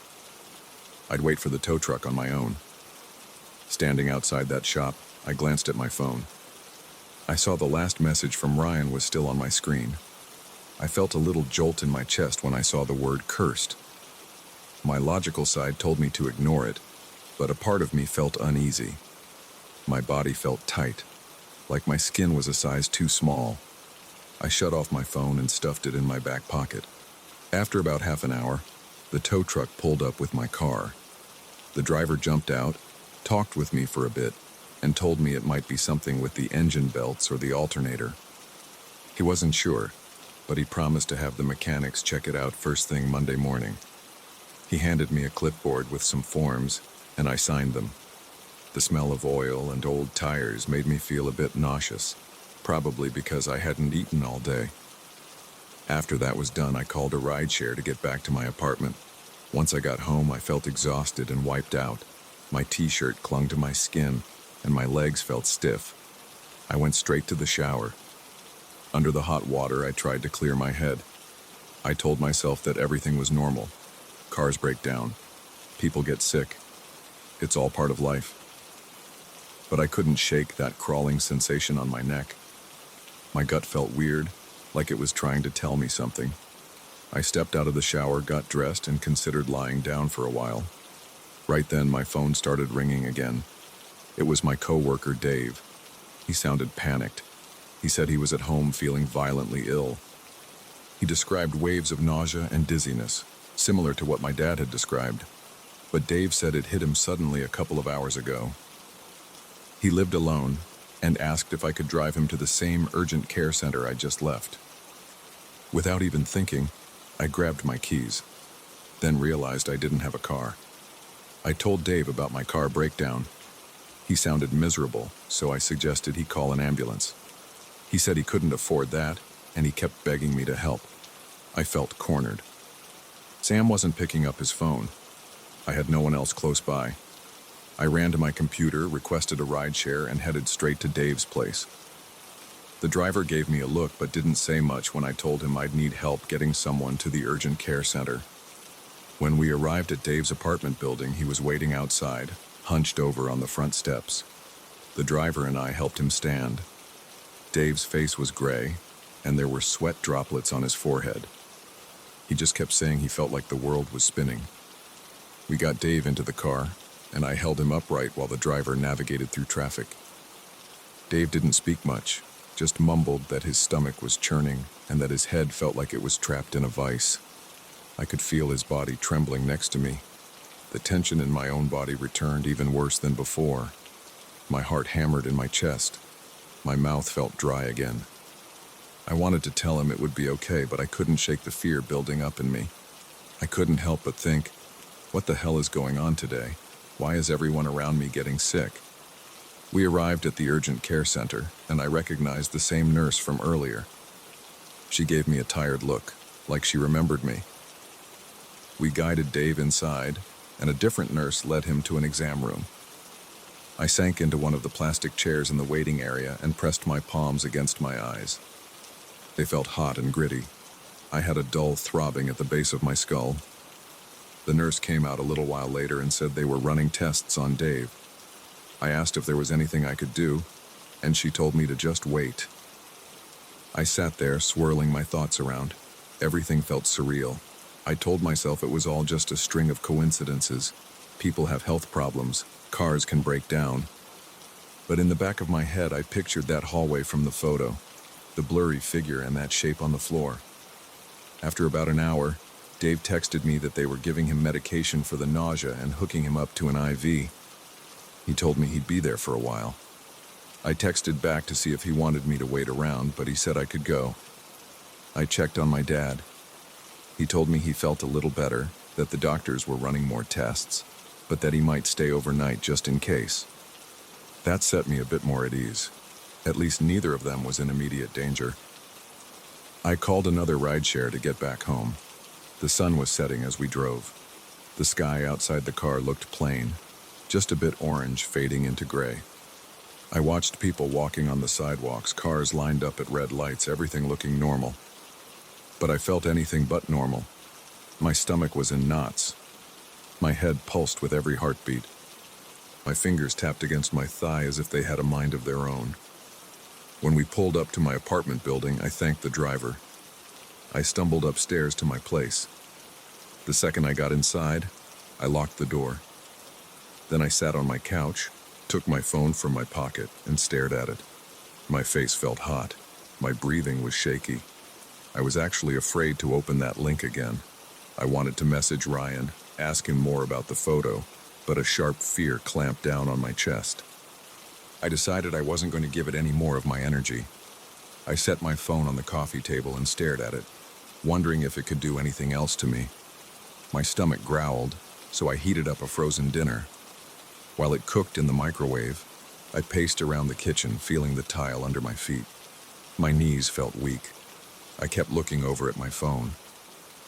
I'd wait for the tow truck on my own. Standing outside that shop, I glanced at my phone. I saw the last message from Ryan was still on my screen. I felt a little jolt in my chest when I saw the word cursed. My logical side told me to ignore it, but a part of me felt uneasy. My body felt tight, like my skin was a size too small. I shut off my phone and stuffed it in my back pocket. After about half an hour, the tow truck pulled up with my car. The driver jumped out, talked with me for a bit, and told me it might be something with the engine belts or the alternator. He wasn't sure, but he promised to have the mechanics check it out first thing Monday morning. He handed me a clipboard with some forms, and I signed them. The smell of oil and old tires made me feel a bit nauseous, probably because I hadn't eaten all day. After that was done, I called a rideshare to get back to my apartment. Once I got home, I felt exhausted and wiped out. My t-shirt clung to my skin, and my legs felt stiff. I went straight to the shower. Under the hot water, I tried to clear my head. I told myself that everything was normal. Cars break down. People get sick. It's all part of life. But I couldn't shake that crawling sensation on my neck. My gut felt weird, like it was trying to tell me something. I stepped out of the shower, got dressed, and considered lying down for a while. Right then, my phone started ringing again. It was my coworker, Dave. He sounded panicked. He said he was at home feeling violently ill. He described waves of nausea and dizziness, similar to what my dad had described, but Dave said it hit him suddenly a couple of hours ago. He lived alone and asked if I could drive him to the same urgent care center I just left. Without even thinking, I grabbed my keys, then realized I didn't have a car. I told Dave about my car breakdown. He sounded miserable, so I suggested he call an ambulance. He said he couldn't afford that, and he kept begging me to help. I felt cornered. Sam wasn't picking up his phone. I had no one else close by. I ran to my computer, requested a rideshare, and headed straight to Dave's place. The driver gave me a look but didn't say much when I told him I'd need help getting someone to the urgent care center. When we arrived at Dave's apartment building, he was waiting outside, hunched over on the front steps. The driver and I helped him stand. Dave's face was gray, and there were sweat droplets on his forehead. He just kept saying he felt like the world was spinning. We got Dave into the car, and I held him upright while the driver navigated through traffic. Dave didn't speak much, just mumbled that his stomach was churning and that his head felt like it was trapped in a vice. I could feel his body trembling next to me. The tension in my own body returned even worse than before. My heart hammered in my chest. My mouth felt dry again. I wanted to tell him it would be okay, but I couldn't shake the fear building up in me. I couldn't help but think, what the hell is going on today? Why is everyone around me getting sick? We arrived at the urgent care center, and I recognized the same nurse from earlier. She gave me a tired look, like she remembered me. We guided Dave inside, and a different nurse led him to an exam room. I sank into one of the plastic chairs in the waiting area and pressed my palms against my eyes. They felt hot and gritty. I had a dull throbbing at the base of my skull. The nurse came out a little while later and said they were running tests on Dave. I asked if there was anything I could do, and she told me to just wait. I sat there, swirling my thoughts around. Everything felt surreal. I told myself it was all just a string of coincidences. People have health problems. Cars can break down. But in the back of my head, I pictured that hallway from the photo, the blurry figure and that shape on the floor. After about an hour, Dave texted me that they were giving him medication for the nausea and hooking him up to an IV. He told me he'd be there for a while. I texted back to see if he wanted me to wait around, but he said I could go. I checked on my dad. He told me he felt a little better, that the doctors were running more tests, but that he might stay overnight just in case. That set me a bit more at ease. At least neither of them was in immediate danger. I called another rideshare to get back home. The sun was setting as we drove. The sky outside the car looked plain, just a bit orange fading into gray. I watched people walking on the sidewalks, cars lined up at red lights, everything looking normal. But I felt anything but normal. My stomach was in knots. My head pulsed with every heartbeat. My fingers tapped against my thigh as if they had a mind of their own. When we pulled up to my apartment building, I thanked the driver. I stumbled upstairs to my place. The second I got inside, I locked the door. Then I sat on my couch, took my phone from my pocket, and stared at it. My face felt hot. My breathing was shaky. I was actually afraid to open that link again. I wanted to message Ryan, ask him more about the photo, but a sharp fear clamped down on my chest. I decided I wasn't going to give it any more of my energy. I set my phone on the coffee table and stared at it, wondering if it could do anything else to me. My stomach growled, so I heated up a frozen dinner. While it cooked in the microwave, I paced around the kitchen, feeling the tile under my feet. My knees felt weak. I kept looking over at my phone.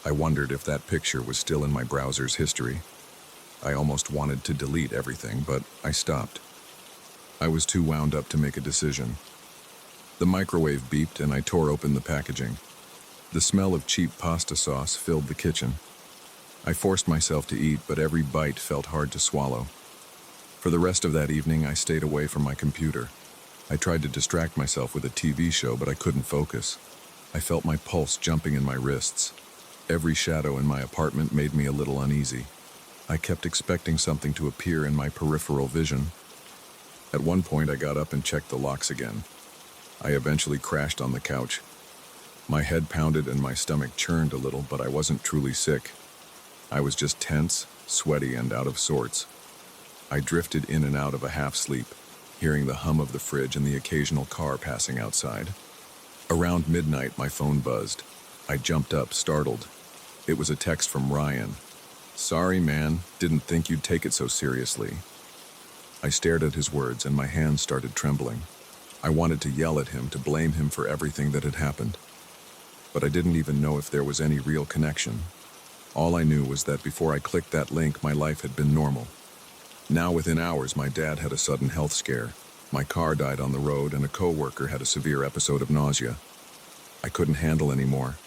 I wondered if that picture was still in my browser's history. I almost wanted to delete everything, but I stopped. I was too wound up to make a decision. The microwave beeped and I tore open the packaging. The smell of cheap pasta sauce filled the kitchen. I forced myself to eat, but every bite felt hard to swallow. For the rest of that evening, I stayed away from my computer. I tried to distract myself with a TV show, but I couldn't focus. I felt my pulse jumping in my wrists. Every shadow in my apartment made me a little uneasy. I kept expecting something to appear in my peripheral vision. At one point, I got up and checked the locks again. I eventually crashed on the couch. My head pounded and my stomach churned a little, but I wasn't truly sick. I was just tense, sweaty, and out of sorts. I drifted in and out of a half-sleep, hearing the hum of the fridge and the occasional car passing outside. Around midnight, my phone buzzed. I jumped up, startled. It was a text from Ryan. "Sorry, man, didn't think you'd take it so seriously." I stared at his words and my hands started trembling. I wanted to yell at him, to blame him for everything that had happened. But I didn't even know if there was any real connection. All I knew was that before I clicked that link, my life had been normal. Now, within hours, my dad had a sudden health scare. My car died on the road, and a coworker had a severe episode of nausea. I couldn't handle anymore.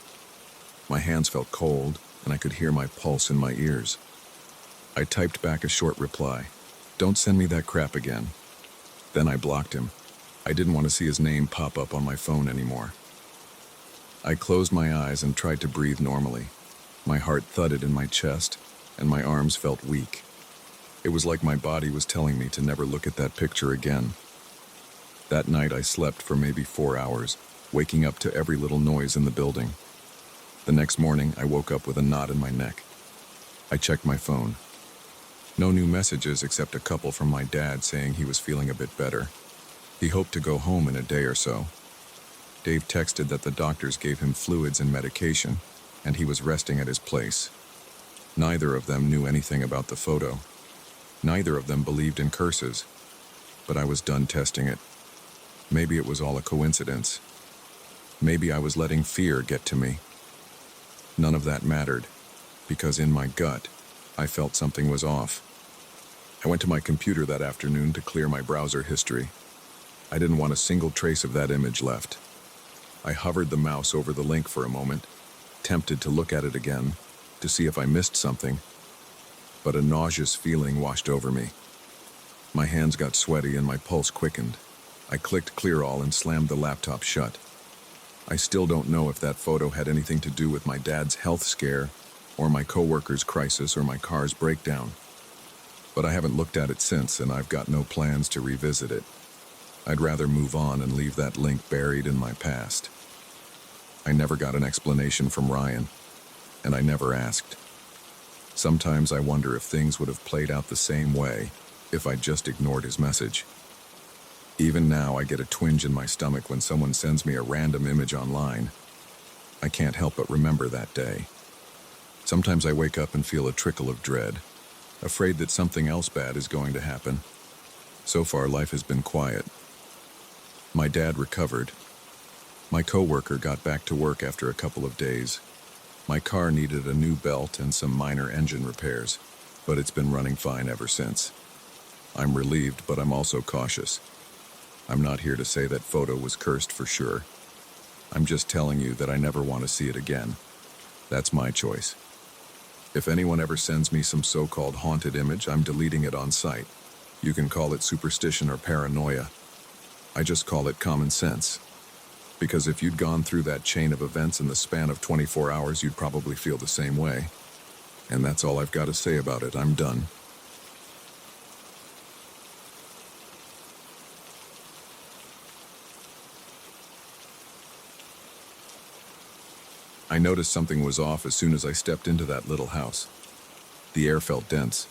My hands felt cold, and I could hear my pulse in my ears. I typed back a short reply. "Don't send me that crap again." Then I blocked him. I didn't want to see his name pop up on my phone anymore. I closed my eyes and tried to breathe normally. My heart thudded in my chest, and my arms felt weak. It was like my body was telling me to never look at that picture again. That night I slept for maybe 4 hours, waking up to every little noise in the building. The next morning I woke up with a knot in my neck. I checked my phone. No new messages except a couple from my dad saying he was feeling a bit better. He hoped to go home in a day or so. Dave texted that the doctors gave him fluids and medication, and he was resting at his place. Neither of them knew anything about the photo. Neither of them believed in curses, but I was done testing it. Maybe it was all a coincidence. Maybe I was letting fear get to me. None of that mattered, because in my gut, I felt something was off. I went to my computer that afternoon to clear my browser history. I didn't want a single trace of that image left. I hovered the mouse over the link for a moment, tempted to look at it again, to see if I missed something, but a nauseous feeling washed over me. My hands got sweaty and my pulse quickened. I clicked clear all and slammed the laptop shut. I still don't know if that photo had anything to do with my dad's health scare, or my coworker's crisis, or my car's breakdown. But I haven't looked at it since, and I've got no plans to revisit it. I'd rather move on and leave that link buried in my past. I never got an explanation from Ryan, and I never asked. Sometimes I wonder if things would have played out the same way if I just ignored his message. Even now, I get a twinge in my stomach when someone sends me a random image online. I can't help but remember that day. Sometimes I wake up and feel a trickle of dread, afraid that something else bad is going to happen. So far, life has been quiet. My dad recovered. My coworker got back to work after a couple of days. My car needed a new belt and some minor engine repairs, but it's been running fine ever since. I'm relieved, but I'm also cautious. I'm not here to say that photo was cursed for sure. I'm just telling you that I never want to see it again. That's my choice. If anyone ever sends me some so-called haunted image, I'm deleting it on sight. You can call it superstition or paranoia. I just call it common sense. Because if you'd gone through that chain of events in the span of 24 hours, you'd probably feel the same way. And that's all I've got to say about it. I'm done. I noticed something was off as soon as I stepped into that little house. The air felt dense.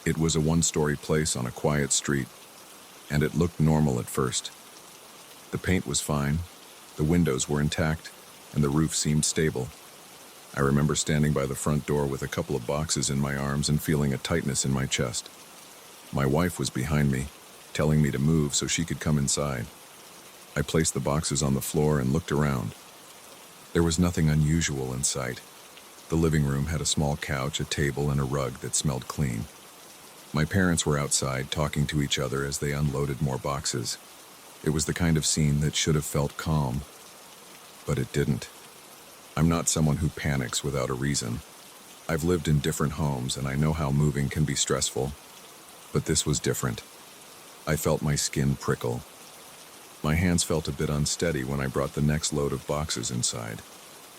It was a one-story place on a quiet street, and it looked normal at first. The paint was fine, the windows were intact, and the roof seemed stable. I remember standing by the front door with a couple of boxes in my arms and feeling a tightness in my chest. My wife was behind me, telling me to move so she could come inside. I placed the boxes on the floor and looked around. There was nothing unusual in sight. The living room had a small couch, a table, and a rug that smelled clean. My parents were outside talking to each other as they unloaded more boxes. It was the kind of scene that should have felt calm, but it didn't. I'm not someone who panics without a reason. I've lived in different homes and I know how moving can be stressful, but this was different. I felt my skin prickle. My hands felt a bit unsteady when I brought the next load of boxes inside.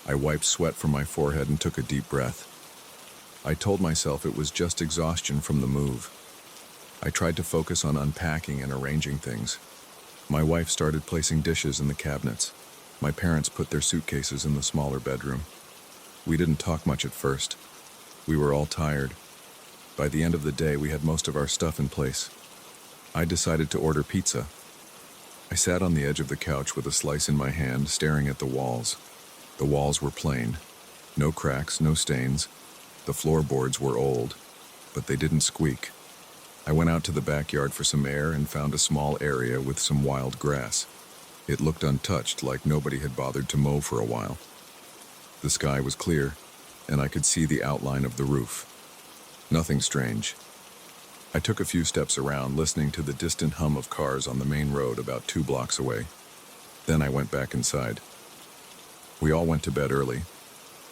I wiped sweat from my forehead and took a deep breath. I told myself it was just exhaustion from the move. I tried to focus on unpacking and arranging things. My wife started placing dishes in the cabinets. My parents put their suitcases in the smaller bedroom. We didn't talk much at first. We were all tired. By the end of the day, we had most of our stuff in place. I decided to order pizza. I sat on the edge of the couch with a slice in my hand, staring at the walls. The walls were plain. No cracks, no stains. The floorboards were old, but they didn't squeak. I went out to the backyard for some air and found a small area with some wild grass. It looked untouched, like nobody had bothered to mow for a while. The sky was clear, and I could see the outline of the roof. Nothing strange. I took a few steps around, listening to the distant hum of cars on the main road about 2 blocks away. Then I went back inside. We all went to bed early.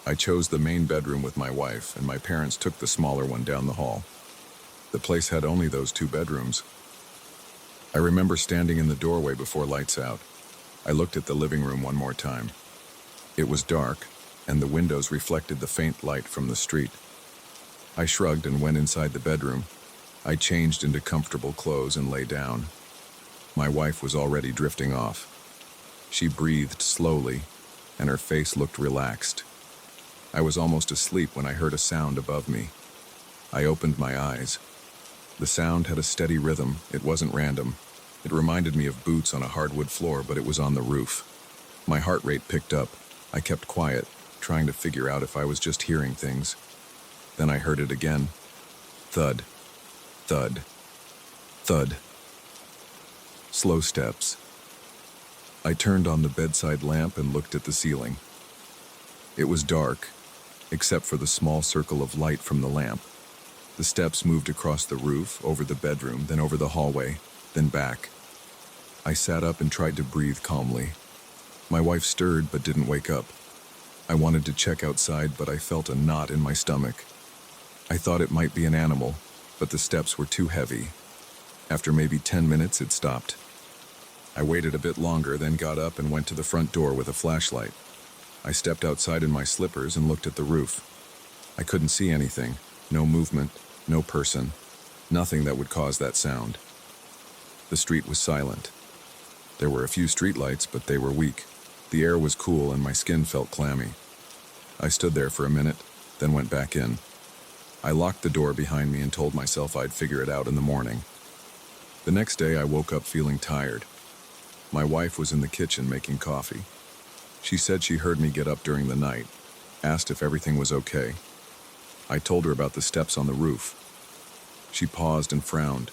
I chose the main bedroom with my wife, and my parents took the smaller one down the hall. The place had only those 2 bedrooms. I remember standing in the doorway before lights out. I looked at the living room one more time. It was dark, and the windows reflected the faint light from the street. I shrugged and went inside the bedroom. I changed into comfortable clothes and lay down. My wife was already drifting off. She breathed slowly, and her face looked relaxed. I was almost asleep when I heard a sound above me. I opened my eyes. The sound had a steady rhythm. It wasn't random. It reminded me of boots on a hardwood floor, but it was on the roof. My heart rate picked up. I kept quiet, trying to figure out if I was just hearing things. Then I heard it again. Thud. Thud. Thud. Slow steps. I turned on the bedside lamp and looked at the ceiling. It was dark, except for the small circle of light from the lamp. The steps moved across the roof, over the bedroom, then over the hallway, then back. I sat up and tried to breathe calmly. My wife stirred but didn't wake up. I wanted to check outside, but I felt a knot in my stomach. I thought it might be an animal, but the steps were too heavy. After maybe 10 minutes, it stopped. I waited a bit longer, then got up and went to the front door with a flashlight. I stepped outside in my slippers and looked at the roof. I couldn't see anything. No movement, no person, nothing that would cause that sound. The street was silent. There were a few streetlights, but they were weak. The air was cool and my skin felt clammy. I stood there for a minute, then went back in. I locked the door behind me and told myself I'd figure it out in the morning. The next day I woke up feeling tired. My wife was in the kitchen making coffee. She said she heard me get up during the night, asked if everything was okay. I told her about the steps on the roof. She paused and frowned.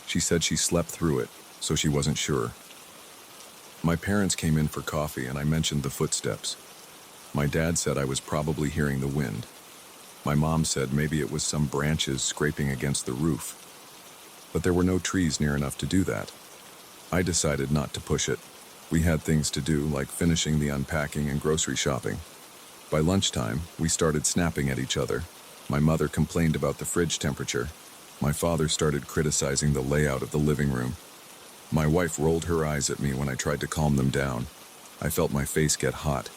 She said she slept through it, so she wasn't sure. My parents came in for coffee and I mentioned the footsteps. My dad said I was probably hearing the wind. My mom said maybe it was some branches scraping against the roof. But there were no trees near enough to do that. I decided not to push it. We had things to do, like finishing the unpacking and grocery shopping. By lunchtime, we started snapping at each other. My mother complained about the fridge temperature. My father started criticizing the layout of the living room. My wife rolled her eyes at me when I tried to calm them down. I felt my face get hot.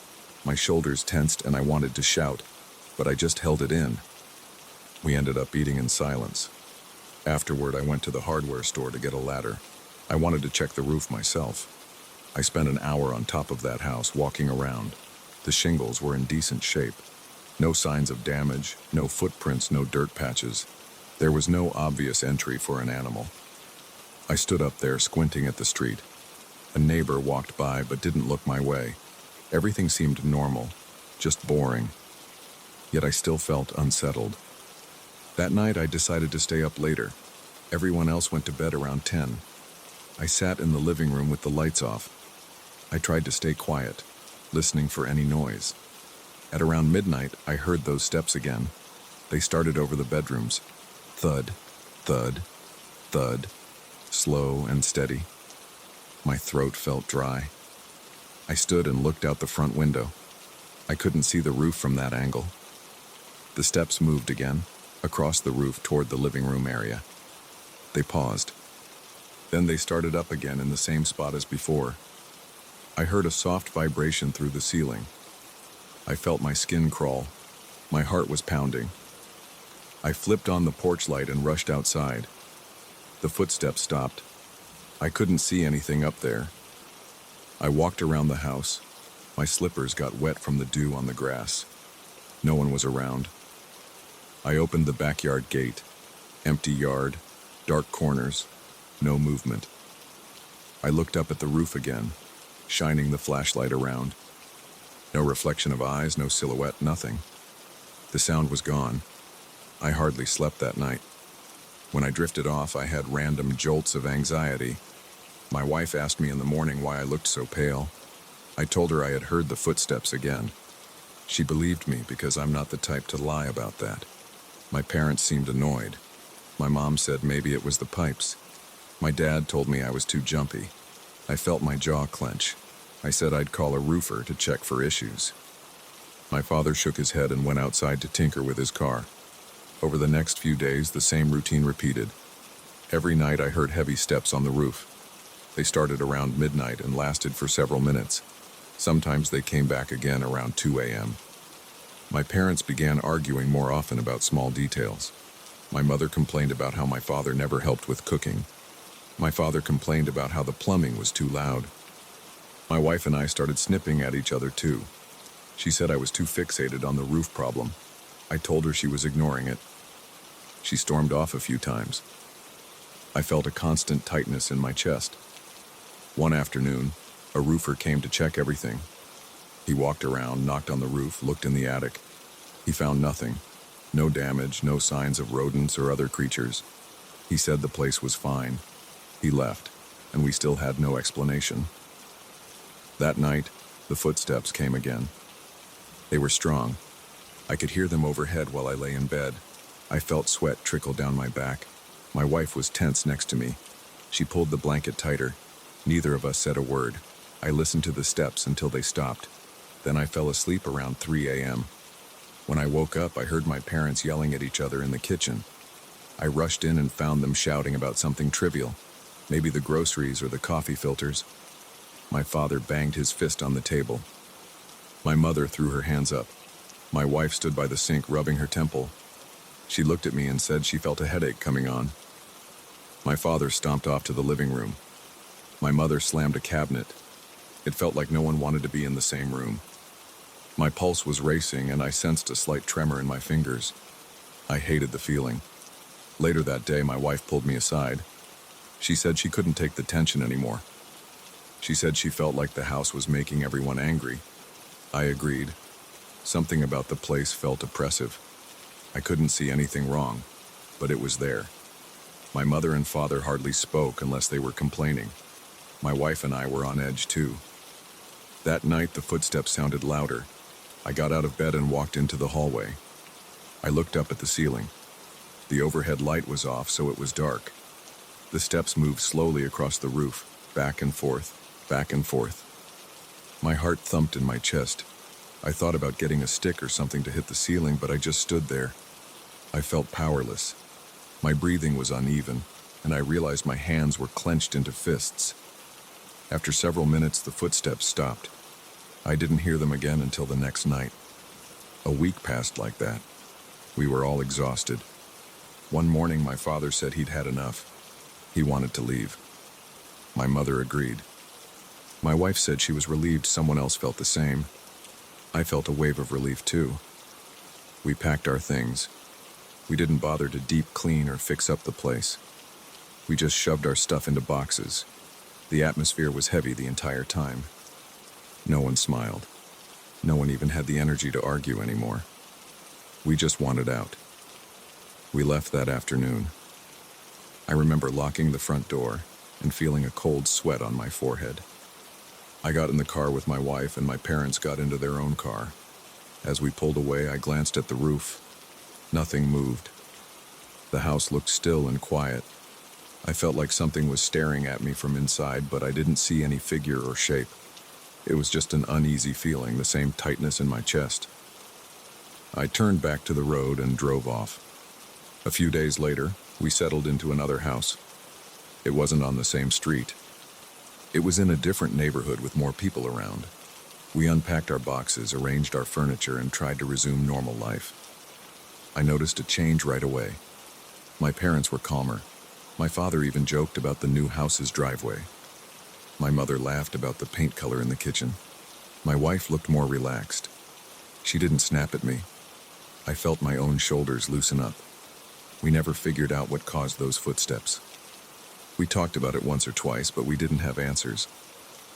My shoulders tensed and I wanted to shout, but I just held it in. We ended up eating in silence. Afterward, I went to the hardware store to get a ladder. I wanted to check the roof myself. I spent an hour on top of that house walking around. The shingles were in decent shape. No signs of damage, no footprints, no dirt patches. There was no obvious entry for an animal. I stood up there squinting at the street. A neighbor walked by but didn't look my way. Everything seemed normal, just boring. Yet I still felt unsettled. That night I decided to stay up later. Everyone else went to bed around 10. I sat in the living room with the lights off. I tried to stay quiet, listening for any noise. At around midnight, I heard those steps again. They started over the bedrooms. Thud, thud, thud, slow and steady. My throat felt dry. I stood and looked out the front window. I couldn't see the roof from that angle. The steps moved again, across the roof toward the living room area. They paused. Then they started up again in the same spot as before. I heard a soft vibration through the ceiling. I felt my skin crawl. My heart was pounding. I flipped on the porch light and rushed outside. The footsteps stopped. I couldn't see anything up there. I walked around the house, My slippers got wet from the dew on the grass. No one was around. I opened the backyard gate. Empty yard, dark corners, no movement. I looked up at the roof again, shining the flashlight around. No reflection of eyes, no silhouette, nothing. The sound was gone. I hardly slept that night. When I drifted off, I had random jolts of anxiety. My wife asked me in the morning why I looked so pale. I told her I had heard the footsteps again. She believed me because I'm not the type to lie about that. My parents seemed annoyed. My mom said maybe it was the pipes. My dad told me I was too jumpy. I felt my jaw clench. I said I'd call a roofer to check for issues. My father shook his head and went outside to tinker with his car. Over the next few days, the same routine repeated. Every night I heard heavy steps on the roof. They started around midnight and lasted for several minutes. Sometimes they came back again around 2 a.m. My parents began arguing more often about small details. My mother complained about how my father never helped with cooking. My father complained about how the plumbing was too loud. My wife and I started snipping at each other too. She said I was too fixated on the roof problem. I told her she was ignoring it. She stormed off a few times. I felt a constant tightness in my chest. One afternoon, a roofer came to check everything. He walked around, knocked on the roof, looked in the attic. He found nothing. No damage, no signs of rodents or other creatures. He said the place was fine. He left, and we still had no explanation. That night, the footsteps came again. They were strong. I could hear them overhead while I lay in bed. I felt sweat trickle down my back. My wife was tense next to me. She pulled the blanket tighter. Neither of us said a word. I listened to the steps until they stopped. Then I fell asleep around 3 a.m. When I woke up, I heard my parents yelling at each other in the kitchen. I rushed in and found them shouting about something trivial, maybe the groceries or the coffee filters. My father banged his fist on the table. My mother threw her hands up. My wife stood by the sink rubbing her temple. She looked at me and said she felt a headache coming on. My father stomped off to the living room. My mother slammed a cabinet. It felt like no one wanted to be in the same room. My pulse was racing and I sensed a slight tremor in my fingers. I hated the feeling. Later that day, my wife pulled me aside. She said she couldn't take the tension anymore. She said she felt like the house was making everyone angry. I agreed. Something about the place felt oppressive. I couldn't see anything wrong, but it was there. My mother and father hardly spoke unless they were complaining. My wife and I were on edge too. That night, the footsteps sounded louder. I got out of bed and walked into the hallway. I looked up at the ceiling. The overhead light was off, so it was dark. The steps moved slowly across the roof, back and forth, back and forth. My heart thumped in my chest. I thought about getting a stick or something to hit the ceiling, but I just stood there. I felt powerless. My breathing was uneven, and I realized my hands were clenched into fists. After several minutes, the footsteps stopped. I didn't hear them again until the next night. A week passed like that. We were all exhausted. One morning, my father said he'd had enough. He wanted to leave. My mother agreed. My wife said she was relieved someone else felt the same. I felt a wave of relief too. We packed our things. We didn't bother to deep clean or fix up the place. We just shoved our stuff into boxes. The atmosphere was heavy the entire time. No one smiled. No one even had the energy to argue anymore. We just wanted out. We left that afternoon. I remember locking the front door and feeling a cold sweat on my forehead. I got in the car with my wife and my parents got into their own car. As we pulled away, I glanced at the roof. Nothing moved. The house looked still and quiet. I felt like something was staring at me from inside, but I didn't see any figure or shape. It was just an uneasy feeling, the same tightness in my chest. I turned back to the road and drove off. A few days later, we settled into another house. It wasn't on the same street. It was in a different neighborhood with more people around. We unpacked our boxes, arranged our furniture, and tried to resume normal life. I noticed a change right away. My parents were calmer. My father even joked about the new house's driveway. My mother laughed about the paint color in the kitchen. My wife looked more relaxed. She didn't snap at me. I felt my own shoulders loosen up. We never figured out what caused those footsteps. We talked about it once or twice, but we didn't have answers.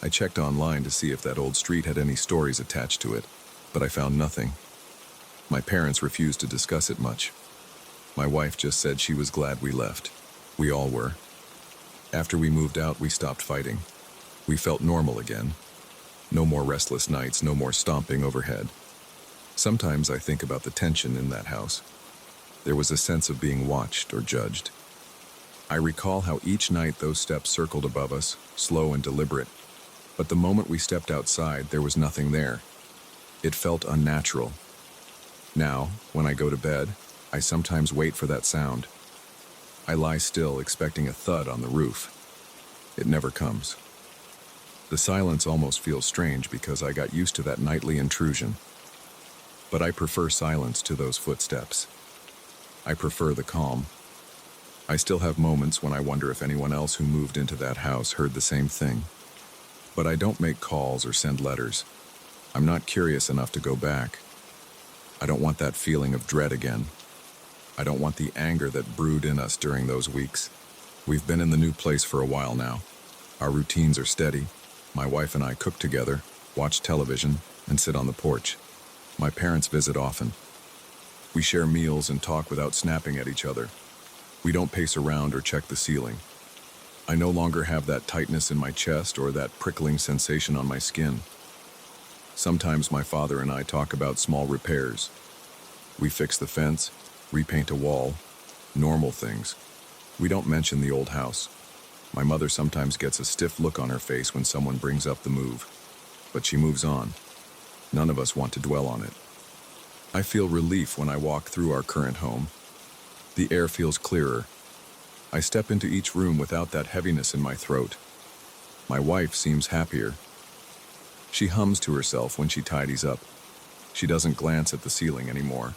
I checked online to see if that old street had any stories attached to it, but I found nothing. My parents refused to discuss it much. My wife just said she was glad we left. We all were. After we moved out, we stopped fighting. We felt normal again. No more restless nights, no more stomping overhead. Sometimes I think about the tension in that house. There was a sense of being watched or judged. I recall how each night those steps circled above us, slow and deliberate. But the moment we stepped outside, there was nothing there. It felt unnatural. Now, when I go to bed, I sometimes wait for that sound. I lie still, expecting a thud on the roof. It never comes. The silence almost feels strange because I got used to that nightly intrusion. But I prefer silence to those footsteps. I prefer the calm. I still have moments when I wonder if anyone else who moved into that house heard the same thing. But I don't make calls or send letters. I'm not curious enough to go back. I don't want that feeling of dread again. I don't want the anger that brewed in us during those weeks. We've been in the new place for a while now. Our routines are steady. My wife and I cook together, watch television, and sit on the porch. My parents visit often. We share meals and talk without snapping at each other. We don't pace around or check the ceiling. I no longer have that tightness in my chest or that prickling sensation on my skin. Sometimes my father and I talk about small repairs. We fix the fence, repaint a wall, normal things. We don't mention the old house. My mother sometimes gets a stiff look on her face when someone brings up the move, but she moves on. None of us want to dwell on it. I feel relief when I walk through our current home. The air feels clearer. I step into each room without that heaviness in my throat. My wife seems happier. She hums to herself when she tidies up. She doesn't glance at the ceiling anymore.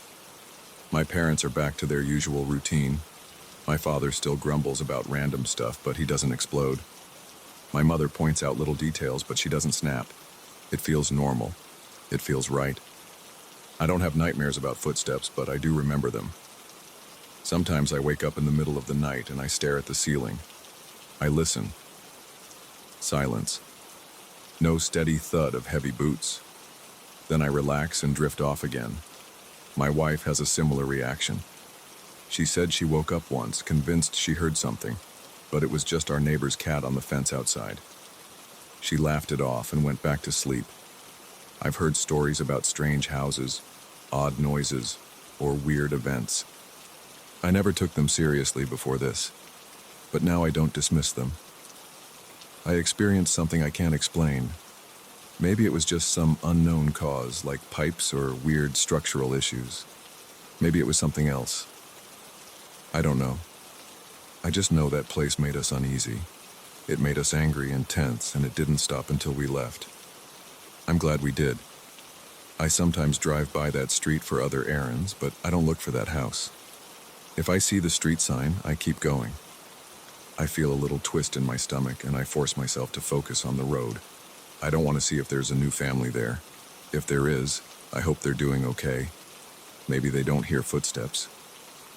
My parents are back to their usual routine. My father still grumbles about random stuff, but he doesn't explode. My mother points out little details, but she doesn't snap. It feels normal. It feels right. I don't have nightmares about footsteps, but I do remember them. Sometimes I wake up in the middle of the night and I stare at the ceiling. I listen. Silence. No steady thud of heavy boots. Then I relax and drift off again. My wife has a similar reaction. She said she woke up once, convinced she heard something, but it was just our neighbor's cat on the fence outside. She laughed it off and went back to sleep. I've heard stories about strange houses, odd noises, or weird events. I never took them seriously before this, but now I don't dismiss them. I experienced something I can't explain. Maybe it was just some unknown cause, like pipes or weird structural issues. Maybe it was something else. I don't know. I just know that place made us uneasy. It made us angry and tense, and it didn't stop until we left. I'm glad we did. I sometimes drive by that street for other errands, but I don't look for that house. If I see the street sign, I keep going. I feel a little twist in my stomach, and I force myself to focus on the road. I don't want to see if there's a new family there. If there is, I hope they're doing okay. Maybe they don't hear footsteps.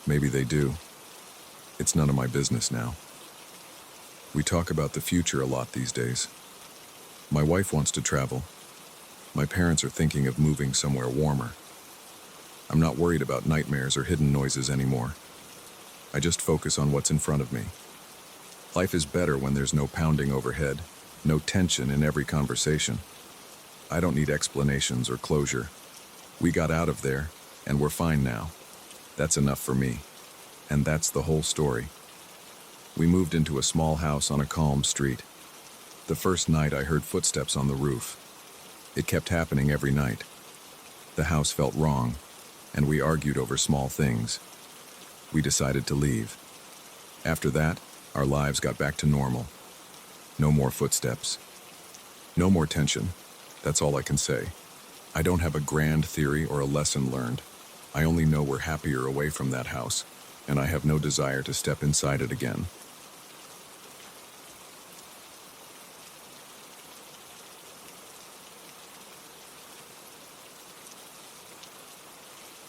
Maybe they do. It's none of my business now. We talk about the future a lot these days. My wife wants to travel. My parents are thinking of moving somewhere warmer. I'm not worried about nightmares or hidden noises anymore. I just focus on what's in front of me. Life is better when there's no pounding overhead, no tension in every conversation. I don't need explanations or closure. We got out of there, and we're fine now. That's enough for me. And that's the whole story. We moved into a small house on a calm street. The first night I heard footsteps on the roof. It kept happening every night. The house felt wrong, and we argued over small things. We decided to leave. After that, our lives got back to normal. No more footsteps. No more tension. That's all I can say. I don't have a grand theory or a lesson learned. I only know we're happier away from that house, and I have no desire to step inside it again.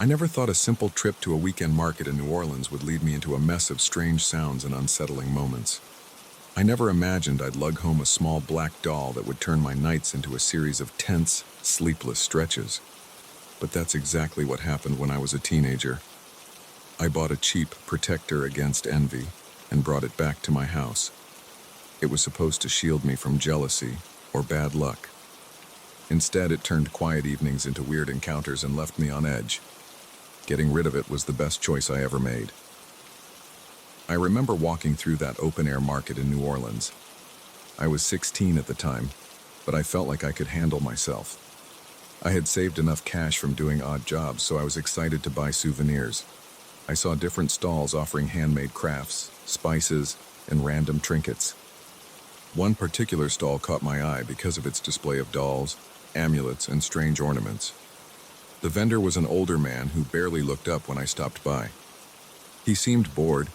I never thought a simple trip to a weekend market in New Orleans would lead me into a mess of strange sounds and unsettling moments. I never imagined I'd lug home a small black doll that would turn my nights into a series of tense, sleepless stretches. But that's exactly what happened when I was a teenager. I bought a cheap protector against envy and brought it back to my house. It was supposed to shield me from jealousy or bad luck. Instead, it turned quiet evenings into weird encounters and left me on edge. Getting rid of it was the best choice I ever made. I remember walking through that open-air market in New Orleans. I was 16 at the time, but I felt like I could handle myself. I had saved enough cash from doing odd jobs, so I was excited to buy souvenirs. I saw different stalls offering handmade crafts, spices, and random trinkets. One particular stall caught my eye because of its display of dolls, amulets, and strange ornaments. The vendor was an older man who barely looked up when I stopped by. He seemed bored,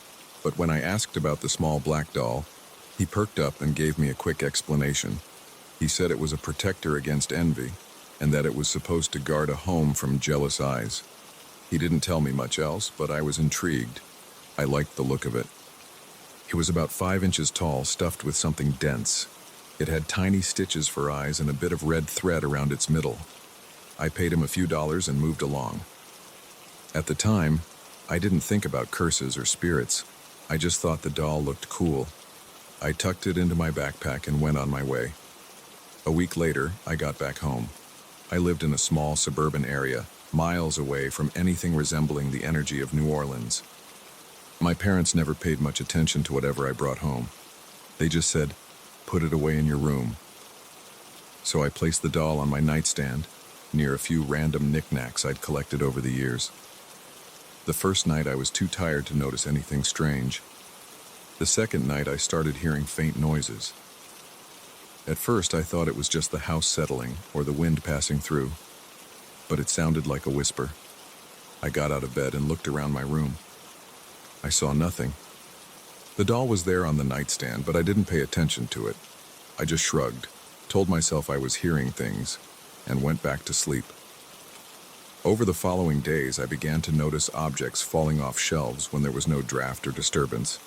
but when I asked about the small black doll, he perked up and gave me a quick explanation. He said it was a protector against envy, and that it was supposed to guard a home from jealous eyes. He didn't tell me much else, but I was intrigued. I liked the look of it. It was about 5 inches tall, stuffed with something dense. It had tiny stitches for eyes and a bit of red thread around its middle. I paid him a few dollars and moved along. At the time, I didn't think about curses or spirits. I just thought the doll looked cool. I tucked it into my backpack and went on my way. A week later, I got back home. I lived in a small suburban area, miles away from anything resembling the energy of New Orleans. My parents never paid much attention to whatever I brought home. They just said, "Put it away in your room." So I placed the doll on my nightstand, near a few random knickknacks I'd collected over the years. The first night I was too tired to notice anything strange. The second night I started hearing faint noises. At first I thought it was just the house settling or the wind passing through, but it sounded like a whisper. I got out of bed and looked around my room. I saw nothing. The doll was there on the nightstand, but I didn't pay attention to it. I just shrugged, told myself I was hearing things, and went back to sleep. Over the following days, I began to notice objects falling off shelves when there was no draft or disturbance.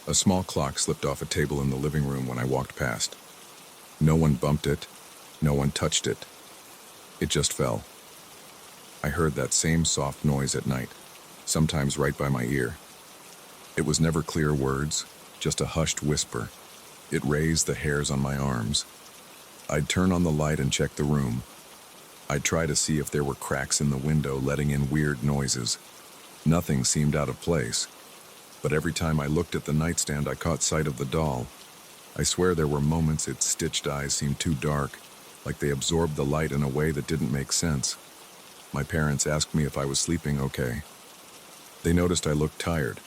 A small clock slipped off a table in the living room when I walked past. No one bumped it, no one touched it. It just fell. I heard that same soft noise at night, sometimes right by my ear. It was never clear words, just a hushed whisper. It raised the hairs on my arms. I'd turn on the light and check the room. I'd try to see if there were cracks in the window letting in weird noises. Nothing seemed out of place. But every time I looked at the nightstand, I caught sight of the doll. I swear there were moments its stitched eyes seemed too dark, like they absorbed the light in a way that didn't make sense. My parents asked me if I was sleeping okay. They noticed I looked tired.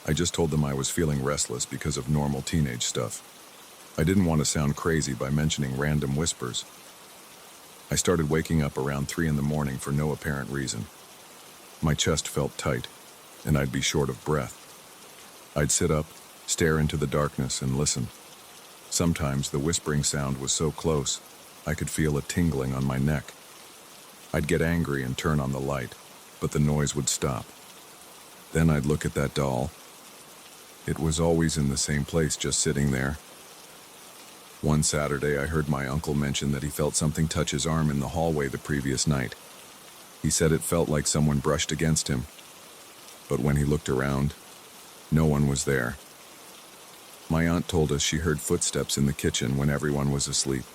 I just told them I was feeling restless because of normal teenage stuff. I didn't want to sound crazy by mentioning random whispers. I started waking up around 3 in the morning for no apparent reason. My chest felt tight, and I'd be short of breath. I'd sit up, stare into the darkness, and listen. Sometimes the whispering sound was so close, I could feel a tingling on my neck. I'd get angry and turn on the light, but the noise would stop. Then I'd look at that doll. It was always in the same place, just sitting there. One Saturday, I heard my uncle mention that he felt something touch his arm in the hallway the previous night. He said it felt like someone brushed against him. But when he looked around, no one was there. My aunt told us she heard footsteps in the kitchen when everyone was asleep.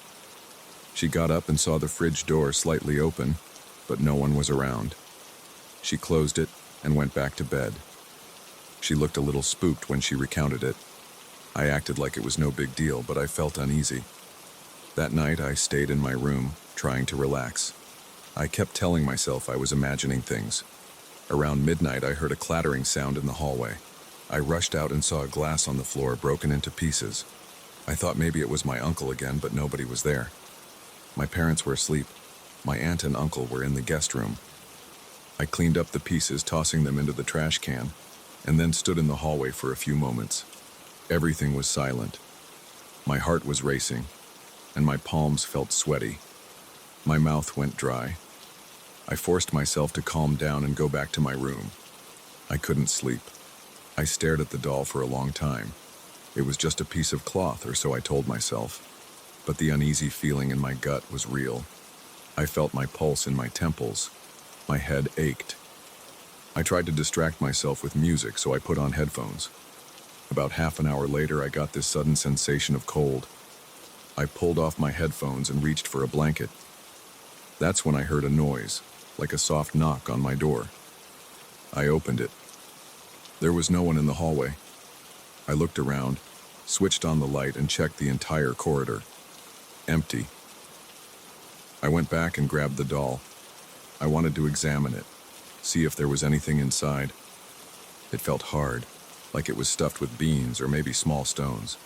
She got up and saw the fridge door slightly open, but no one was around. She closed it and went back to bed. She looked a little spooked when she recounted it. I acted like it was no big deal, but I felt uneasy. That night, I stayed in my room, trying to relax. I kept telling myself I was imagining things. Around midnight, I heard a clattering sound in the hallway. I rushed out and saw a glass on the floor broken into pieces. I thought maybe it was my uncle again, but nobody was there. My parents were asleep. My aunt and uncle were in the guest room. I cleaned up the pieces, tossing them into the trash can, and then stood in the hallway for a few moments. Everything was silent. My heart was racing, and my palms felt sweaty. My mouth went dry. I forced myself to calm down and go back to my room. I couldn't sleep. I stared at the doll for a long time. It was just a piece of cloth, or so I told myself. But the uneasy feeling in my gut was real. I felt my pulse in my temples. My head ached. I tried to distract myself with music, so I put on headphones. About half an hour later, I got this sudden sensation of cold. I pulled off my headphones and reached for a blanket. That's when I heard a noise, like a soft knock on my door. I opened it. There was no one in the hallway. I looked around, switched on the light, and checked the entire corridor. Empty. I went back and grabbed the doll. I wanted to examine it, see if there was anything inside. It felt hard, like it was stuffed with beans or maybe small stones.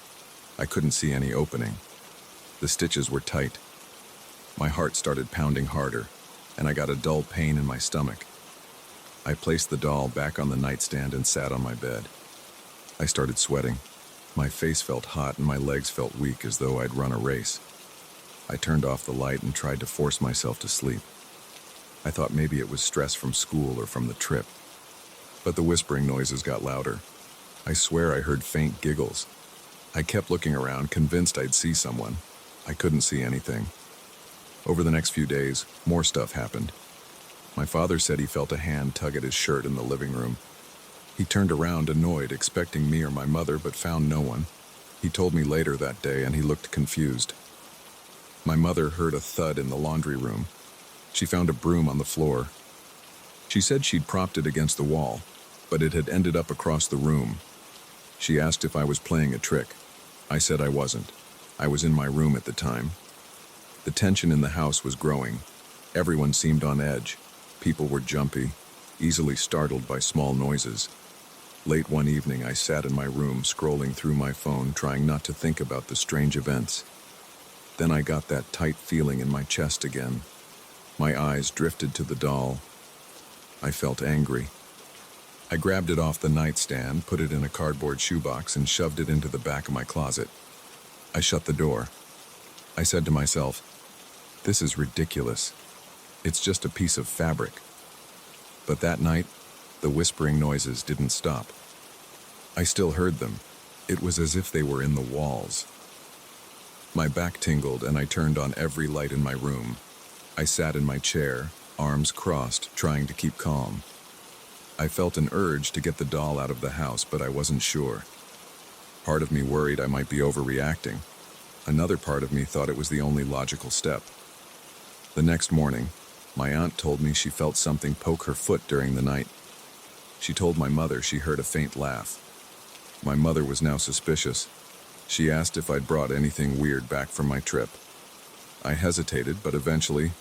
I couldn't see any opening. The stitches were tight. My heart started pounding harder, and I got a dull pain in my stomach. I placed the doll back on the nightstand and sat on my bed. I started sweating. My face felt hot and my legs felt weak, as though I'd run a race. I turned off the light and tried to force myself to sleep. I thought maybe it was stress from school or from the trip. But the whispering noises got louder. I swear I heard faint giggles. I kept looking around, convinced I'd see someone. I couldn't see anything. Over the next few days, more stuff happened. My father said he felt a hand tug at his shirt in the living room. He turned around, annoyed, expecting me or my mother, but found no one. He told me later that day, and he looked confused. My mother heard a thud in the laundry room. She found a broom on the floor. She said she'd propped it against the wall, but it had ended up across the room. She asked if I was playing a trick. I said I wasn't. I was in my room at the time. The tension in the house was growing. Everyone seemed on edge. People were jumpy, easily startled by small noises. Late one evening, I sat in my room, scrolling through my phone, trying not to think about the strange events. Then I got that tight feeling in my chest again. My eyes drifted to the doll. I felt angry. I grabbed it off the nightstand, put it in a cardboard shoebox, and shoved it into the back of my closet. I shut the door. I said to myself, "This is ridiculous. It's just a piece of fabric." But that night, the whispering noises didn't stop. I still heard them. It was as if they were in the walls. My back tingled, and I turned on every light in my room. I sat in my chair, arms crossed, trying to keep calm. I felt an urge to get the doll out of the house, but I wasn't sure. Part of me worried I might be overreacting. Another part of me thought it was the only logical step. The next morning, my aunt told me she felt something poke her foot during the night. She told my mother she heard a faint laugh. My mother was now suspicious. She asked if I'd brought anything weird back from my trip. I hesitated, but eventually,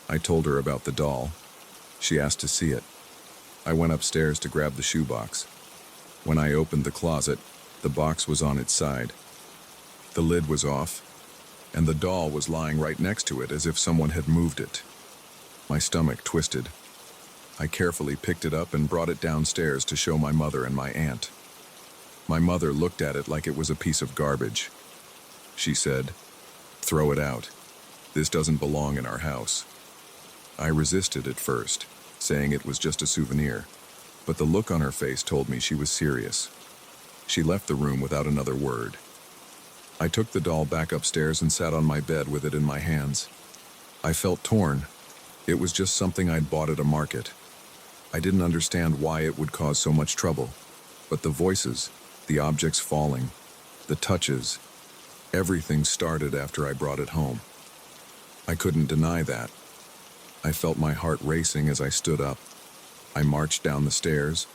I told her about the doll. She asked to see it. I went upstairs to grab the shoebox. When I opened the closet, the box was on its side. The lid was off, and the doll was lying right next to it as if someone had moved it. My stomach twisted. I carefully picked it up and brought it downstairs to show my mother and my aunt. My mother looked at it like it was a piece of garbage. She said, "Throw it out. This doesn't belong in our house." I resisted at first, saying it was just a souvenir, but the look on her face told me she was serious. She left the room without another word. I took the doll back upstairs and sat on my bed with it in my hands. I felt torn. It was just something I'd bought at a market. I didn't understand why it would cause so much trouble, but the voices, the objects falling, the touches, everything started after I brought it home. I couldn't deny that. I felt my heart racing as I stood up. I marched down the stairs,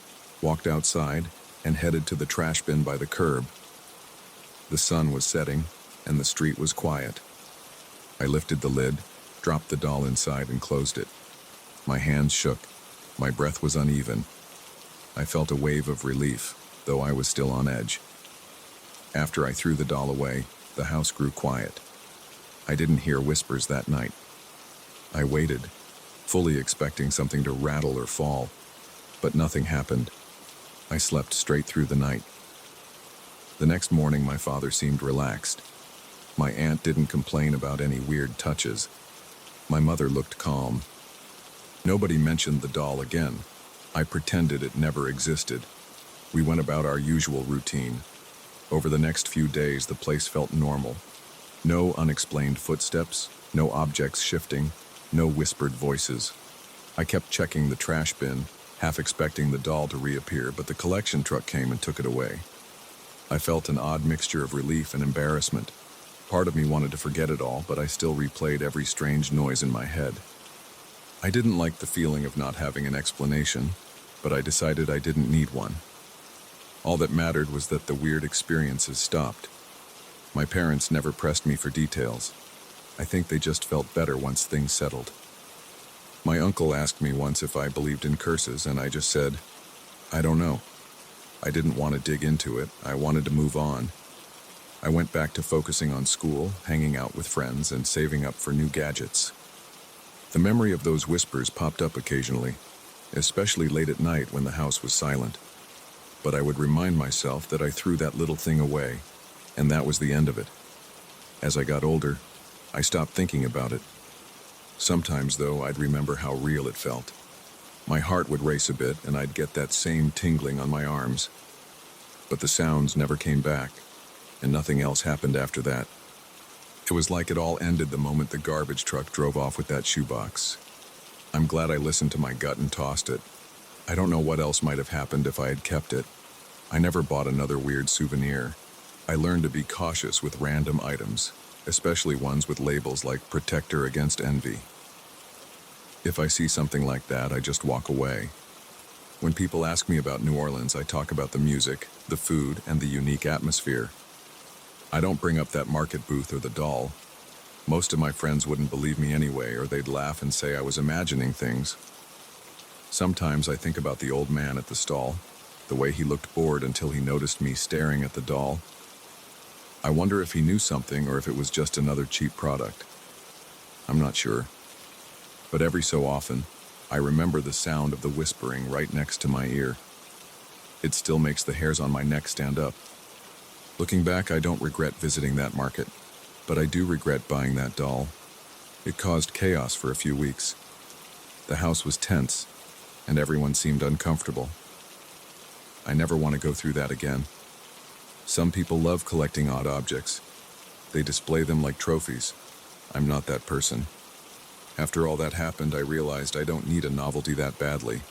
walked outside, and headed to the trash bin by the curb. The sun was setting, and the street was quiet. I lifted the lid, dropped the doll inside, and closed it. My hands shook. My breath was uneven. I felt a wave of relief, though I was still on edge. After I threw the doll away, the house grew quiet. I didn't hear whispers that night. I waited, fully expecting something to rattle or fall, but nothing happened. I slept straight through the night. The next morning, my father seemed relaxed. My aunt didn't complain about any weird touches. My mother looked calm. Nobody mentioned the doll again. I pretended it never existed. We went about our usual routine. Over the next few days, the place felt normal. No unexplained footsteps, no objects shifting, no whispered voices. I kept checking the trash bin, half expecting the doll to reappear, but the collection truck came and took it away. I felt an odd mixture of relief and embarrassment. Part of me wanted to forget it all, but I still replayed every strange noise in my head. I didn't like the feeling of not having an explanation, but I decided I didn't need one. All that mattered was that the weird experiences stopped. My parents never pressed me for details. I think they just felt better once things settled. My uncle asked me once if I believed in curses, and I just said, I don't know. I didn't want to dig into it. I wanted to move on. I went back to focusing on school, hanging out with friends, and saving up for new gadgets. The memory of those whispers popped up occasionally, especially late at night when the house was silent. But I would remind myself that I threw that little thing away, and that was the end of it. As I got older, I stopped thinking about it. Sometimes, though, I'd remember how real it felt. My heart would race a bit, and I'd get that same tingling on my arms. But the sounds never came back, and nothing else happened after that. It was like it all ended the moment the garbage truck drove off with that shoebox. I'm glad I listened to my gut and tossed it. I don't know what else might have happened if I had kept it. I never bought another weird souvenir. I learned to be cautious with random items, especially ones with labels like "Protector Against Envy." If I see something like that, I just walk away. When people ask me about New Orleans, I talk about the music, the food, and the unique atmosphere. I don't bring up that market booth or the doll. Most of my friends wouldn't believe me anyway, or they'd laugh and say I was imagining things. Sometimes I think about the old man at the stall, the way he looked bored until he noticed me staring at the doll. I wonder if he knew something or if it was just another cheap product. I'm not sure. But every so often, I remember the sound of the whispering right next to my ear. It still makes the hairs on my neck stand up. Looking back, I don't regret visiting that market, but I do regret buying that doll. It caused chaos for a few weeks. The house was tense, and everyone seemed uncomfortable. I never want to go through that again. Some people love collecting odd objects. They display them like trophies. I'm not that person. After all that happened, I realized I don't need a novelty that badly.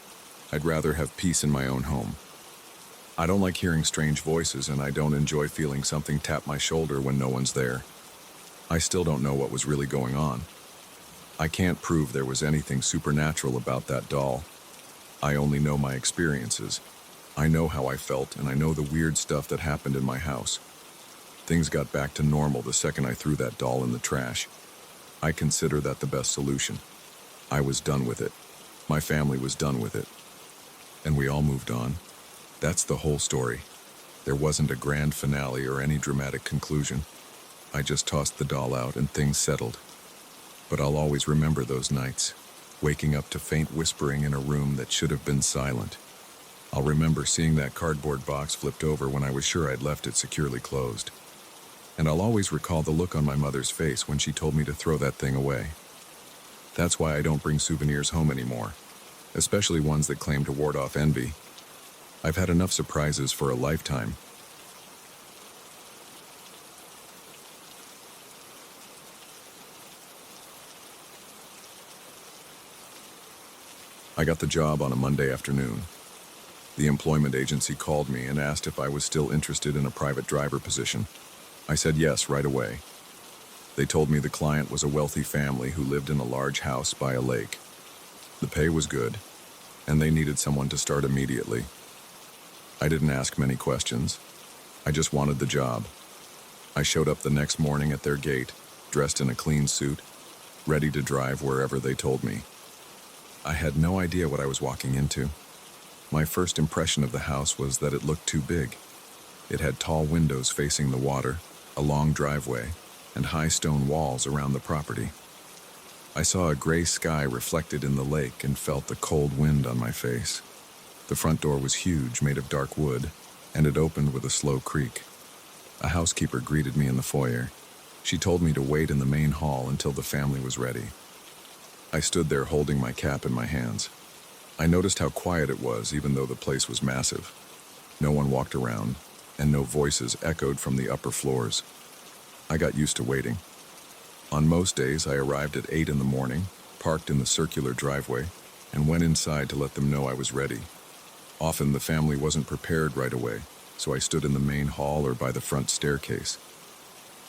I'd rather have peace in my own home. I don't like hearing strange voices, and I don't enjoy feeling something tap my shoulder when no one's there. I still don't know what was really going on. I can't prove there was anything supernatural about that doll. I only know my experiences. I know how I felt, and I know the weird stuff that happened in my house. Things got back to normal the second I threw that doll in the trash. I consider that the best solution. I was done with it. My family was done with it. And we all moved on. That's the whole story. There wasn't a grand finale or any dramatic conclusion. I just tossed the doll out and things settled. But I'll always remember those nights, waking up to faint whispering in a room that should have been silent. I'll remember seeing that cardboard box flipped over when I was sure I'd left it securely closed. And I'll always recall the look on my mother's face when she told me to throw that thing away. That's why I don't bring souvenirs home anymore, especially ones that claim to ward off envy. I've had enough surprises for a lifetime. I got the job on a Monday afternoon. The employment agency called me and asked if I was still interested in a private driver position. I said yes right away. They told me the client was a wealthy family who lived in a large house by a lake. The pay was good, and they needed someone to start immediately. I didn't ask many questions. I just wanted the job. I showed up the next morning at their gate, dressed in a clean suit, ready to drive wherever they told me. I had no idea what I was walking into. My first impression of the house was that it looked too big. It had tall windows facing the water, a long driveway, and high stone walls around the property. I saw a gray sky reflected in the lake and felt the cold wind on my face. The front door was huge, made of dark wood, and it opened with a slow creak. A housekeeper greeted me in the foyer. She told me to wait in the main hall until the family was ready. I stood there holding my cap in my hands. I noticed how quiet it was, even though the place was massive. No one walked around, and no voices echoed from the upper floors. I got used to waiting. On most days, I arrived at 8 in the morning, parked in the circular driveway, and went inside to let them know I was ready. Often the family wasn't prepared right away, so I stood in the main hall or by the front staircase.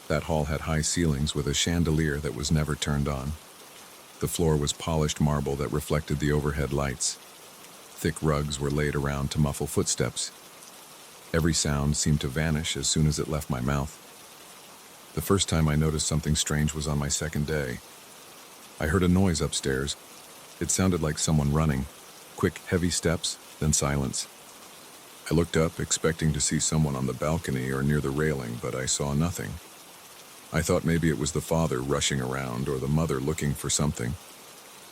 That hall had high ceilings with a chandelier that was never turned on. The floor was polished marble that reflected the overhead lights. Thick rugs were laid around to muffle footsteps. Every sound seemed to vanish as soon as it left my mouth. The first time I noticed something strange was on my second day. I heard a noise upstairs. It sounded like someone running. Quick, heavy steps, then silence. I looked up, expecting to see someone on the balcony or near the railing, but I saw nothing. I thought maybe it was the father rushing around or the mother looking for something.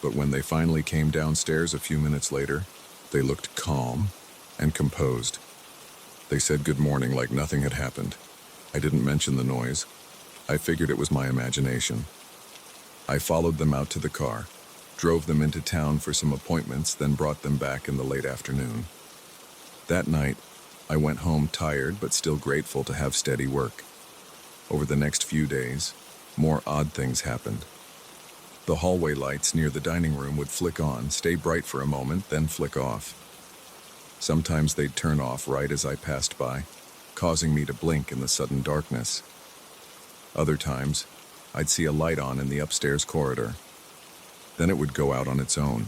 But when they finally came downstairs a few minutes later, they looked calm and composed. They said good morning like nothing had happened. I didn't mention the noise. I figured it was my imagination. I followed them out to the car, drove them into town for some appointments, then brought them back in the late afternoon. That night, I went home tired but still grateful to have steady work. Over the next few days, more odd things happened. The hallway lights near the dining room would flick on, stay bright for a moment, then flick off. Sometimes they'd turn off right as I passed by, causing me to blink in the sudden darkness. Other times, I'd see a light on in the upstairs corridor. Then it would go out on its own.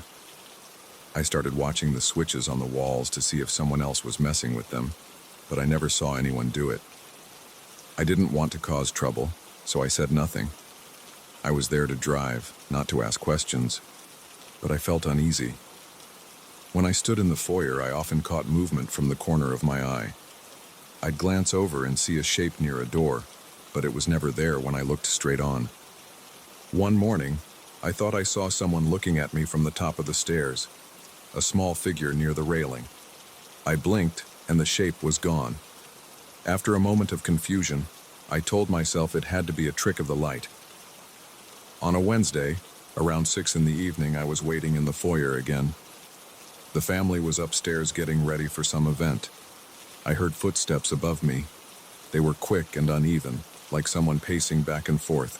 I started watching the switches on the walls to see if someone else was messing with them, but I never saw anyone do it. I didn't want to cause trouble, so I said nothing. I was there to drive, not to ask questions, but I felt uneasy. When I stood in the foyer, I often caught movement from the corner of my eye. I'd glance over and see a shape near a door, but it was never there when I looked straight on. One morning, I thought I saw someone looking at me from the top of the stairs, a small figure near the railing. I blinked, and the shape was gone. After a moment of confusion, I told myself it had to be a trick of the light. On a Wednesday, around 6 in the evening, I was waiting in the foyer again. The family was upstairs getting ready for some event. I heard footsteps above me. They were quick and uneven, like someone pacing back and forth.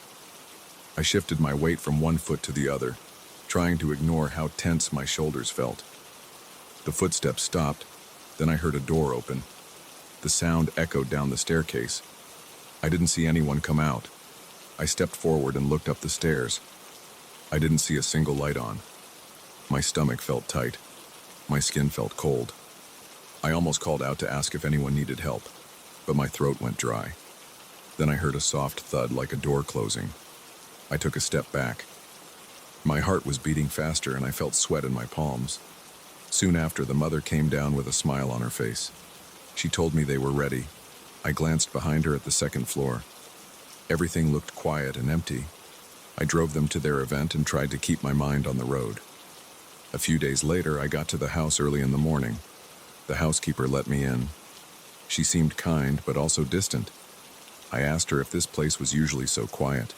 I shifted my weight from one foot to the other, trying to ignore how tense my shoulders felt. The footsteps stopped, then I heard a door open. The sound echoed down the staircase. I didn't see anyone come out. I stepped forward and looked up the stairs. I didn't see a single light on. My stomach felt tight. My skin felt cold. I almost called out to ask if anyone needed help, but my throat went dry. Then I heard a soft thud like a door closing. I took a step back. My heart was beating faster and I felt sweat in my palms. Soon after, the mother came down with a smile on her face. She told me they were ready. I glanced behind her at the second floor. Everything looked quiet and empty. I drove them to their event and tried to keep my mind on the road. A few days later, I got to the house early in the morning. The housekeeper let me in. She seemed kind, but also distant. I asked her if this place was usually so quiet.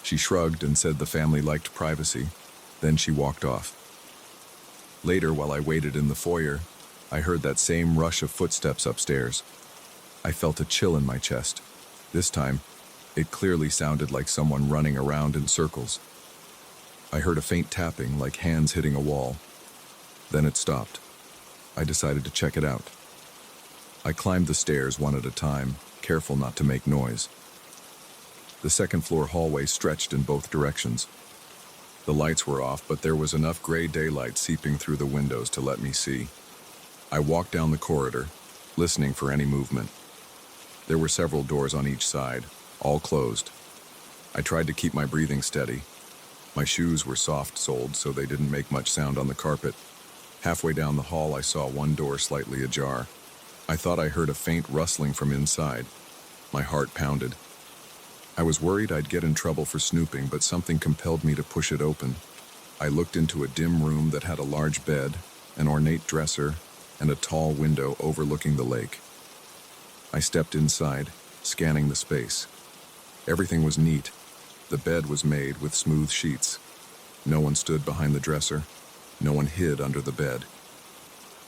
She shrugged and said the family liked privacy. Then she walked off. Later, while I waited in the foyer, I heard that same rush of footsteps upstairs. I felt a chill in my chest. This time, it clearly sounded like someone running around in circles. I heard a faint tapping, like hands hitting a wall. Then it stopped. I decided to check it out. I climbed the stairs one at a time, careful not to make noise. The second floor hallway stretched in both directions. The lights were off, but there was enough gray daylight seeping through the windows to let me see. I walked down the corridor, listening for any movement. There were several doors on each side, all closed. I tried to keep my breathing steady. My shoes were soft-soled, so they didn't make much sound on the carpet. Halfway down the hall, I saw one door slightly ajar. I thought I heard a faint rustling from inside. My heart pounded. I was worried I'd get in trouble for snooping, but something compelled me to push it open. I looked into a dim room that had a large bed, an ornate dresser, and a tall window overlooking the lake. I stepped inside, scanning the space. Everything was neat. The bed was made with smooth sheets. No one stood behind the dresser. No one hid under the bed.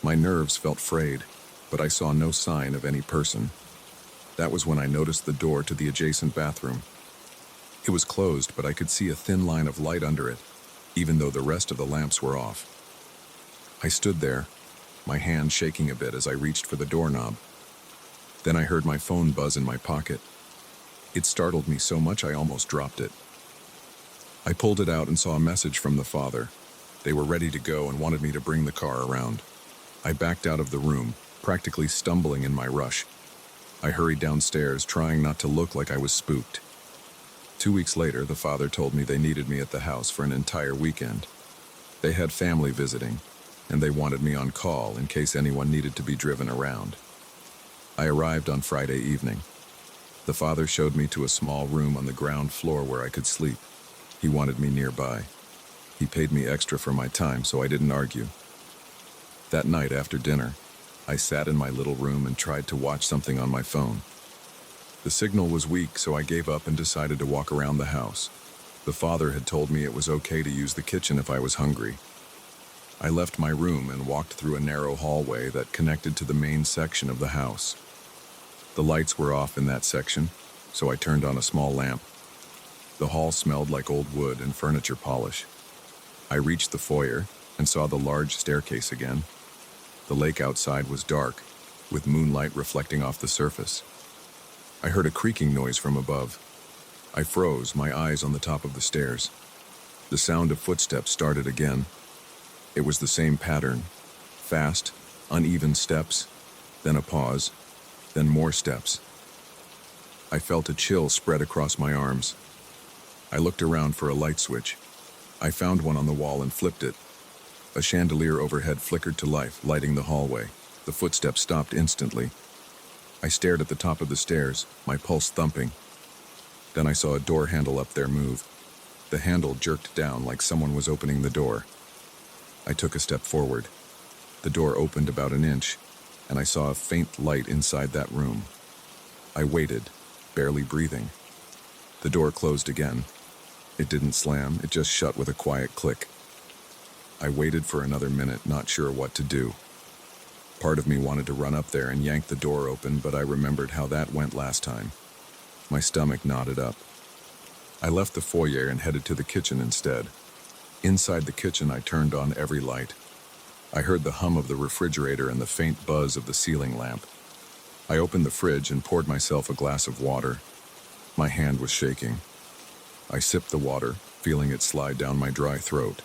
My nerves felt frayed, but I saw no sign of any person. That was when I noticed the door to the adjacent bathroom. It was closed, but I could see a thin line of light under it, even though the rest of the lamps were off. I stood there, my hand shaking a bit as I reached for the doorknob. Then I heard my phone buzz in my pocket. It startled me so much I almost dropped it. I pulled it out and saw a message from the father. They were ready to go and wanted me to bring the car around. I backed out of the room, practically stumbling in my rush. I hurried downstairs, trying not to look like I was spooked. 2 weeks later, the father told me they needed me at the house for an entire weekend. They had family visiting, and they wanted me on call in case anyone needed to be driven around. I arrived on Friday evening. The father showed me to a small room on the ground floor where I could sleep. He wanted me nearby. He paid me extra for my time, so I didn't argue. That night after dinner, I sat in my little room and tried to watch something on my phone. The signal was weak, so I gave up and decided to walk around the house. The father had told me it was okay to use the kitchen if I was hungry. I left my room and walked through a narrow hallway that connected to the main section of the house. The lights were off in that section, so I turned on a small lamp. The hall smelled like old wood and furniture polish. I reached the foyer and saw the large staircase again. The lake outside was dark, with moonlight reflecting off the surface. I heard a creaking noise from above. I froze, my eyes on the top of the stairs. The sound of footsteps started again. It was the same pattern. Fast, uneven steps, then a pause, then more steps. I felt a chill spread across my arms. I looked around for a light switch. I found one on the wall and flipped it. A chandelier overhead flickered to life, lighting the hallway. The footsteps stopped instantly. I stared at the top of the stairs, my pulse thumping. Then I saw a door handle up there move. The handle jerked down like someone was opening the door. I took a step forward. The door opened about an inch, and I saw a faint light inside that room. I waited, barely breathing. The door closed again. It didn't slam, it just shut with a quiet click. I waited for another minute, not sure what to do. Part of me wanted to run up there and yank the door open, but I remembered how that went last time. My stomach knotted up. I left the foyer and headed to the kitchen instead. Inside the kitchen, I turned on every light. I heard the hum of the refrigerator and the faint buzz of the ceiling lamp. I opened the fridge and poured myself a glass of water. My hand was shaking. I sipped the water, feeling it slide down my dry throat.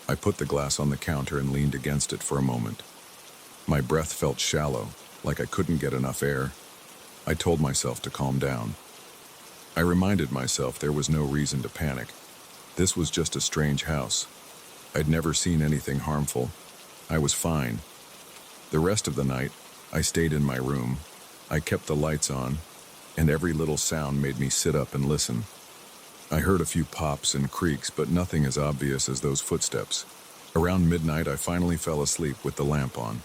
I put the glass on the counter and leaned against it for a moment. My breath felt shallow, like I couldn't get enough air. I told myself to calm down. I reminded myself there was no reason to panic. This was just a strange house. I'd never seen anything harmful. I was fine. The rest of the night, I stayed in my room. I kept the lights on, and every little sound made me sit up and listen. I heard a few pops and creaks, but nothing as obvious as those footsteps. Around midnight, I finally fell asleep with the lamp on.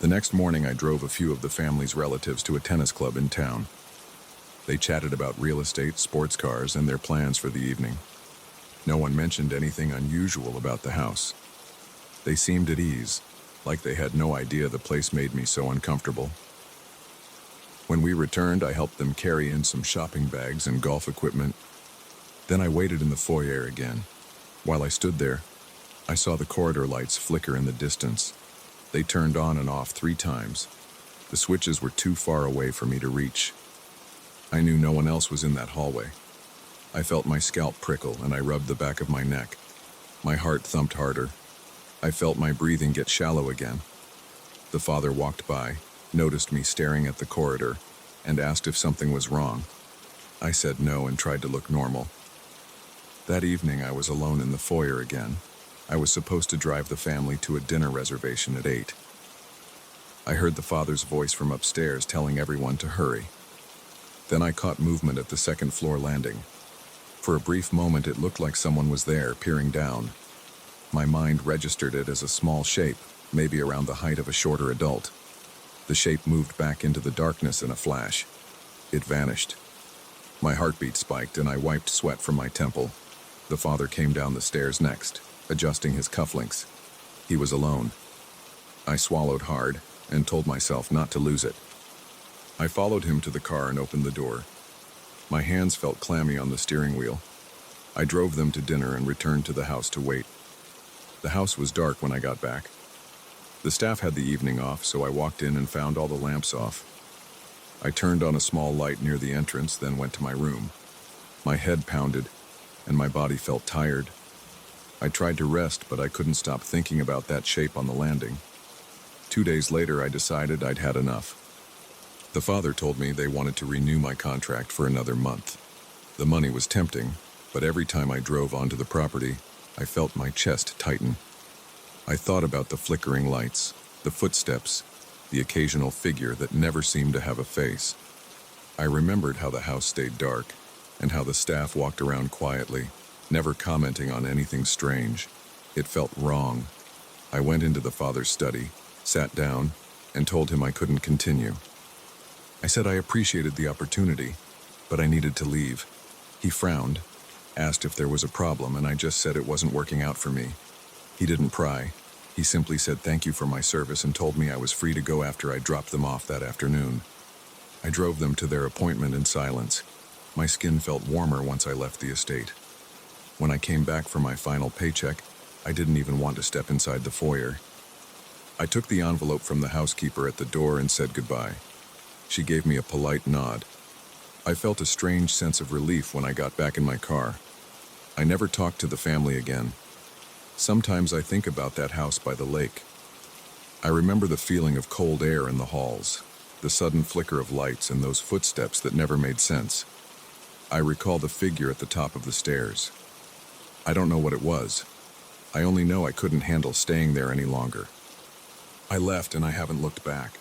The next morning, I drove a few of the family's relatives to a tennis club in town. They chatted about real estate, sports cars, and their plans for the evening. No one mentioned anything unusual about the house. They seemed at ease, like they had no idea the place made me so uncomfortable. When we returned, I helped them carry in some shopping bags and golf equipment. Then I waited in the foyer again. While I stood there, I saw the corridor lights flicker in the distance. They turned on and off 3 times. The switches were too far away for me to reach. I knew no one else was in that hallway. I felt my scalp prickle and I rubbed the back of my neck. My heart thumped harder. I felt my breathing get shallow again. The father walked by, noticed me staring at the corridor, and asked if something was wrong. I said no and tried to look normal. That evening I was alone in the foyer again. I was supposed to drive the family to a dinner reservation at 8. I heard the father's voice from upstairs telling everyone to hurry. Then I caught movement at the second floor landing. For a brief moment it looked like someone was there, peering down. My mind registered it as a small shape, maybe around the height of a shorter adult. The shape moved back into the darkness in a flash. It vanished. My heartbeat spiked and I wiped sweat from my temple. The father came down the stairs next, adjusting his cufflinks. He was alone. I swallowed hard and told myself not to lose it. I followed him to the car and opened the door. My hands felt clammy on the steering wheel. I drove them to dinner and returned to the house to wait. The house was dark when I got back. The staff had the evening off, so I walked in and found all the lamps off. I turned on a small light near the entrance, then went to my room. My head pounded, and my body felt tired. I tried to rest, but I couldn't stop thinking about that shape on the landing. 2 days later, I decided I'd had enough. The father told me they wanted to renew my contract for another month. The money was tempting, but every time I drove onto the property, I felt my chest tighten. I thought about the flickering lights, the footsteps, the occasional figure that never seemed to have a face. I remembered how the house stayed dark, and how the staff walked around quietly, never commenting on anything strange. It felt wrong. I went into the father's study, sat down, and told him I couldn't continue. I said I appreciated the opportunity, but I needed to leave. He frowned, asked if there was a problem, and I just said it wasn't working out for me. He didn't pry. He simply said thank you for my service and told me I was free to go after I dropped them off that afternoon. I drove them to their appointment in silence. My skin felt warmer once I left the estate. When I came back for my final paycheck, I didn't even want to step inside the foyer. I took the envelope from the housekeeper at the door and said goodbye. She gave me a polite nod. I felt a strange sense of relief when I got back in my car. I never talked to the family again. Sometimes I think about that house by the lake. I remember the feeling of cold air in the halls, the sudden flicker of lights, and those footsteps that never made sense. I recall the figure at the top of the stairs. I don't know what it was. I only know I couldn't handle staying there any longer. I left and I haven't looked back.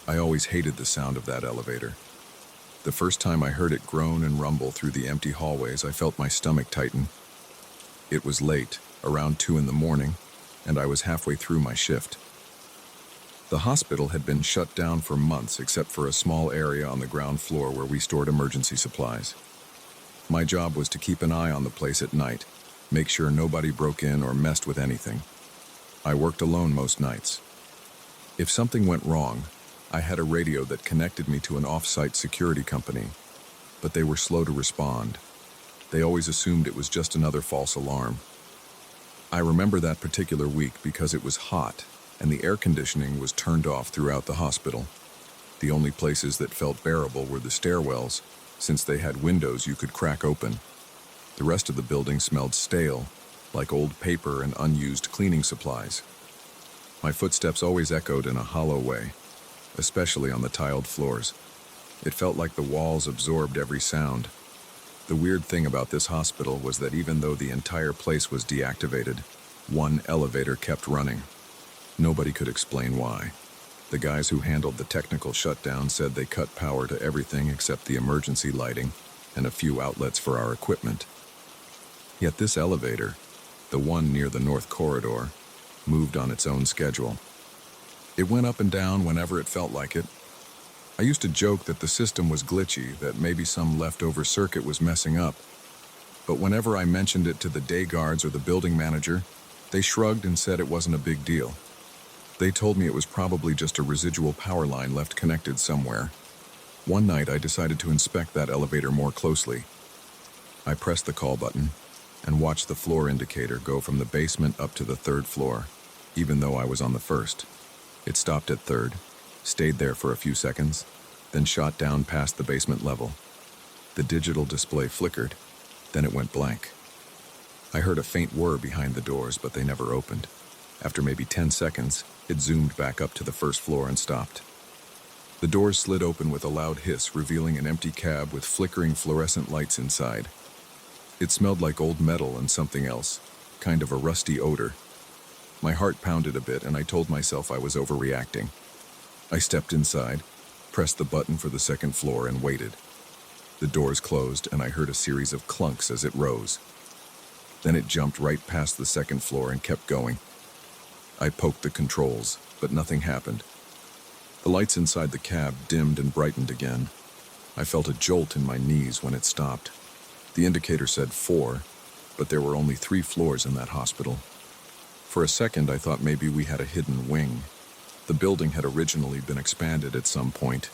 I always hated the sound of that elevator. The first time I heard it groan and rumble through the empty hallways, I felt my stomach tighten. It was late, around 2 in the morning, and I was halfway through my shift. The hospital had been shut down for months except for a small area on the ground floor where we stored emergency supplies. My job was to keep an eye on the place at night, make sure nobody broke in or messed with anything. I worked alone most nights. If something went wrong, I had a radio that connected me to an off-site security company, but they were slow to respond. They always assumed it was just another false alarm. I remember that particular week because it was hot and the air conditioning was turned off throughout the hospital. The only places that felt bearable were the stairwells, since they had windows you could crack open. The rest of the building smelled stale, like old paper and unused cleaning supplies. My footsteps always echoed in a hollow way, especially on the tiled floors. It felt like the walls absorbed every sound. The weird thing about this hospital was that even though the entire place was deactivated, one elevator kept running. Nobody could explain why. The guys who handled the technical shutdown said they cut power to everything except the emergency lighting and a few outlets for our equipment. Yet this elevator, the one near the north corridor, moved on its own schedule. It went up and down whenever it felt like it. I used to joke that the system was glitchy, that maybe some leftover circuit was messing up. But whenever I mentioned it to the day guards or the building manager, they shrugged and said it wasn't a big deal. They told me it was probably just a residual power line left connected somewhere. One night I decided to inspect that elevator more closely. I pressed the call button and watched the floor indicator go from the basement up to the 3rd floor, even though I was on the 1st. It stopped at 3rd, stayed there for a few seconds, then shot down past the basement level. The digital display flickered, then it went blank. I heard a faint whir behind the doors, but they never opened. After maybe 10 seconds, it zoomed back up to the 1st floor and stopped. The doors slid open with a loud hiss, revealing an empty cab with flickering fluorescent lights inside. It smelled like old metal and something else, kind of a rusty odor. My heart pounded a bit, and I told myself I was overreacting. I stepped inside, pressed the button for the 2nd floor, and waited. The doors closed, and I heard a series of clunks as it rose. Then it jumped right past the 2nd floor and kept going. I poked the controls, but nothing happened. The lights inside the cab dimmed and brightened again. I felt a jolt in my knees when it stopped. The indicator said 4, but there were only 3 floors in that hospital. For a second, I thought maybe we had a hidden wing. The building had originally been expanded at some point.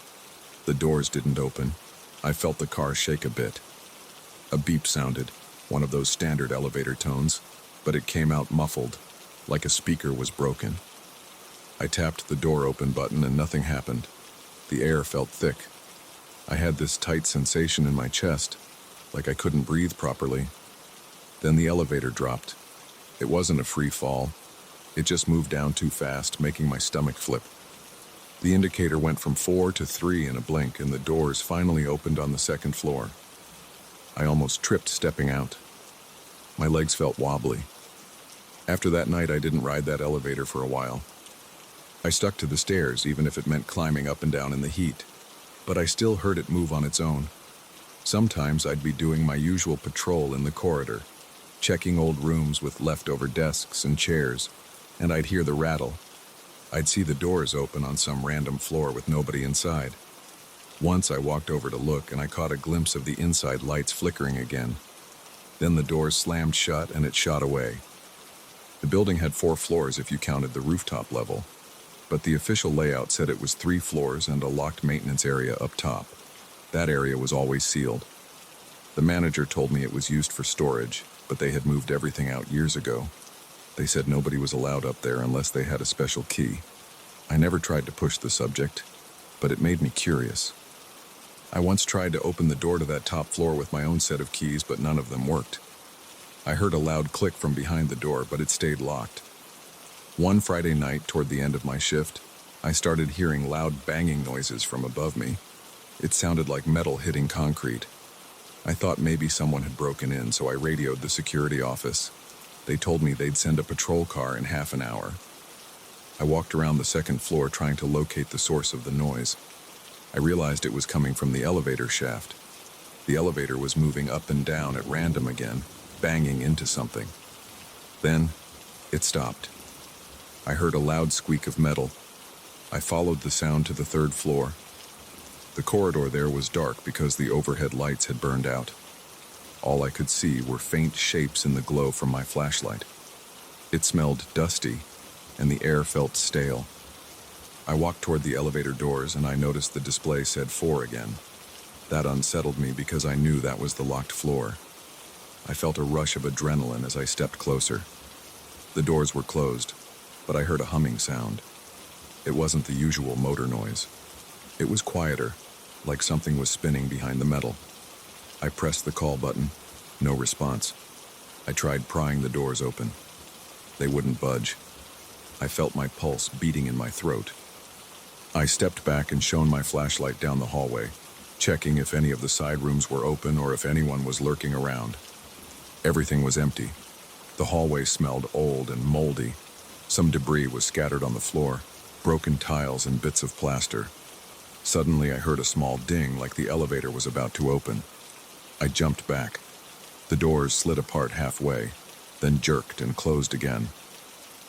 The doors didn't open. I felt the car shake a bit. A beep sounded, one of those standard elevator tones, but it came out muffled, like a speaker was broken. I tapped the door open button and nothing happened. The air felt thick. I had this tight sensation in my chest, like I couldn't breathe properly. Then the elevator dropped. It wasn't a free fall. It just moved down too fast, making my stomach flip. The indicator went from 4 to 3 in a blink, and the doors finally opened on the second floor. I almost tripped stepping out. My legs felt wobbly. After that night, I didn't ride that elevator for a while. I stuck to the stairs, even if it meant climbing up and down in the heat. But I still heard it move on its own. Sometimes I'd be doing my usual patrol in the corridor, checking old rooms with leftover desks and chairs, and I'd hear the rattle. I'd see the doors open on some random floor with nobody inside. Once I walked over to look, and I caught a glimpse of the inside lights flickering again. Then the doors slammed shut and it shot away. The building had 4 floors if you counted the rooftop level, but the official layout said it was 3 floors and a locked maintenance area up top. That area was always sealed. The manager told me it was used for storage, but they had moved everything out years ago. They said nobody was allowed up there unless they had a special key. I never tried to push the subject, but it made me curious. I once tried to open the door to that top floor with my own set of keys, but none of them worked. I heard a loud click from behind the door, but it stayed locked. One Friday night, toward the end of my shift, I started hearing loud banging noises from above me. It sounded like metal hitting concrete. I thought maybe someone had broken in, so I radioed the security office. They told me they'd send a patrol car in half an hour. I walked around the second floor trying to locate the source of the noise. I realized it was coming from the elevator shaft. The elevator was moving up and down at random again, banging into something. Then, it stopped. I heard a loud squeak of metal. I followed the sound to the 3rd floor. The corridor there was dark because the overhead lights had burned out. All I could see were faint shapes in the glow from my flashlight. It smelled dusty, and the air felt stale. I walked toward the elevator doors, and I noticed the display said 4 again. That unsettled me because I knew that was the locked floor. I felt a rush of adrenaline as I stepped closer. The doors were closed, but I heard a humming sound. It wasn't the usual motor noise. It was quieter, like something was spinning behind the metal. I pressed the call button. No response. I tried prying the doors open. They wouldn't budge. I felt my pulse beating in my throat. I stepped back and shone my flashlight down the hallway, checking if any of the side rooms were open or if anyone was lurking around. Everything was empty. The hallway smelled old and moldy. Some debris was scattered on the floor, broken tiles and bits of plaster. Suddenly I heard a small ding like the elevator was about to open. I jumped back. The doors slid apart halfway, then jerked and closed again.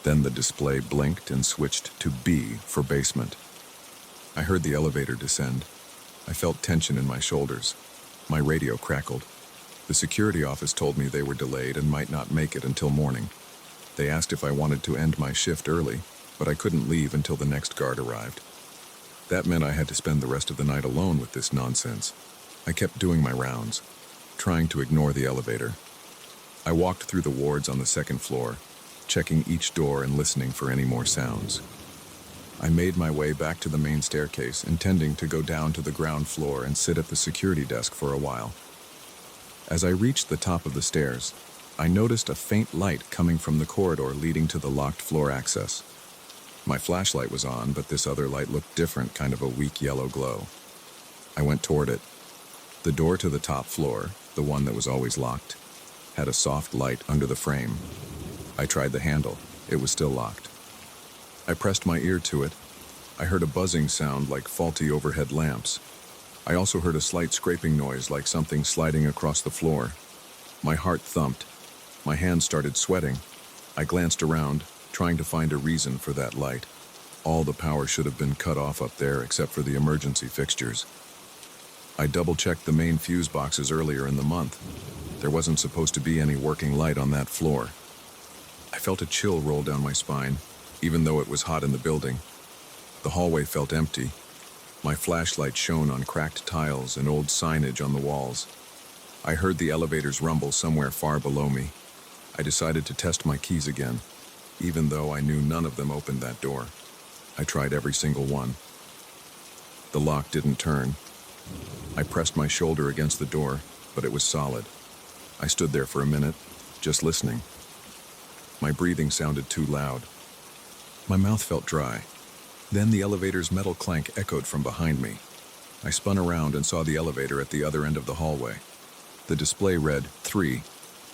Then the display blinked and switched to B for basement. I heard the elevator descend. I felt tension in my shoulders. My radio crackled. The security office told me they were delayed and might not make it until morning. They asked if I wanted to end my shift early, but I couldn't leave until the next guard arrived. That meant I had to spend the rest of the night alone with this nonsense. I kept doing my rounds, trying to ignore the elevator. I walked through the wards on the 2nd floor, checking each door and listening for any more sounds. I made my way back to the main staircase, intending to go down to the ground floor and sit at the security desk for a while. As I reached the top of the stairs, I noticed a faint light coming from the corridor leading to the locked floor access. My flashlight was on, but this other light looked different, kind of a weak yellow glow. I went toward it. The door to the top floor, the one that was always locked, had a soft light under the frame. I tried the handle. It was still locked. I pressed my ear to it. I heard a buzzing sound like faulty overhead lamps. I also heard a slight scraping noise like something sliding across the floor. My heart thumped. My hands started sweating. I glanced around. trying to find a reason for that light. All the power should have been cut off up there except for the emergency fixtures. I double-checked the main fuse boxes earlier in the month. There wasn't supposed to be any working light on that floor. I felt a chill roll down my spine, even though it was hot in the building. The hallway felt empty. My flashlight shone on cracked tiles and old signage on the walls. I heard the elevators rumble somewhere far below me. I decided to test my keys again, even though I knew none of them opened that door. I tried every single one. The lock didn't turn. I pressed my shoulder against the door, but it was solid. I stood there for a minute, just listening. My breathing sounded too loud. My mouth felt dry. Then the elevator's metal clank echoed from behind me. I spun around and saw the elevator at the other end of the hallway. The display read 3,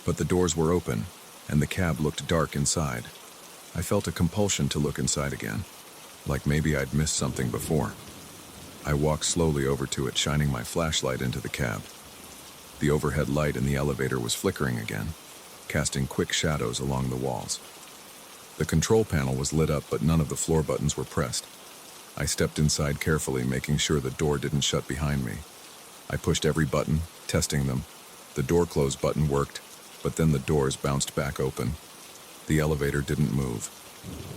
but the doors were open, and the cab looked dark inside. I felt a compulsion to look inside again, like maybe I'd missed something before. I walked slowly over to it, shining my flashlight into the cab. The overhead light in the elevator was flickering again, casting quick shadows along the walls. The control panel was lit up, but none of the floor buttons were pressed. I stepped inside carefully, making sure the door didn't shut behind me. I pushed every button, testing them. The door close button worked, but then the doors bounced back open. The elevator didn't move.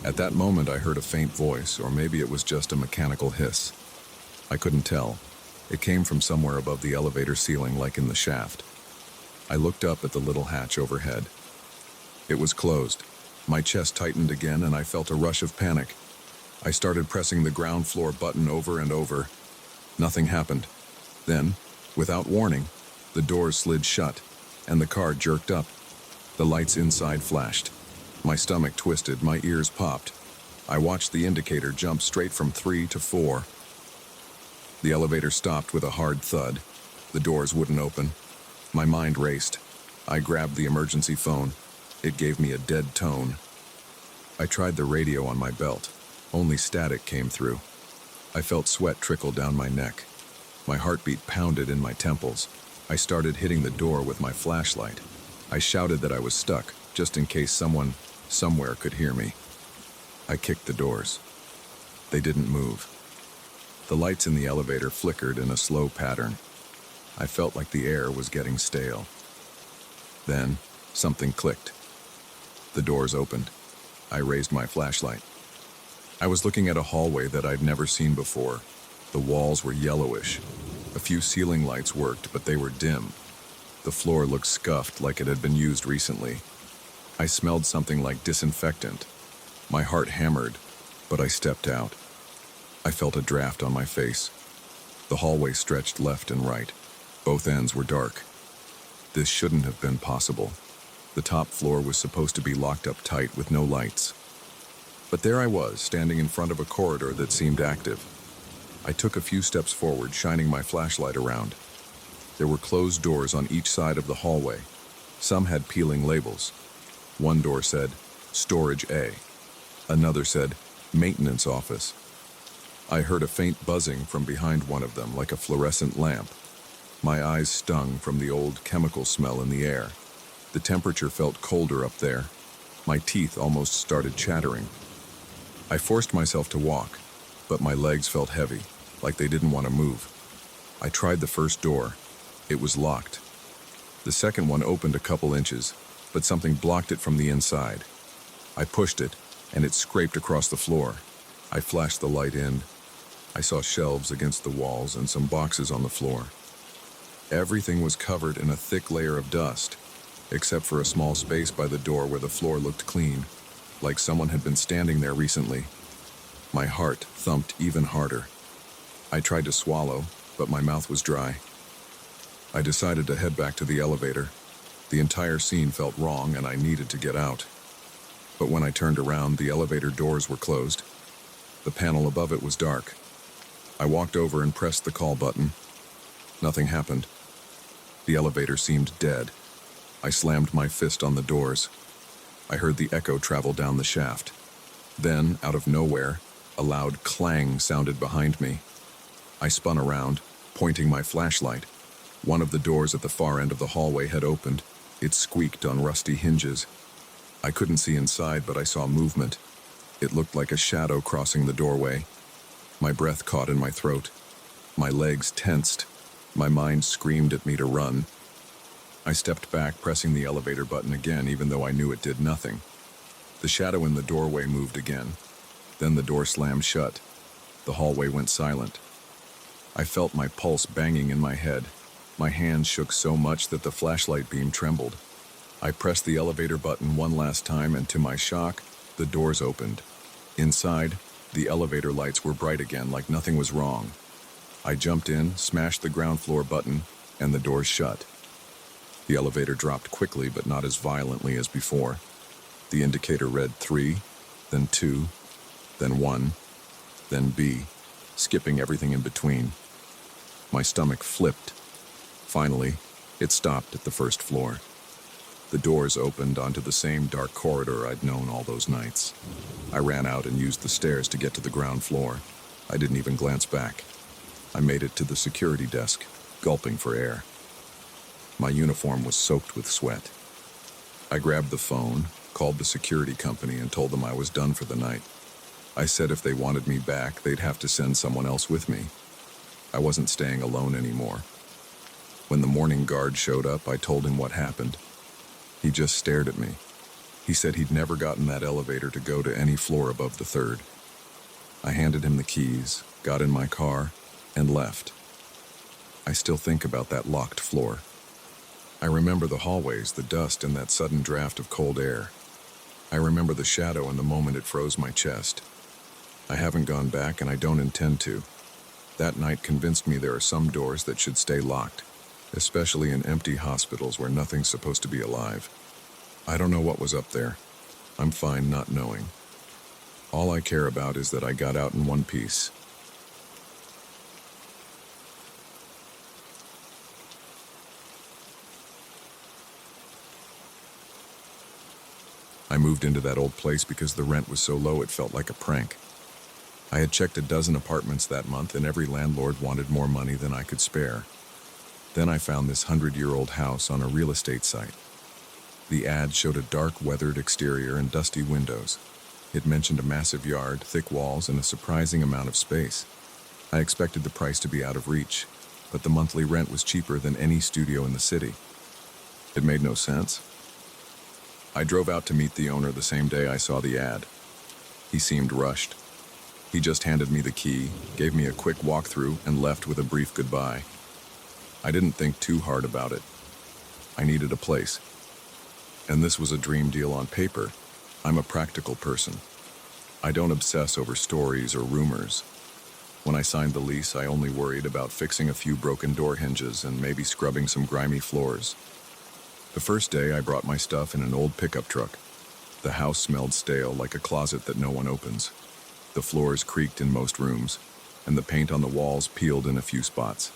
At that moment, I heard a faint voice, or maybe it was just a mechanical hiss. I couldn't tell. It came from somewhere above the elevator ceiling, like in the shaft. I looked up at the little hatch overhead. It was closed. My chest tightened again, and I felt a rush of panic. I started pressing the ground floor button over and over. Nothing happened. Then, without warning, the doors slid shut, and the car jerked up. The lights inside flashed. My stomach twisted, my ears popped. I watched the indicator jump straight from 3 to 4. The elevator stopped with a hard thud. The doors wouldn't open. My mind raced. I grabbed the emergency phone. It gave me a dead tone. I tried the radio on my belt. Only static came through. I felt sweat trickle down my neck. My heartbeat pounded in my temples. I started hitting the door with my flashlight. I shouted that I was stuck, just in case someone, somewhere could hear me. I kicked the doors. They didn't move. The lights in the elevator flickered in a slow pattern. I felt like the air was getting stale. Then, something clicked. The doors opened. I raised my flashlight. I was looking at a hallway that I'd never seen before. The walls were yellowish. A few ceiling lights worked, but they were dim. The floor looked scuffed, like it had been used recently. I smelled something like disinfectant. My heart hammered, but I stepped out. I felt a draft on my face. The hallway stretched left and right. Both ends were dark. This shouldn't have been possible. The top floor was supposed to be locked up tight with no lights. But there I was, standing in front of a corridor that seemed active. I took a few steps forward, shining my flashlight around. There were closed doors on each side of the hallway. Some had peeling labels. One door said, Storage A. Another said, Maintenance Office. I heard a faint buzzing from behind one of them, like a fluorescent lamp. My eyes stung from the old chemical smell in the air. The temperature felt colder up there. My teeth almost started chattering. I forced myself to walk, but my legs felt heavy, like they didn't want to move. I tried the first door. It was locked. The second one opened a couple inches, but something blocked it from the inside. I pushed it, and it scraped across the floor. I flashed the light in. I saw shelves against the walls and some boxes on the floor. Everything was covered in a thick layer of dust, except for a small space by the door where the floor looked clean, like someone had been standing there recently. My heart thumped even harder. I tried to swallow, but my mouth was dry. I decided to head back to the elevator. The entire scene felt wrong, and I needed to get out. But when I turned around, the elevator doors were closed. The panel above it was dark. I walked over and pressed the call button. Nothing happened. The elevator seemed dead. I slammed my fist on the doors. I heard the echo travel down the shaft. Then, out of nowhere, a loud clang sounded behind me. I spun around, pointing my flashlight. One of the doors at the far end of the hallway had opened. It squeaked on rusty hinges. I couldn't see inside, but I saw movement. It looked like a shadow crossing the doorway. My breath caught in my throat. My legs tensed. My mind screamed at me to run. I stepped back, pressing the elevator button again, even though I knew it did nothing. The shadow in the doorway moved again. Then the door slammed shut. The hallway went silent. I felt my pulse banging in my head. My hands shook so much that the flashlight beam trembled. I pressed the elevator button one last time, and to my shock, the doors opened. Inside, the elevator lights were bright again, like nothing was wrong. I jumped in, smashed the ground floor button, and the doors shut. The elevator dropped quickly, but not as violently as before. The indicator read 3, then 2, then 1, then B, skipping everything in between. My stomach flipped. Finally, it stopped at the first floor. The doors opened onto the same dark corridor I'd known all those nights. I ran out and used the stairs to get to the ground floor. I didn't even glance back. I made it to the security desk, gulping for air. My uniform was soaked with sweat. I grabbed the phone, called the security company, and told them I was done for the night. I said if they wanted me back, they'd have to send someone else with me. I wasn't staying alone anymore. When the morning guard showed up, I told him what happened. He just stared at me. He said he'd never gotten that elevator to go to any floor above the 3rd. I handed him the keys, got in my car, and left. I still think about that locked floor. I remember the hallways, the dust, and that sudden draft of cold air. I remember the shadow and the moment it froze my chest. I haven't gone back, and I don't intend to. That night convinced me there are some doors that should stay locked, especially in empty hospitals where nothing's supposed to be alive. I don't know what was up there. I'm fine not knowing. All I care about is that I got out in one piece. I moved into that old place because the rent was so low it felt like a prank. I had checked a dozen apartments that month, and every landlord wanted more money than I could spare. Then I found this 100-year-old house on a real estate site. The ad showed a dark, weathered exterior and dusty windows. It mentioned a massive yard, thick walls, and a surprising amount of space. I expected the price to be out of reach, but the monthly rent was cheaper than any studio in the city. It made no sense. I drove out to meet the owner the same day I saw the ad. He seemed rushed. He just handed me the key, gave me a quick walkthrough, and left with a brief goodbye. I didn't think too hard about it. I needed a place. And this was a dream deal on paper. I'm a practical person. I don't obsess over stories or rumors. When I signed the lease, I only worried about fixing a few broken door hinges and maybe scrubbing some grimy floors. The first day, I brought my stuff in an old pickup truck. The house smelled stale, like a closet that no one opens. The floors creaked in most rooms, and the paint on the walls peeled in a few spots.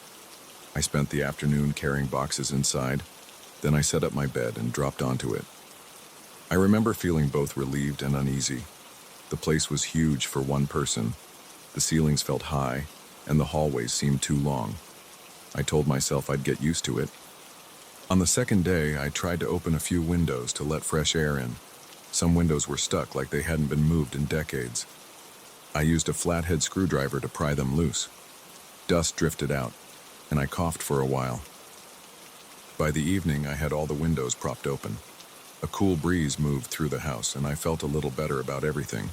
I spent the afternoon carrying boxes inside. Then I set up my bed and dropped onto it. I remember feeling both relieved and uneasy. The place was huge for one person. The ceilings felt high, and the hallways seemed too long. I told myself I'd get used to it. On the second day, I tried to open a few windows to let fresh air in. Some windows were stuck like they hadn't been moved in decades. I used a flathead screwdriver to pry them loose. Dust drifted out, and I coughed for a while. By the evening, I had all the windows propped open. A cool breeze moved through the house, and I felt a little better about everything.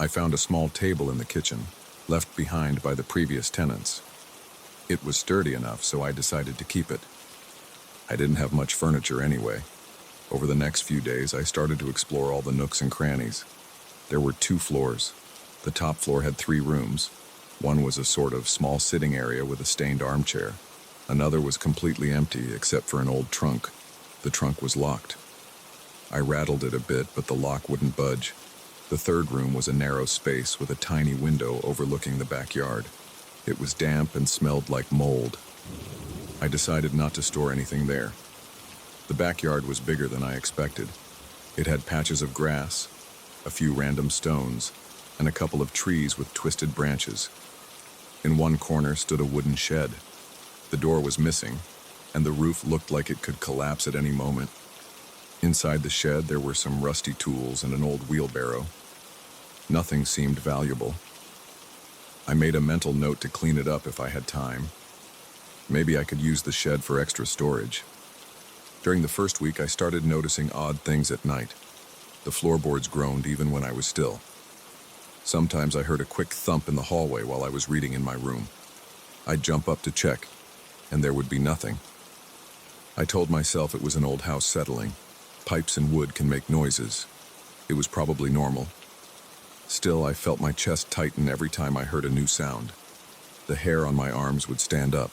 I found a small table in the kitchen, left behind by the previous tenants. It was sturdy enough, so I decided to keep it. I didn't have much furniture anyway. Over the next few days, I started to explore all the nooks and crannies. There were 2 floors. The top floor had 3 rooms. One was a sort of small sitting area with a stained armchair. Another was completely empty except for an old trunk. The trunk was locked. I rattled it a bit, but the lock wouldn't budge. The 3rd room was a narrow space with a tiny window overlooking the backyard. It was damp and smelled like mold. I decided not to store anything there. The backyard was bigger than I expected. It had patches of grass, a few random stones, and a couple of trees with twisted branches. In one corner stood a wooden shed. The door was missing, and the roof looked like it could collapse at any moment. Inside the shed, there were some rusty tools and an old wheelbarrow. Nothing seemed valuable. I made a mental note to clean it up if I had time. Maybe I could use the shed for extra storage. During the first week, I started noticing odd things at night. The floorboards groaned even when I was still. Sometimes I heard a quick thump in the hallway while I was reading in my room. I'd jump up to check, and there would be nothing. I told myself it was an old house settling. Pipes and wood can make noises. It was probably normal. Still, I felt my chest tighten every time I heard a new sound. The hair on my arms would stand up.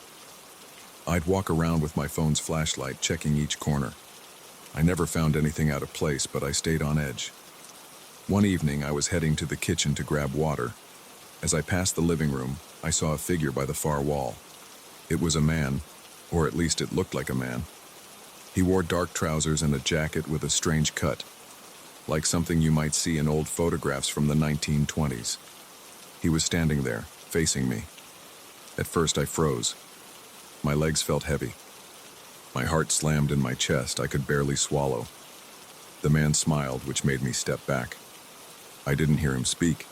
I'd walk around with my phone's flashlight, checking each corner. I never found anything out of place, but I stayed on edge. One evening, I was heading to the kitchen to grab water. As I passed the living room, I saw a figure by the far wall. It was a man, or at least it looked like a man. He wore dark trousers and a jacket with a strange cut, like something you might see in old photographs from the 1920s. He was standing there, facing me. At first I froze. My legs felt heavy. My heart slammed in my chest. I could barely swallow. The man smiled, which made me step back. I didn't hear him speak.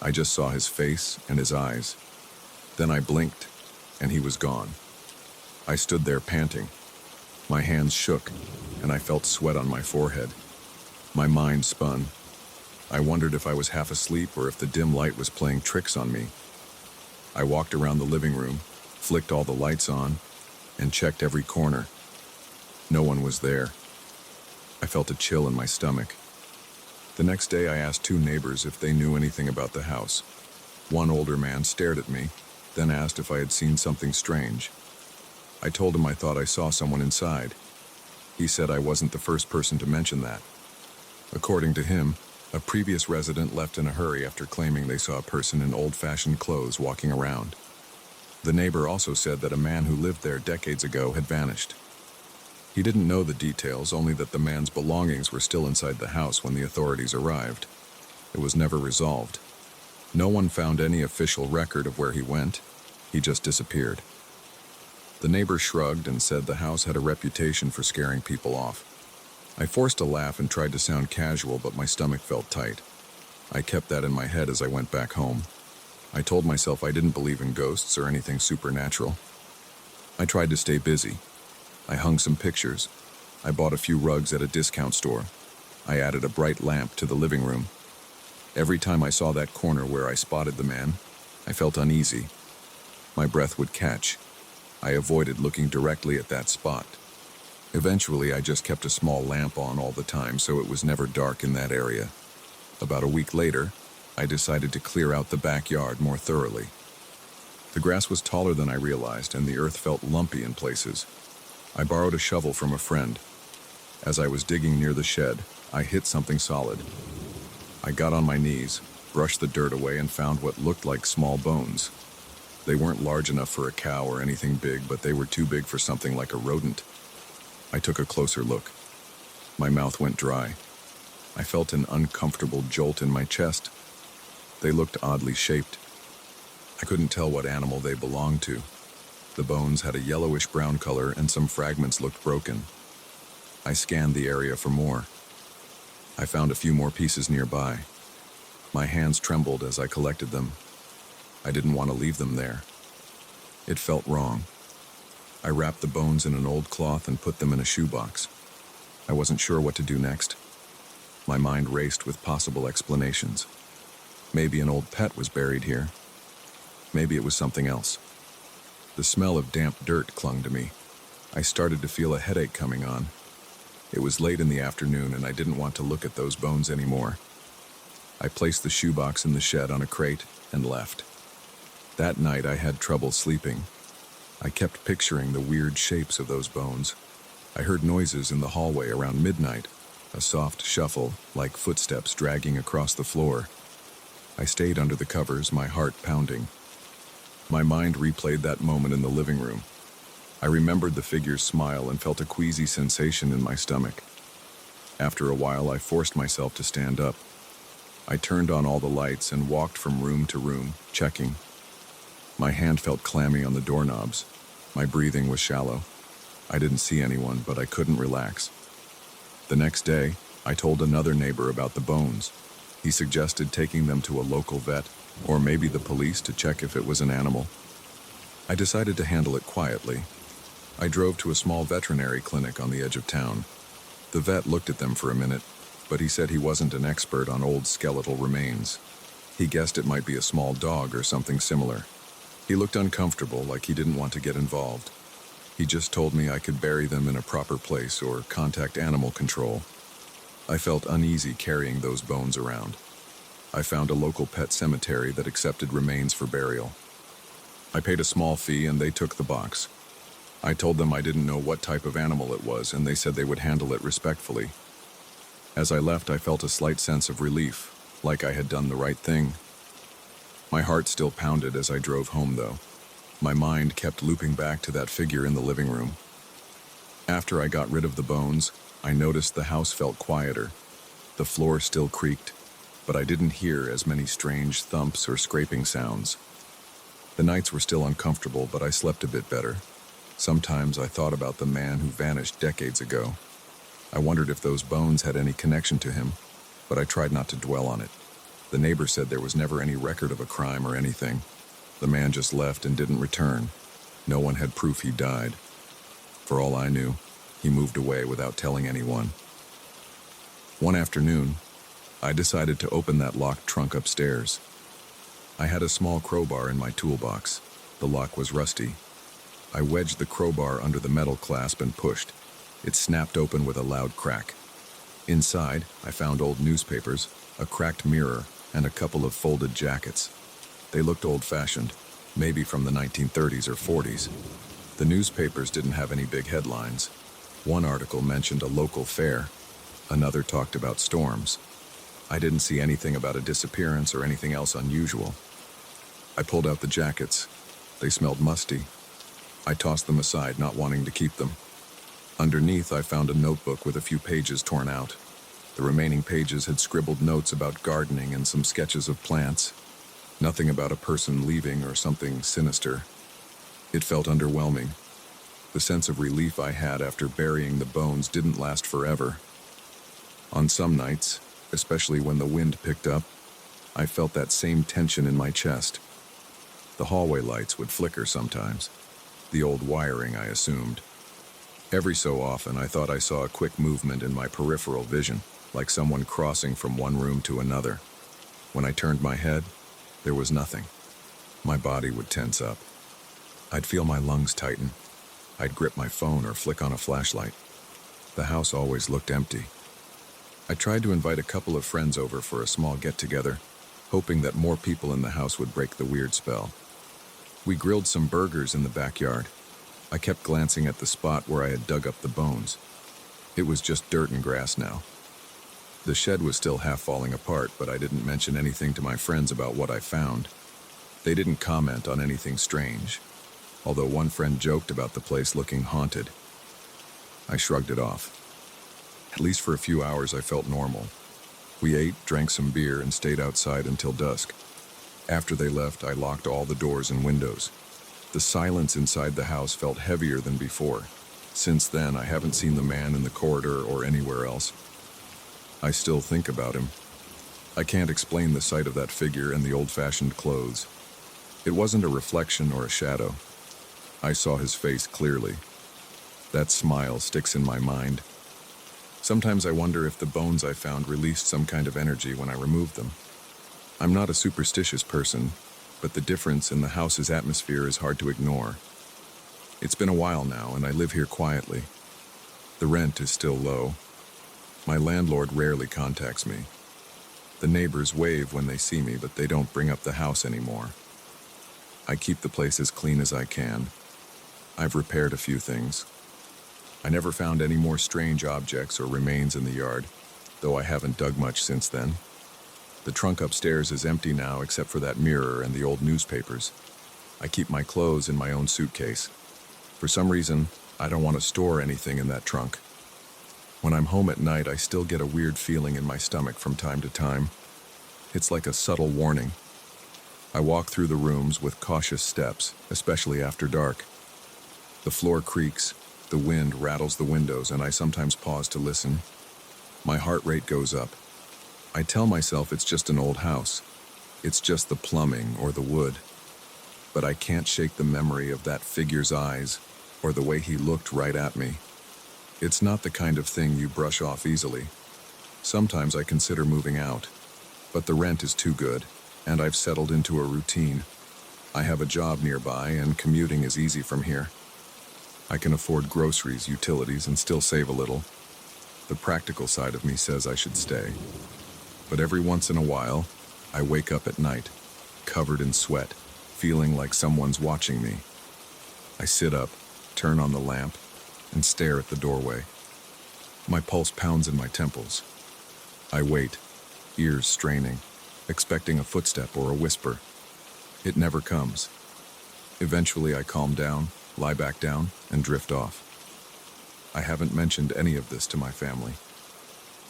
I just saw his face and his eyes. Then I blinked, and he was gone. I stood there panting. My hands shook, and I felt sweat on my forehead. My mind spun. I wondered if I was half asleep or if the dim light was playing tricks on me. I walked around the living room, flicked all the lights on, and checked every corner. No one was there. I felt a chill in my stomach. The next day I asked two neighbors if they knew anything about the house. One older man stared at me, then asked if I had seen something strange. I told him I thought I saw someone inside. He said I wasn't the first person to mention that. According to him, a previous resident left in a hurry after claiming they saw a person in old-fashioned clothes walking around. The neighbor also said that a man who lived there decades ago had vanished. He didn't know the details, only that the man's belongings were still inside the house when the authorities arrived. It was never resolved. No one found any official record of where he went. He just disappeared. The neighbor shrugged and said the house had a reputation for scaring people off. I forced a laugh and tried to sound casual, but my stomach felt tight. I kept that in my head as I went back home. I told myself I didn't believe in ghosts or anything supernatural. I tried to stay busy. I hung some pictures. I bought a few rugs at a discount store. I added a bright lamp to the living room. Every time I saw that corner where I spotted the man, I felt uneasy. My breath would catch. I avoided looking directly at that spot. Eventually, I just kept a small lamp on all the time, so it was never dark in that area. About a week later, I decided to clear out the backyard more thoroughly. The grass was taller than I realized, and the earth felt lumpy in places. I borrowed a shovel from a friend. As I was digging near the shed, I hit something solid. I got on my knees, brushed the dirt away, and found what looked like small bones. They weren't large enough for a cow or anything big, but they were too big for something like a rodent. I took a closer look. My mouth went dry. I felt an uncomfortable jolt in my chest. They looked oddly shaped. I couldn't tell what animal they belonged to. The bones had a yellowish-brown color, and some fragments looked broken. I scanned the area for more. I found a few more pieces nearby. My hands trembled as I collected them. I didn't want to leave them there. It felt wrong. I wrapped the bones in an old cloth and put them in a shoebox. I wasn't sure what to do next. My mind raced with possible explanations. Maybe an old pet was buried here. Maybe it was something else. The smell of damp dirt clung to me. I started to feel a headache coming on. It was late in the afternoon, and I didn't want to look at those bones anymore. I placed the shoebox in the shed on a crate and left. That night I had trouble sleeping. I kept picturing the weird shapes of those bones. I heard noises in the hallway around midnight, a soft shuffle, like footsteps dragging across the floor. I stayed under the covers, my heart pounding. My mind replayed that moment in the living room. I remembered the figure's smile and felt a queasy sensation in my stomach. After a while, I forced myself to stand up. I turned on all the lights and walked from room to room, checking. My hand felt clammy on the doorknobs. My breathing was shallow. I didn't see anyone, but I couldn't relax. The next day, I told another neighbor about the bones. He suggested taking them to a local vet, or maybe the police to check if it was an animal. I decided to handle it quietly. I drove to a small veterinary clinic on the edge of town. The vet looked at them for a minute, but he said he wasn't an expert on old skeletal remains. He guessed it might be a small dog or something similar. He looked uncomfortable, like he didn't want to get involved. He just told me I could bury them in a proper place or contact animal control. I felt uneasy carrying those bones around. I found a local pet cemetery that accepted remains for burial. I paid a small fee and they took the box. I told them I didn't know what type of animal it was, and they said they would handle it respectfully. As I left, I felt a slight sense of relief, like I had done the right thing. My heart still pounded as I drove home, though. My mind kept looping back to that figure in the living room. After I got rid of the bones, I noticed the house felt quieter. The floor still creaked, but I didn't hear as many strange thumps or scraping sounds. The nights were still uncomfortable, but I slept a bit better. Sometimes I thought about the man who vanished decades ago. I wondered if those bones had any connection to him, but I tried not to dwell on it. The neighbor said there was never any record of a crime or anything. The man just left and didn't return. No one had proof he died. For all I knew, he moved away without telling anyone. One afternoon, I decided to open that locked trunk upstairs. I had a small crowbar in my toolbox. The lock was rusty. I wedged the crowbar under the metal clasp and pushed. It snapped open with a loud crack. Inside, I found old newspapers, a cracked mirror, and a couple of folded jackets. They looked old-fashioned, maybe from the 1930s or 40s. The newspapers didn't have any big headlines. One article mentioned a local fair. Another talked about storms. I didn't see anything about a disappearance or anything else unusual. I pulled out the jackets. They smelled musty. I tossed them aside, not wanting to keep them. Underneath, I found a notebook with a few pages torn out. The remaining pages had scribbled notes about gardening and some sketches of plants. Nothing about a person leaving or something sinister. It felt underwhelming. The sense of relief I had after burying the bones didn't last forever. On some nights, especially when the wind picked up, I felt that same tension in my chest. The hallway lights would flicker sometimes. The old wiring, I assumed. Every so often, I thought I saw a quick movement in my peripheral vision, like someone crossing from one room to another. When I turned my head, there was nothing. My body would tense up. I'd feel my lungs tighten. I'd grip my phone or flick on a flashlight. The house always looked empty. I tried to invite a couple of friends over for a small get-together, hoping that more people in the house would break the weird spell. We grilled some burgers in the backyard. I kept glancing at the spot where I had dug up the bones. It was just dirt and grass now. The shed was still half falling apart, but I didn't mention anything to my friends about what I found. They didn't comment on anything strange, although one friend joked about the place looking haunted. I shrugged it off. At least for a few hours I felt normal. We ate, drank some beer, and stayed outside until dusk. After they left, I locked all the doors and windows. The silence inside the house felt heavier than before. Since then, I haven't seen the man in the corridor or anywhere else. I still think about him. I can't explain the sight of that figure and the old-fashioned clothes. It wasn't a reflection or a shadow. I saw his face clearly. That smile sticks in my mind. Sometimes I wonder if the bones I found released some kind of energy when I removed them. I'm not a superstitious person, but the difference in the house's atmosphere is hard to ignore. It's been a while now, and I live here quietly. The rent is still low. My landlord rarely contacts me. The neighbors wave when they see me, but they don't bring up the house anymore. I keep the place as clean as I can. I've repaired a few things. I never found any more strange objects or remains in the yard, though I haven't dug much since then. The trunk upstairs is empty now except for that mirror and the old newspapers. I keep my clothes in my own suitcase. For some reason, I don't want to store anything in that trunk. When I'm home at night, I still get a weird feeling in my stomach from time to time. It's like a subtle warning. I walk through the rooms with cautious steps, especially after dark. The floor creaks, the wind rattles the windows, and I sometimes pause to listen. My heart rate goes up. I tell myself it's just an old house. It's just the plumbing or the wood. But I can't shake the memory of that figure's eyes or the way he looked right at me. It's not the kind of thing you brush off easily. Sometimes I consider moving out, but the rent is too good, and I've settled into a routine. I have a job nearby, and commuting is easy from here. I can afford groceries, utilities, and still save a little. The practical side of me says I should stay. But every once in a while, I wake up at night, covered in sweat, feeling like someone's watching me. I sit up, turn on the lamp, and stare at the doorway. My pulse pounds in my temples. I wait, ears straining, expecting a footstep or a whisper. It never comes. Eventually I calm down, lie back down, and drift off. I haven't mentioned any of this to my family.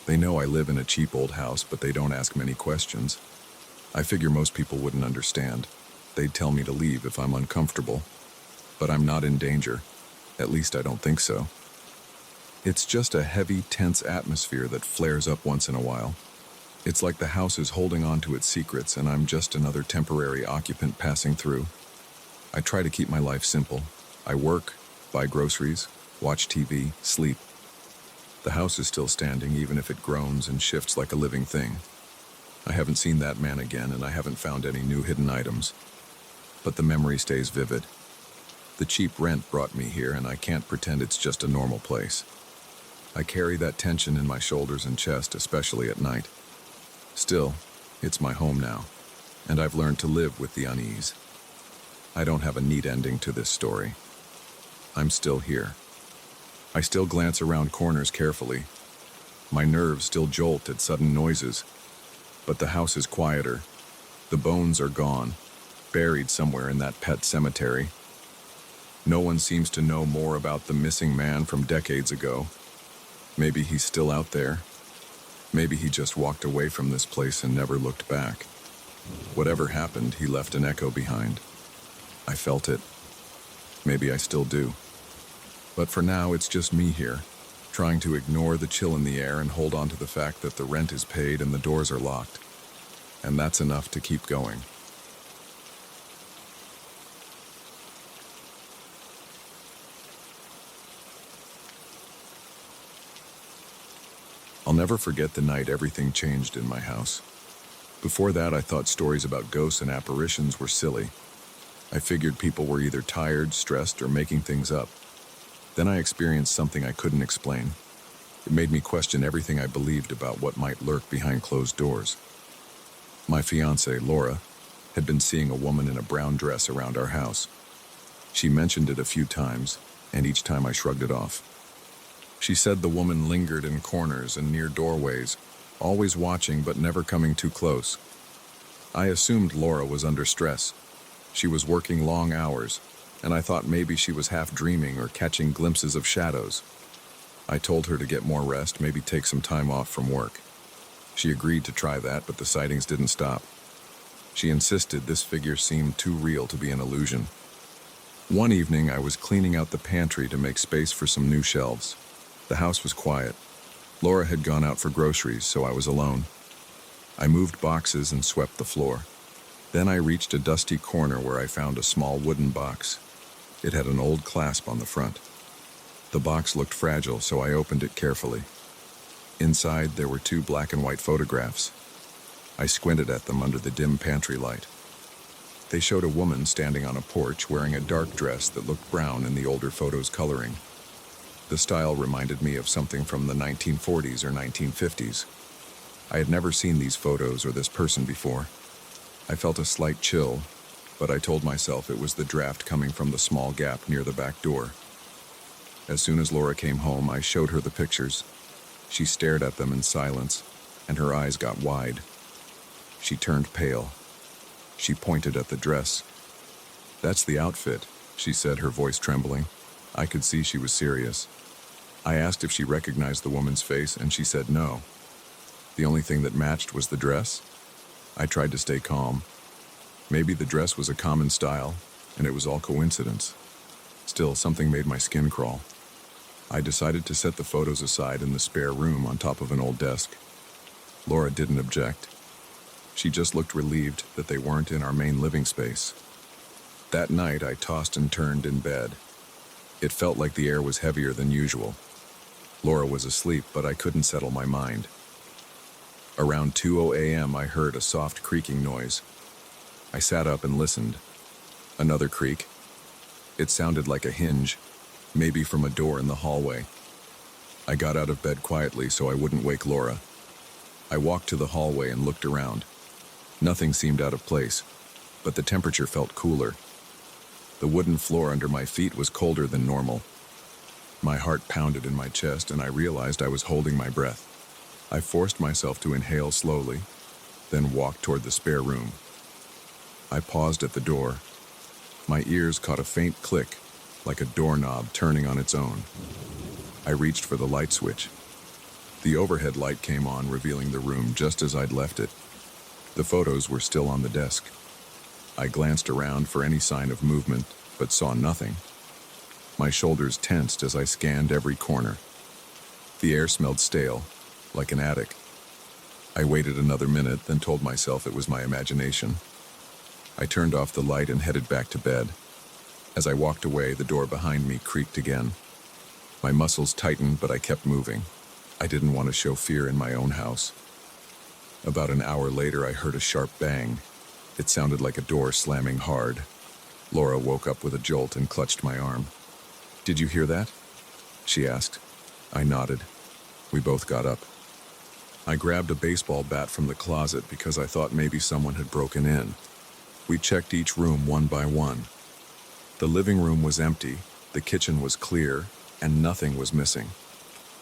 They know I live in a cheap old house, but they don't ask many questions. I figure most people wouldn't understand. They'd tell me to leave if I'm uncomfortable. But I'm not in danger. At least I don't think so. It's just a heavy, tense atmosphere that flares up once in a while. It's like the house is holding on to its secrets, and I'm just another temporary occupant passing through. I try to keep my life simple. I work, buy groceries, watch TV, sleep. The house is still standing, even if it groans and shifts like a living thing. I haven't seen that man again, and I haven't found any new hidden items. But the memory stays vivid. The cheap rent brought me here, and I can't pretend it's just a normal place. I carry that tension in my shoulders and chest, especially at night. Still, it's my home now, and I've learned to live with the unease. I don't have a neat ending to this story. I'm still here. I still glance around corners carefully. My nerves still jolt at sudden noises. But the house is quieter. The bones are gone, buried somewhere in that pet cemetery. No one seems to know more about the missing man from decades ago. Maybe he's still out there. Maybe he just walked away from this place and never looked back. Whatever happened, he left an echo behind. I felt it. Maybe I still do. But for now, it's just me here, trying to ignore the chill in the air and hold on to the fact that the rent is paid and the doors are locked. And that's enough to keep going. I'll never forget the night everything changed in my house. Before that, I thought stories about ghosts and apparitions were silly. I figured people were either tired, stressed, or making things up. Then I experienced something I couldn't explain. It made me question everything I believed about what might lurk behind closed doors. My fiancée, Laura, had been seeing a woman in a brown dress around our house. She mentioned it a few times, and each time I shrugged it off. She said the woman lingered in corners and near doorways, always watching but never coming too close. I assumed Laura was under stress. She was working long hours, and I thought maybe she was half dreaming or catching glimpses of shadows. I told her to get more rest, maybe take some time off from work. She agreed to try that, but the sightings didn't stop. She insisted this figure seemed too real to be an illusion. One evening, I was cleaning out the pantry to make space for some new shelves. The house was quiet. Laura had gone out for groceries, so I was alone. I moved boxes and swept the floor. Then I reached a dusty corner where I found a small wooden box. It had an old clasp on the front. The box looked fragile, so I opened it carefully. Inside, there were 2 black and white photographs. I squinted at them under the dim pantry light. They showed a woman standing on a porch wearing a dark dress that looked brown in the older photo's coloring. The style reminded me of something from the 1940s or 1950s. I had never seen these photos or this person before. I felt a slight chill, but I told myself it was the draft coming from the small gap near the back door. As soon as Laura came home, I showed her the pictures. She stared at them in silence, and her eyes got wide. She turned pale. She pointed at the dress. "That's the outfit," she said, her voice trembling. I could see she was serious. I asked if she recognized the woman's face, and she said no. The only thing that matched was the dress. I tried to stay calm. Maybe the dress was a common style, and it was all coincidence. Still, something made my skin crawl. I decided to set the photos aside in the spare room on top of an old desk. Laura didn't object. She just looked relieved that they weren't in our main living space. That night, I tossed and turned in bed. It felt like the air was heavier than usual. Laura was asleep, but I couldn't settle my mind. Around 2:00 a.m., I heard a soft creaking noise. I sat up and listened. Another creak. It sounded like a hinge, maybe from a door in the hallway. I got out of bed quietly so I wouldn't wake Laura. I walked to the hallway and looked around. Nothing seemed out of place, but the temperature felt cooler. The wooden floor under my feet was colder than normal. My heart pounded in my chest and I realized I was holding my breath. I forced myself to inhale slowly, then walked toward the spare room. I paused at the door. My ears caught a faint click, like a doorknob turning on its own. I reached for the light switch. The overhead light came on, revealing the room just as I'd left it. The photos were still on the desk. I glanced around for any sign of movement, but saw nothing. My shoulders tensed as I scanned every corner. The air smelled stale, like an attic. I waited another minute, then told myself it was my imagination. I turned off the light and headed back to bed. As I walked away, the door behind me creaked again. My muscles tightened, but I kept moving. I didn't want to show fear in my own house. About an hour later, I heard a sharp bang. It sounded like a door slamming hard. Laura woke up with a jolt and clutched my arm. "Did you hear that?" she asked. I nodded. We both got up. I grabbed a baseball bat from the closet because I thought maybe someone had broken in. We checked each room one by one. The living room was empty, the kitchen was clear, and nothing was missing.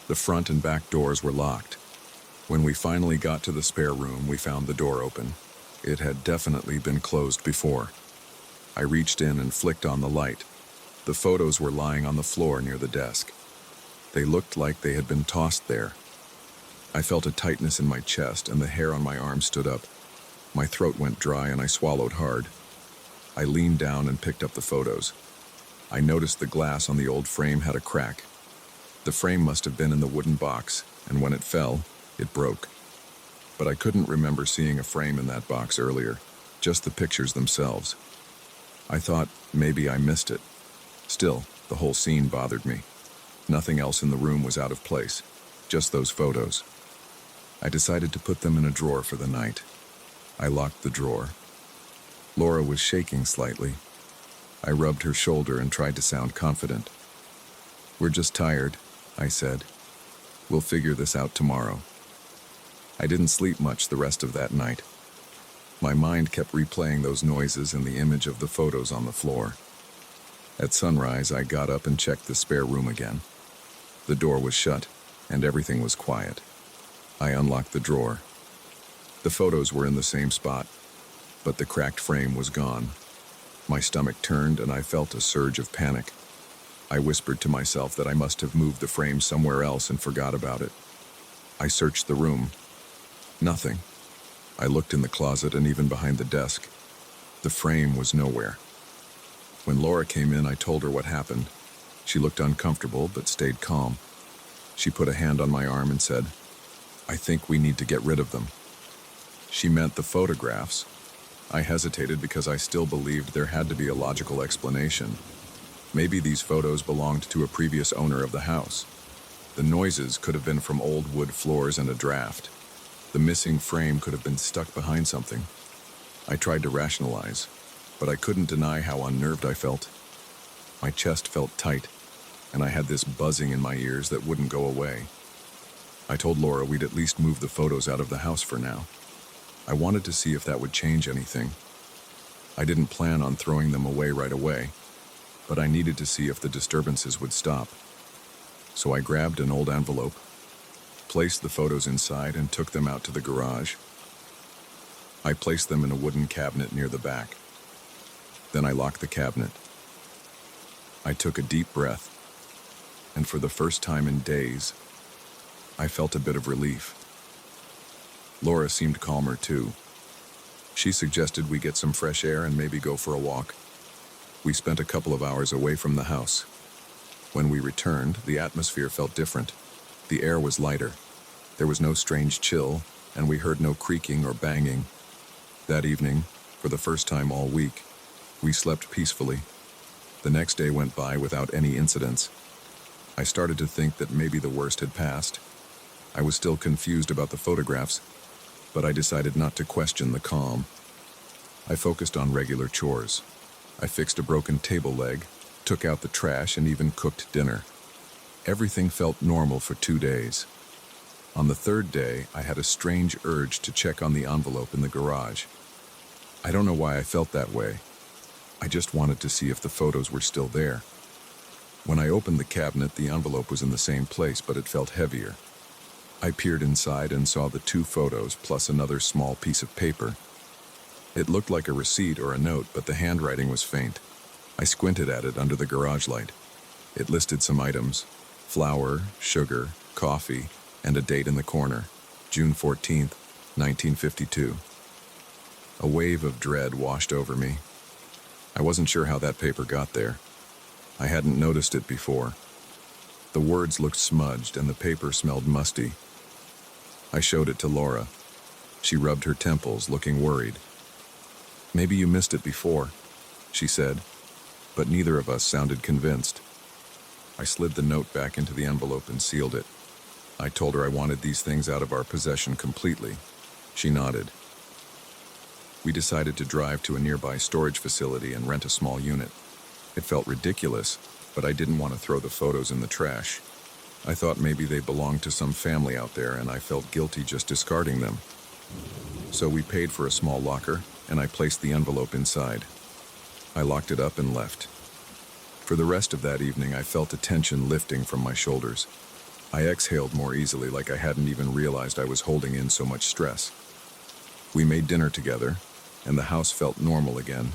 The front and back doors were locked. When we finally got to the spare room, we found the door open. It had definitely been closed before. I reached in and flicked on the light. The photos were lying on the floor near the desk. They looked like they had been tossed there. I felt a tightness in my chest and the hair on my arm stood up. My throat went dry and I swallowed hard. I leaned down and picked up the photos. I noticed the glass on the old frame had a crack. The frame must have been in the wooden box, and when it fell, it broke. But I couldn't remember seeing a frame in that box earlier, just the pictures themselves. I thought maybe I missed it. Still, the whole scene bothered me. Nothing else in the room was out of place, just those photos. I decided to put them in a drawer for the night. I locked the drawer. Laura was shaking slightly. I rubbed her shoulder and tried to sound confident. "We're just tired," I said. "We'll figure this out tomorrow." I didn't sleep much the rest of that night. My mind kept replaying those noises and the image of the photos on the floor. At sunrise, I got up and checked the spare room again. The door was shut, and everything was quiet. I unlocked the drawer. The photos were in the same spot, but the cracked frame was gone. My stomach turned and I felt a surge of panic. I whispered to myself that I must have moved the frame somewhere else and forgot about it. I searched the room. Nothing. I looked in the closet and even behind the desk. The frame was nowhere. When Laura came in, I told her what happened. She looked uncomfortable but stayed calm. She put a hand on my arm and said, "I think we need to get rid of them." She meant the photographs. I hesitated because I still believed there had to be a logical explanation. Maybe these photos belonged to a previous owner of the house. The noises could have been from old wood floors and a draft. The missing frame could have been stuck behind something. I tried to rationalize, but I couldn't deny how unnerved I felt. My chest felt tight, and I had this buzzing in my ears that wouldn't go away. I told Laura we'd at least move the photos out of the house for now. I wanted to see if that would change anything. I didn't plan on throwing them away right away, but I needed to see if the disturbances would stop. So I grabbed an old envelope, placed the photos inside, and took them out to the garage. I placed them in a wooden cabinet near the back. Then I locked the cabinet. I took a deep breath, and for the first time in days, I felt a bit of relief. Laura seemed calmer too. She suggested we get some fresh air and maybe go for a walk. We spent a couple of hours away from the house. When we returned, the atmosphere felt different. The air was lighter. There was no strange chill, and we heard no creaking or banging. That evening, for the first time all week, we slept peacefully. The next day went by without any incidents. I started to think that maybe the worst had passed. I was still confused about the photographs, but I decided not to question the calm. I focused on regular chores. I fixed a broken table leg, took out the trash, and even cooked dinner. Everything felt normal for 2 days. On the third day, I had a strange urge to check on the envelope in the garage. I don't know why I felt that way. I just wanted to see if the photos were still there. When I opened the cabinet, the envelope was in the same place, but it felt heavier. I peered inside and saw the 2 photos plus another small piece of paper. It looked like a receipt or a note, but the handwriting was faint. I squinted at it under the garage light. It listed some items: flour, sugar, coffee, and a date in the corner, June 14th, 1952. A wave of dread washed over me. I wasn't sure how that paper got there. I hadn't noticed it before. The words looked smudged and the paper smelled musty. I showed it to Laura. She rubbed her temples, looking worried. "Maybe you missed it before," she said, but neither of us sounded convinced. I slid the note back into the envelope and sealed it. I told her I wanted these things out of our possession completely. She nodded. We decided to drive to a nearby storage facility and rent a small unit. It felt ridiculous, but I didn't want to throw the photos in the trash. I thought maybe they belonged to some family out there, and I felt guilty just discarding them. So we paid for a small locker, and I placed the envelope inside. I locked it up and left. For the rest of that evening, I felt a tension lifting from my shoulders. I exhaled more easily, like I hadn't even realized I was holding in so much stress. We made dinner together, and the house felt normal again.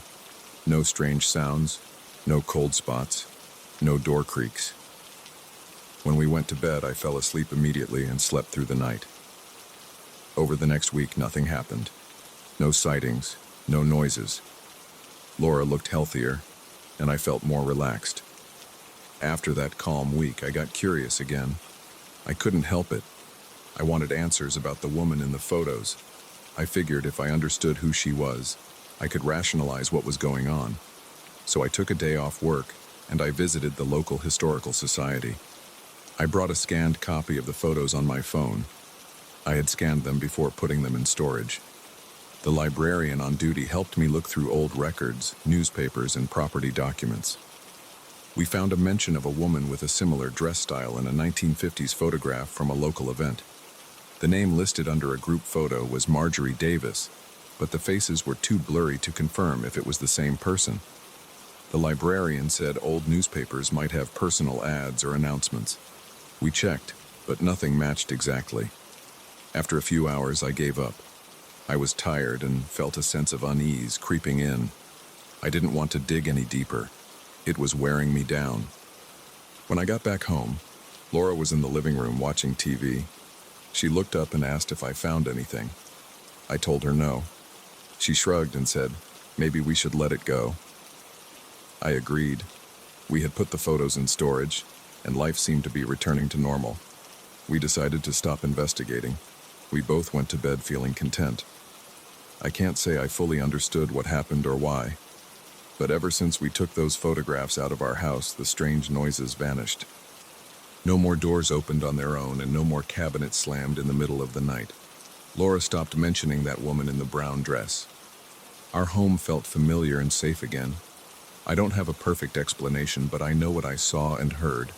No strange sounds, no cold spots, no door creaks. When we went to bed, I fell asleep immediately and slept through the night. Over the next week, nothing happened. No sightings, no noises. Laura looked healthier, and I felt more relaxed. After that calm week, I got curious again. I couldn't help it. I wanted answers about the woman in the photos. I figured if I understood who she was, I could rationalize what was going on. So I took a day off work, and I visited the local historical society. I brought a scanned copy of the photos on my phone. I had scanned them before putting them in storage. The librarian on duty helped me look through old records, newspapers, and property documents. We found a mention of a woman with a similar dress style in a 1950s photograph from a local event. The name listed under a group photo was Marjorie Davis, but the faces were too blurry to confirm if it was the same person. The librarian said old newspapers might have personal ads or announcements. We checked, but nothing matched exactly. After a few hours, I gave up. I was tired and felt a sense of unease creeping in. I didn't want to dig any deeper. It was wearing me down. When I got back home, Laura was in the living room watching TV. She looked up and asked if I found anything. I told her no. She shrugged and said, maybe we should let it go. I agreed. We had put the photos in storage, and life seemed to be returning to normal. We decided to stop investigating. We both went to bed feeling content. I can't say I fully understood what happened or why, but ever since we took those photographs out of our house, the strange noises vanished. No more doors opened on their own, and no more cabinets slammed in the middle of the night. Laura stopped mentioning that woman in the brown dress. Our home felt familiar and safe again. I don't have a perfect explanation, but I know what I saw and heard.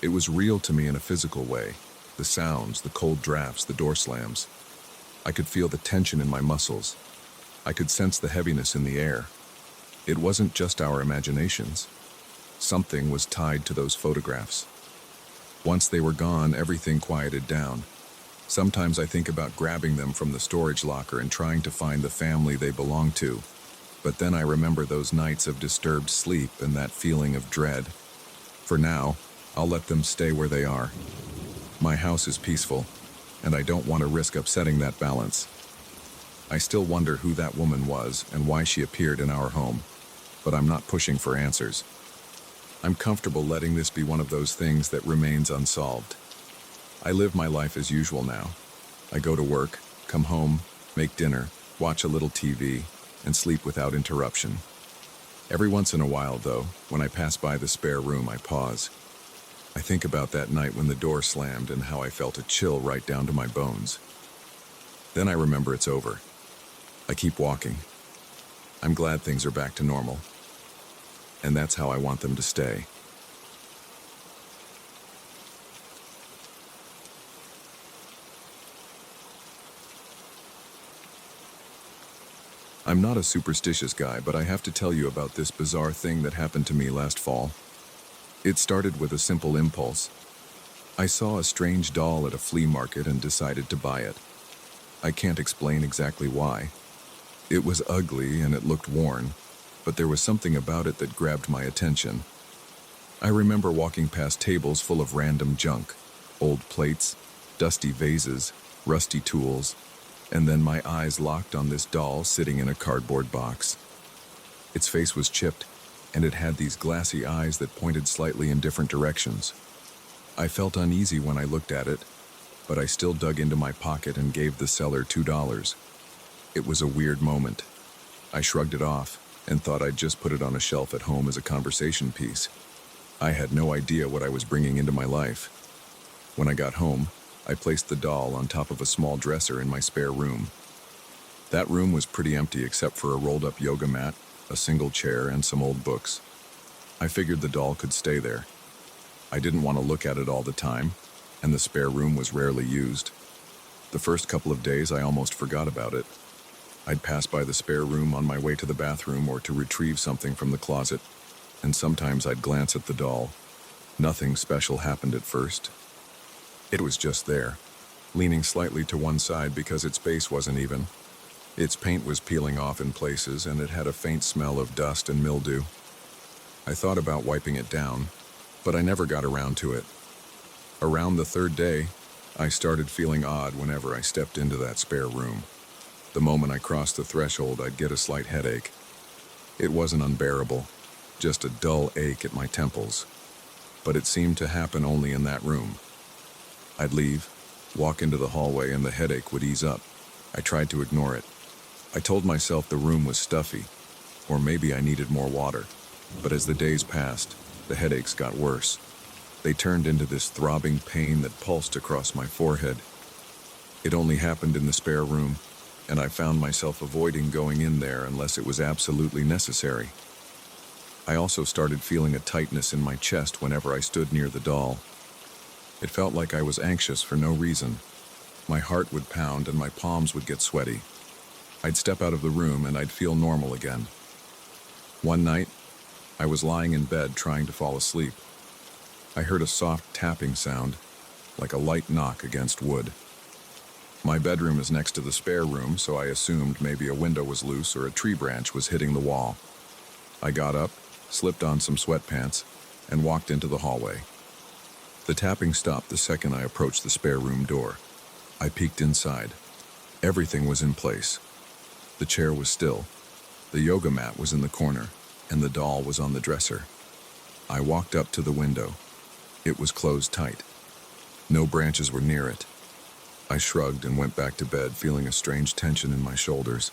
It was real to me in a physical way. The sounds, the cold drafts, the door slams. I could feel the tension in my muscles. I could sense the heaviness in the air. It wasn't just our imaginations. Something was tied to those photographs. Once they were gone, everything quieted down. Sometimes I think about grabbing them from the storage locker and trying to find the family they belong to. But then I remember those nights of disturbed sleep and that feeling of dread. For now, I'll let them stay where they are. My house is peaceful, and I don't want to risk upsetting that balance. I still wonder who that woman was and why she appeared in our home, but I'm not pushing for answers. I'm comfortable letting this be one of those things that remains unsolved. I live my life as usual now. I go to work, come home, make dinner, watch a little TV, and sleep without interruption. Every once in a while, though, when I pass by the spare room, I pause. I think about that night when the door slammed and how I felt a chill right down to my bones. Then I remember it's over. I keep walking. I'm glad things are back to normal. And that's how I want them to stay. I'm not a superstitious guy, but I have to tell you about this bizarre thing that happened to me last fall. It started with a simple impulse. I saw a strange doll at a flea market and decided to buy it. I can't explain exactly why. It was ugly and it looked worn, but there was something about it that grabbed my attention. I remember walking past tables full of random junk, old plates, dusty vases, rusty tools, and then my eyes locked on this doll sitting in a cardboard box. Its face was chipped, and it had these glassy eyes that pointed slightly in different directions. I felt uneasy when I looked at it, but I still dug into my pocket and gave the seller $2. It was a weird moment. I shrugged it off and thought I'd just put it on a shelf at home as a conversation piece. I had no idea what I was bringing into my life. When I got home, I placed the doll on top of a small dresser in my spare room. That room was pretty empty except for a rolled-up yoga mat, a single chair, and some old books. I figured the doll could stay there. I didn't want to look at it all the time, and the spare room was rarely used. The first couple of days I almost forgot about it. I'd pass by the spare room on my way to the bathroom or to retrieve something from the closet, and sometimes I'd glance at the doll. Nothing special happened at first. It was just there, leaning slightly to one side because its base wasn't even. Its paint was peeling off in places, and it had a faint smell of dust and mildew. I thought about wiping it down, but I never got around to it. Around the third day, I started feeling odd whenever I stepped into that spare room. The moment I crossed the threshold, I'd get a slight headache. It wasn't unbearable, just a dull ache at my temples. But it seemed to happen only in that room. I'd leave, walk into the hallway, and the headache would ease up. I tried to ignore it. I told myself the room was stuffy, or maybe I needed more water. But as the days passed, the headaches got worse. They turned into this throbbing pain that pulsed across my forehead. It only happened in the spare room, and I found myself avoiding going in there unless it was absolutely necessary. I also started feeling a tightness in my chest whenever I stood near the doll. It felt like I was anxious for no reason. My heart would pound and my palms would get sweaty. I'd step out of the room and I'd feel normal again. One night, I was lying in bed trying to fall asleep. I heard a soft tapping sound, like a light knock against wood. My bedroom is next to the spare room, so I assumed maybe a window was loose or a tree branch was hitting the wall. I got up, slipped on some sweatpants, and walked into the hallway. The tapping stopped the second I approached the spare room door. I peeked inside. Everything was in place. The chair was still. The yoga mat was in the corner, and the doll was on the dresser. I walked up to the window. It was closed tight. No branches were near it. I shrugged and went back to bed, feeling a strange tension in my shoulders.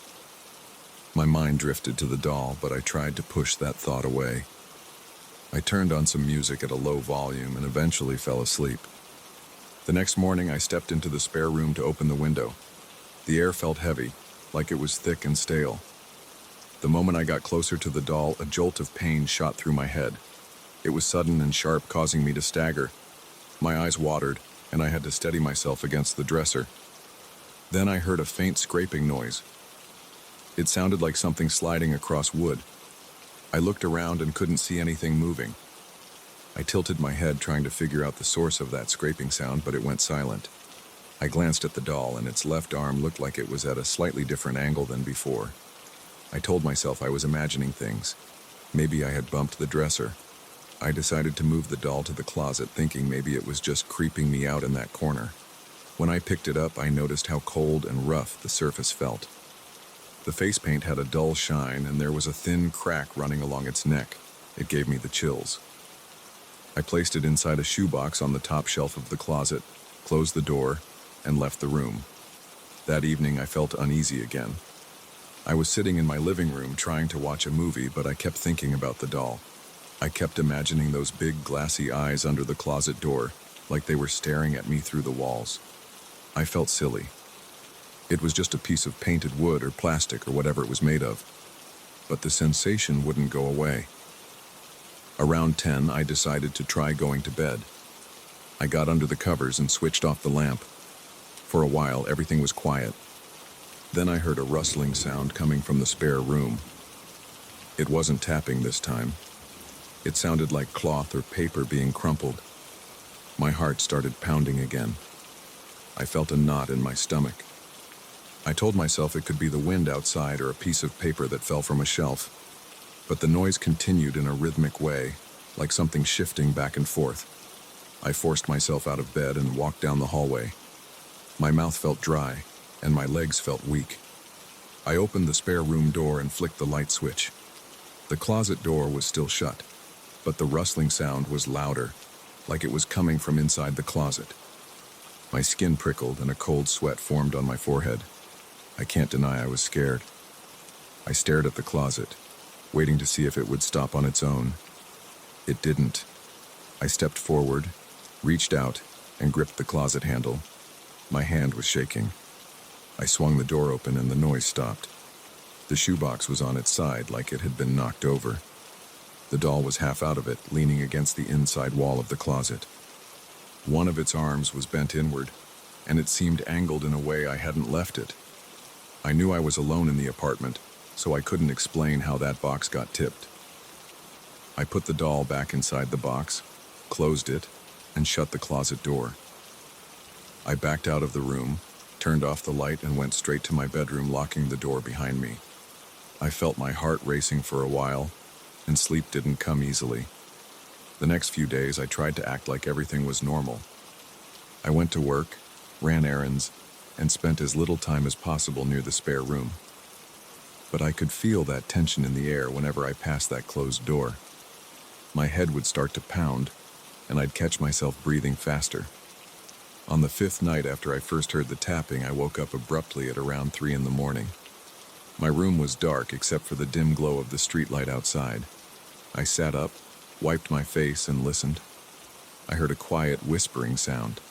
My mind drifted to the doll, but I tried to push that thought away. I turned on some music at a low volume and eventually fell asleep. The next morning, I stepped into the spare room to open the window. The air felt heavy, like it was thick and stale. The moment I got closer to the doll, a jolt of pain shot through my head. It was sudden and sharp, causing me to stagger. My eyes watered, and I had to steady myself against the dresser. Then I heard a faint scraping noise. It sounded like something sliding across wood. I looked around and couldn't see anything moving. I tilted my head trying to figure out the source of that scraping sound, but it went silent. I glanced at the doll, and its left arm looked like it was at a slightly different angle than before. I told myself I was imagining things. Maybe I had bumped the dresser. I decided to move the doll to the closet, thinking maybe it was just creeping me out in that corner. When I picked it up, I noticed how cold and rough the surface felt. The face paint had a dull shine, and there was a thin crack running along its neck. It gave me the chills. I placed it inside a shoebox on the top shelf of the closet, closed the door, and left the room. That evening, I felt uneasy again. I was sitting in my living room trying to watch a movie, but I kept thinking about the doll. I kept imagining those big glassy eyes under the closet door, like they were staring at me through the walls. I felt silly. It was just a piece of painted wood or plastic or whatever it was made of. But the sensation wouldn't go away. Around 10, I decided to try going to bed. I got under the covers and switched off the lamp. For a while, everything was quiet. Then I heard a rustling sound coming from the spare room. It wasn't tapping this time. It sounded like cloth or paper being crumpled. My heart started pounding again. I felt a knot in my stomach. I told myself it could be the wind outside or a piece of paper that fell from a shelf. But the noise continued in a rhythmic way, like something shifting back and forth. I forced myself out of bed and walked down the hallway. My mouth felt dry, and my legs felt weak. I opened the spare room door and flicked the light switch. The closet door was still shut, but the rustling sound was louder, like it was coming from inside the closet. My skin prickled and a cold sweat formed on my forehead. I can't deny I was scared. I stared at the closet, waiting to see if it would stop on its own. It didn't. I stepped forward, reached out, and gripped the closet handle. My hand was shaking. I swung the door open and the noise stopped. The shoebox was on its side like it had been knocked over. The doll was half out of it, leaning against the inside wall of the closet. One of its arms was bent inward, and it seemed angled in a way I hadn't left it. I knew I was alone in the apartment, so I couldn't explain how that box got tipped. I put the doll back inside the box, closed it, and shut the closet door. I backed out of the room, turned off the light, and went straight to my bedroom, locking the door behind me. I felt my heart racing for a while, and sleep didn't come easily. The next few days, I tried to act like everything was normal. I went to work, ran errands, and spent as little time as possible near the spare room. But I could feel that tension in the air whenever I passed that closed door. My head would start to pound, and I'd catch myself breathing faster. On the 5th night after I first heard the tapping, I woke up abruptly at around 3 in the morning. My room was dark except for the dim glow of the streetlight outside. I sat up, wiped my face, and listened. I heard a quiet whispering sound.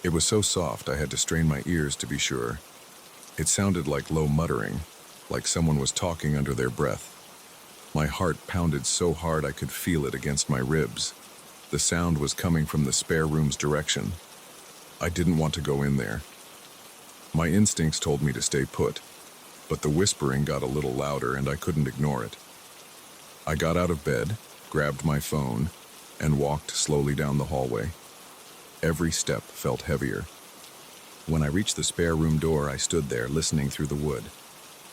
It was so soft I had to strain my ears to be sure. It sounded like low muttering, like someone was talking under their breath. My heart pounded so hard I could feel it against my ribs. The sound was coming from the spare room's direction. I didn't want to go in there. My instincts told me to stay put, but the whispering got a little louder and I couldn't ignore it. I got out of bed, grabbed my phone, and walked slowly down the hallway. Every step felt heavier. When I reached the spare room door, I stood there listening through the wood.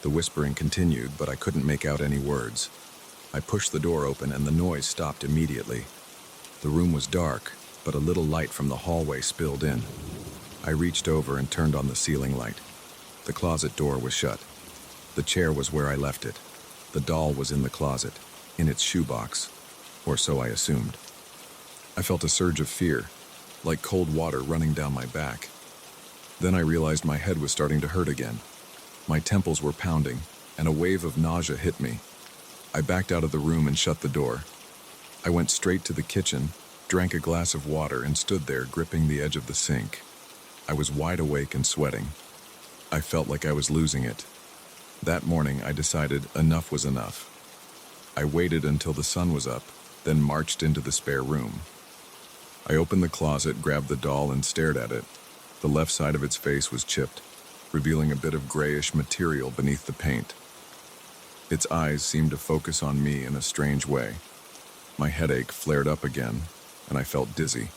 The whispering continued, but I couldn't make out any words. I pushed the door open and the noise stopped immediately. The room was dark, but a little light from the hallway spilled in. I reached over and turned on the ceiling light. The closet door was shut. The chair was where I left it. The doll was in the closet, in its shoebox, or so I assumed. I felt a surge of fear, like cold water running down my back. Then I realized my head was starting to hurt again. My temples were pounding, and a wave of nausea hit me. I backed out of the room and shut the door. I went straight to the kitchen, drank a glass of water, and stood there gripping the edge of the sink. I was wide awake and sweating. I felt like I was losing it. That morning, I decided enough was enough. I waited until the sun was up, then marched into the spare room. I opened the closet, grabbed the doll, and stared at it. The left side of its face was chipped, revealing a bit of grayish material beneath the paint. Its eyes seemed to focus on me in a strange way. My headache flared up again, and I felt dizzy.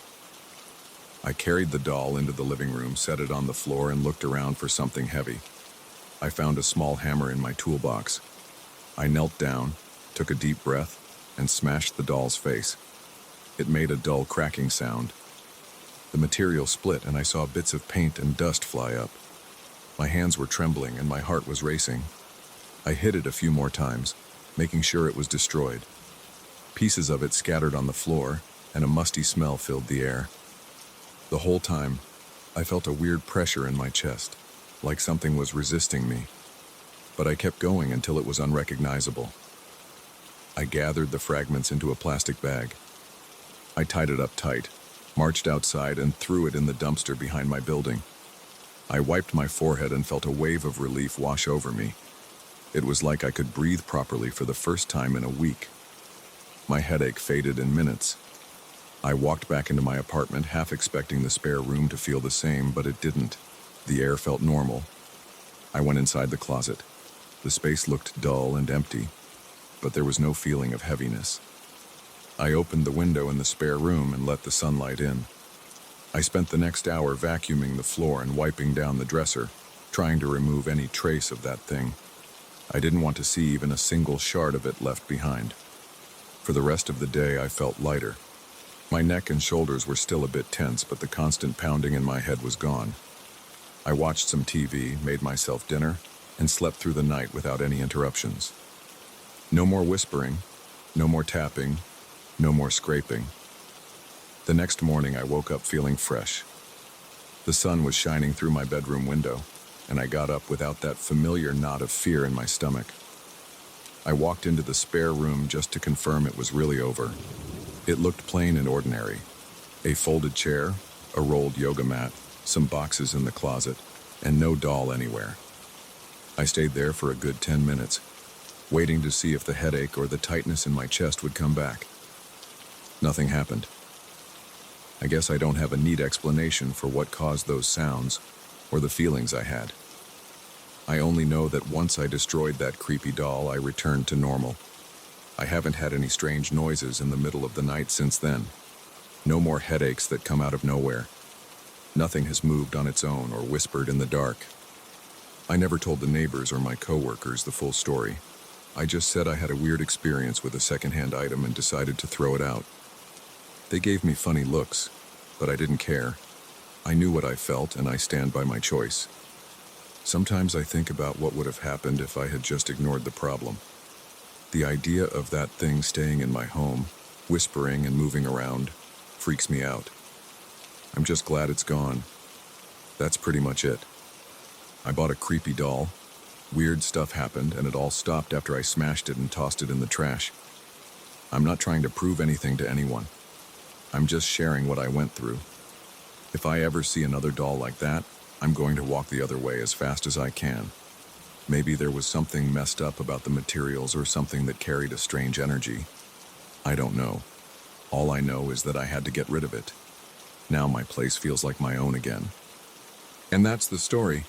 I carried the doll into the living room, set it on the floor, and looked around for something heavy. I found a small hammer in my toolbox. I knelt down, took a deep breath, and smashed the doll's face. It made a dull cracking sound. The material split, and I saw bits of paint and dust fly up. My hands were trembling, and my heart was racing. I hit it a few more times, making sure it was destroyed. Pieces of it scattered on the floor, and a musty smell filled the air. The whole time, I felt a weird pressure in my chest, like something was resisting me. But I kept going until it was unrecognizable. I gathered the fragments into a plastic bag. I tied it up tight, marched outside, and threw it in the dumpster behind my building. I wiped my forehead and felt a wave of relief wash over me. It was like I could breathe properly for the first time in a week. My headache faded in minutes. I walked back into my apartment, half expecting the spare room to feel the same, but it didn't. The air felt normal. I went inside the closet. The space looked dull and empty, but there was no feeling of heaviness. I opened the window in the spare room and let the sunlight in. I spent the next hour vacuuming the floor and wiping down the dresser, trying to remove any trace of that thing. I didn't want to see even a single shard of it left behind. For the rest of the day, I felt lighter. My neck and shoulders were still a bit tense, but the constant pounding in my head was gone. I watched some TV, made myself dinner, and slept through the night without any interruptions. No more whispering, no more tapping, no more scraping. The next morning, I woke up feeling fresh. The sun was shining through my bedroom window, and I got up without that familiar knot of fear in my stomach. I walked into the spare room just to confirm it was really over. It looked plain and ordinary. A folded chair, a rolled yoga mat, some boxes in the closet, and no doll anywhere. I stayed there for a good 10 minutes, waiting to see if the headache or the tightness in my chest would come back. Nothing happened. I guess I don't have a neat explanation for what caused those sounds or the feelings I had. I only know that once I destroyed that creepy doll, I returned to normal. I haven't had any strange noises in the middle of the night since then. No more headaches that come out of nowhere. Nothing has moved on its own or whispered in the dark. I never told the neighbors or my coworkers the full story. I just said I had a weird experience with a secondhand item and decided to throw it out. They gave me funny looks, but I didn't care. I knew what I felt, and I stand by my choice. Sometimes I think about what would have happened if I had just ignored the problem. The idea of that thing staying in my home, whispering and moving around, freaks me out. I'm just glad it's gone. That's pretty much it. I bought a creepy doll. Weird stuff happened, and it all stopped after I smashed it and tossed it in the trash. I'm not trying to prove anything to anyone. I'm just sharing what I went through. If I ever see another doll like that, I'm going to walk the other way as fast as I can. Maybe there was something messed up about the materials or something that carried a strange energy. I don't know. All I know is that I had to get rid of it. Now my place feels like my own again. And that's the story.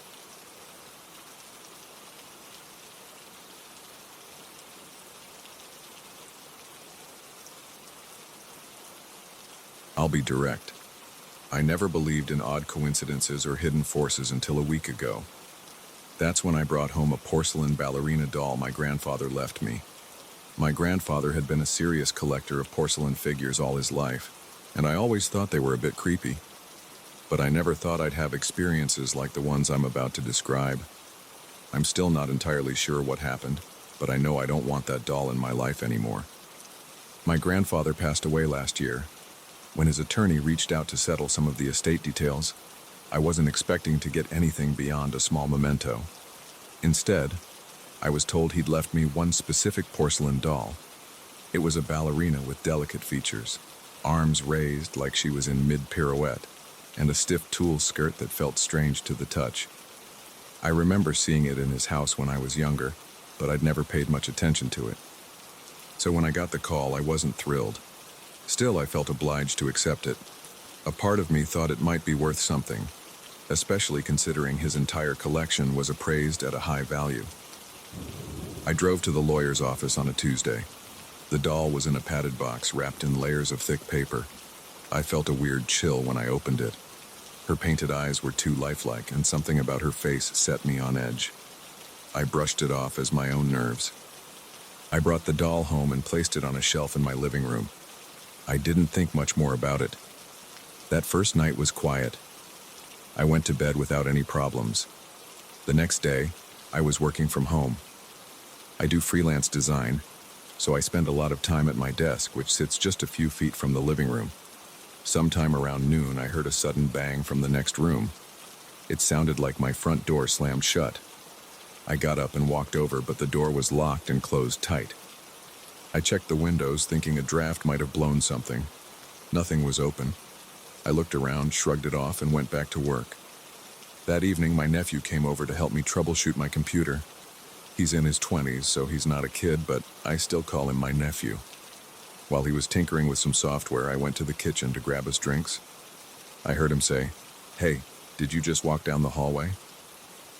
I'll be direct. I never believed in odd coincidences or hidden forces until a week ago. That's when I brought home a porcelain ballerina doll my grandfather left me. My grandfather had been a serious collector of porcelain figures all his life, and I always thought they were a bit creepy. But I never thought I'd have experiences like the ones I'm about to describe. I'm still not entirely sure what happened, but I know I don't want that doll in my life anymore. My grandfather passed away last year. When his attorney reached out to settle some of the estate details, I wasn't expecting to get anything beyond a small memento. Instead, I was told he'd left me one specific porcelain doll. It was a ballerina with delicate features, arms raised like she was in mid-pirouette, and a stiff tulle skirt that felt strange to the touch. I remember seeing it in his house when I was younger, but I'd never paid much attention to it. So when I got the call, I wasn't thrilled. Still, I felt obliged to accept it. A part of me thought it might be worth something, especially considering his entire collection was appraised at a high value. I drove to the lawyer's office on a Tuesday. The doll was in a padded box wrapped in layers of thick paper. I felt a weird chill when I opened it. Her painted eyes were too lifelike, and something about her face set me on edge. I brushed it off as my own nerves. I brought the doll home and placed it on a shelf in my living room. I didn't think much more about it. That first night was quiet. I went to bed without any problems. The next day, I was working from home. I do freelance design, so I spend a lot of time at my desk, which sits just a few feet from the living room. Sometime around noon, I heard a sudden bang from the next room. It sounded like my front door slammed shut. I got up and walked over, but the door was locked and closed tight. I checked the windows, thinking a draft might have blown something. Nothing was open. I looked around, shrugged it off, and went back to work. That evening, my nephew came over to help me troubleshoot my computer. He's in his 20s, so he's not a kid, but I still call him my nephew. While he was tinkering with some software, I went to the kitchen to grab us drinks. I heard him say, "Hey, did you just walk down the hallway?"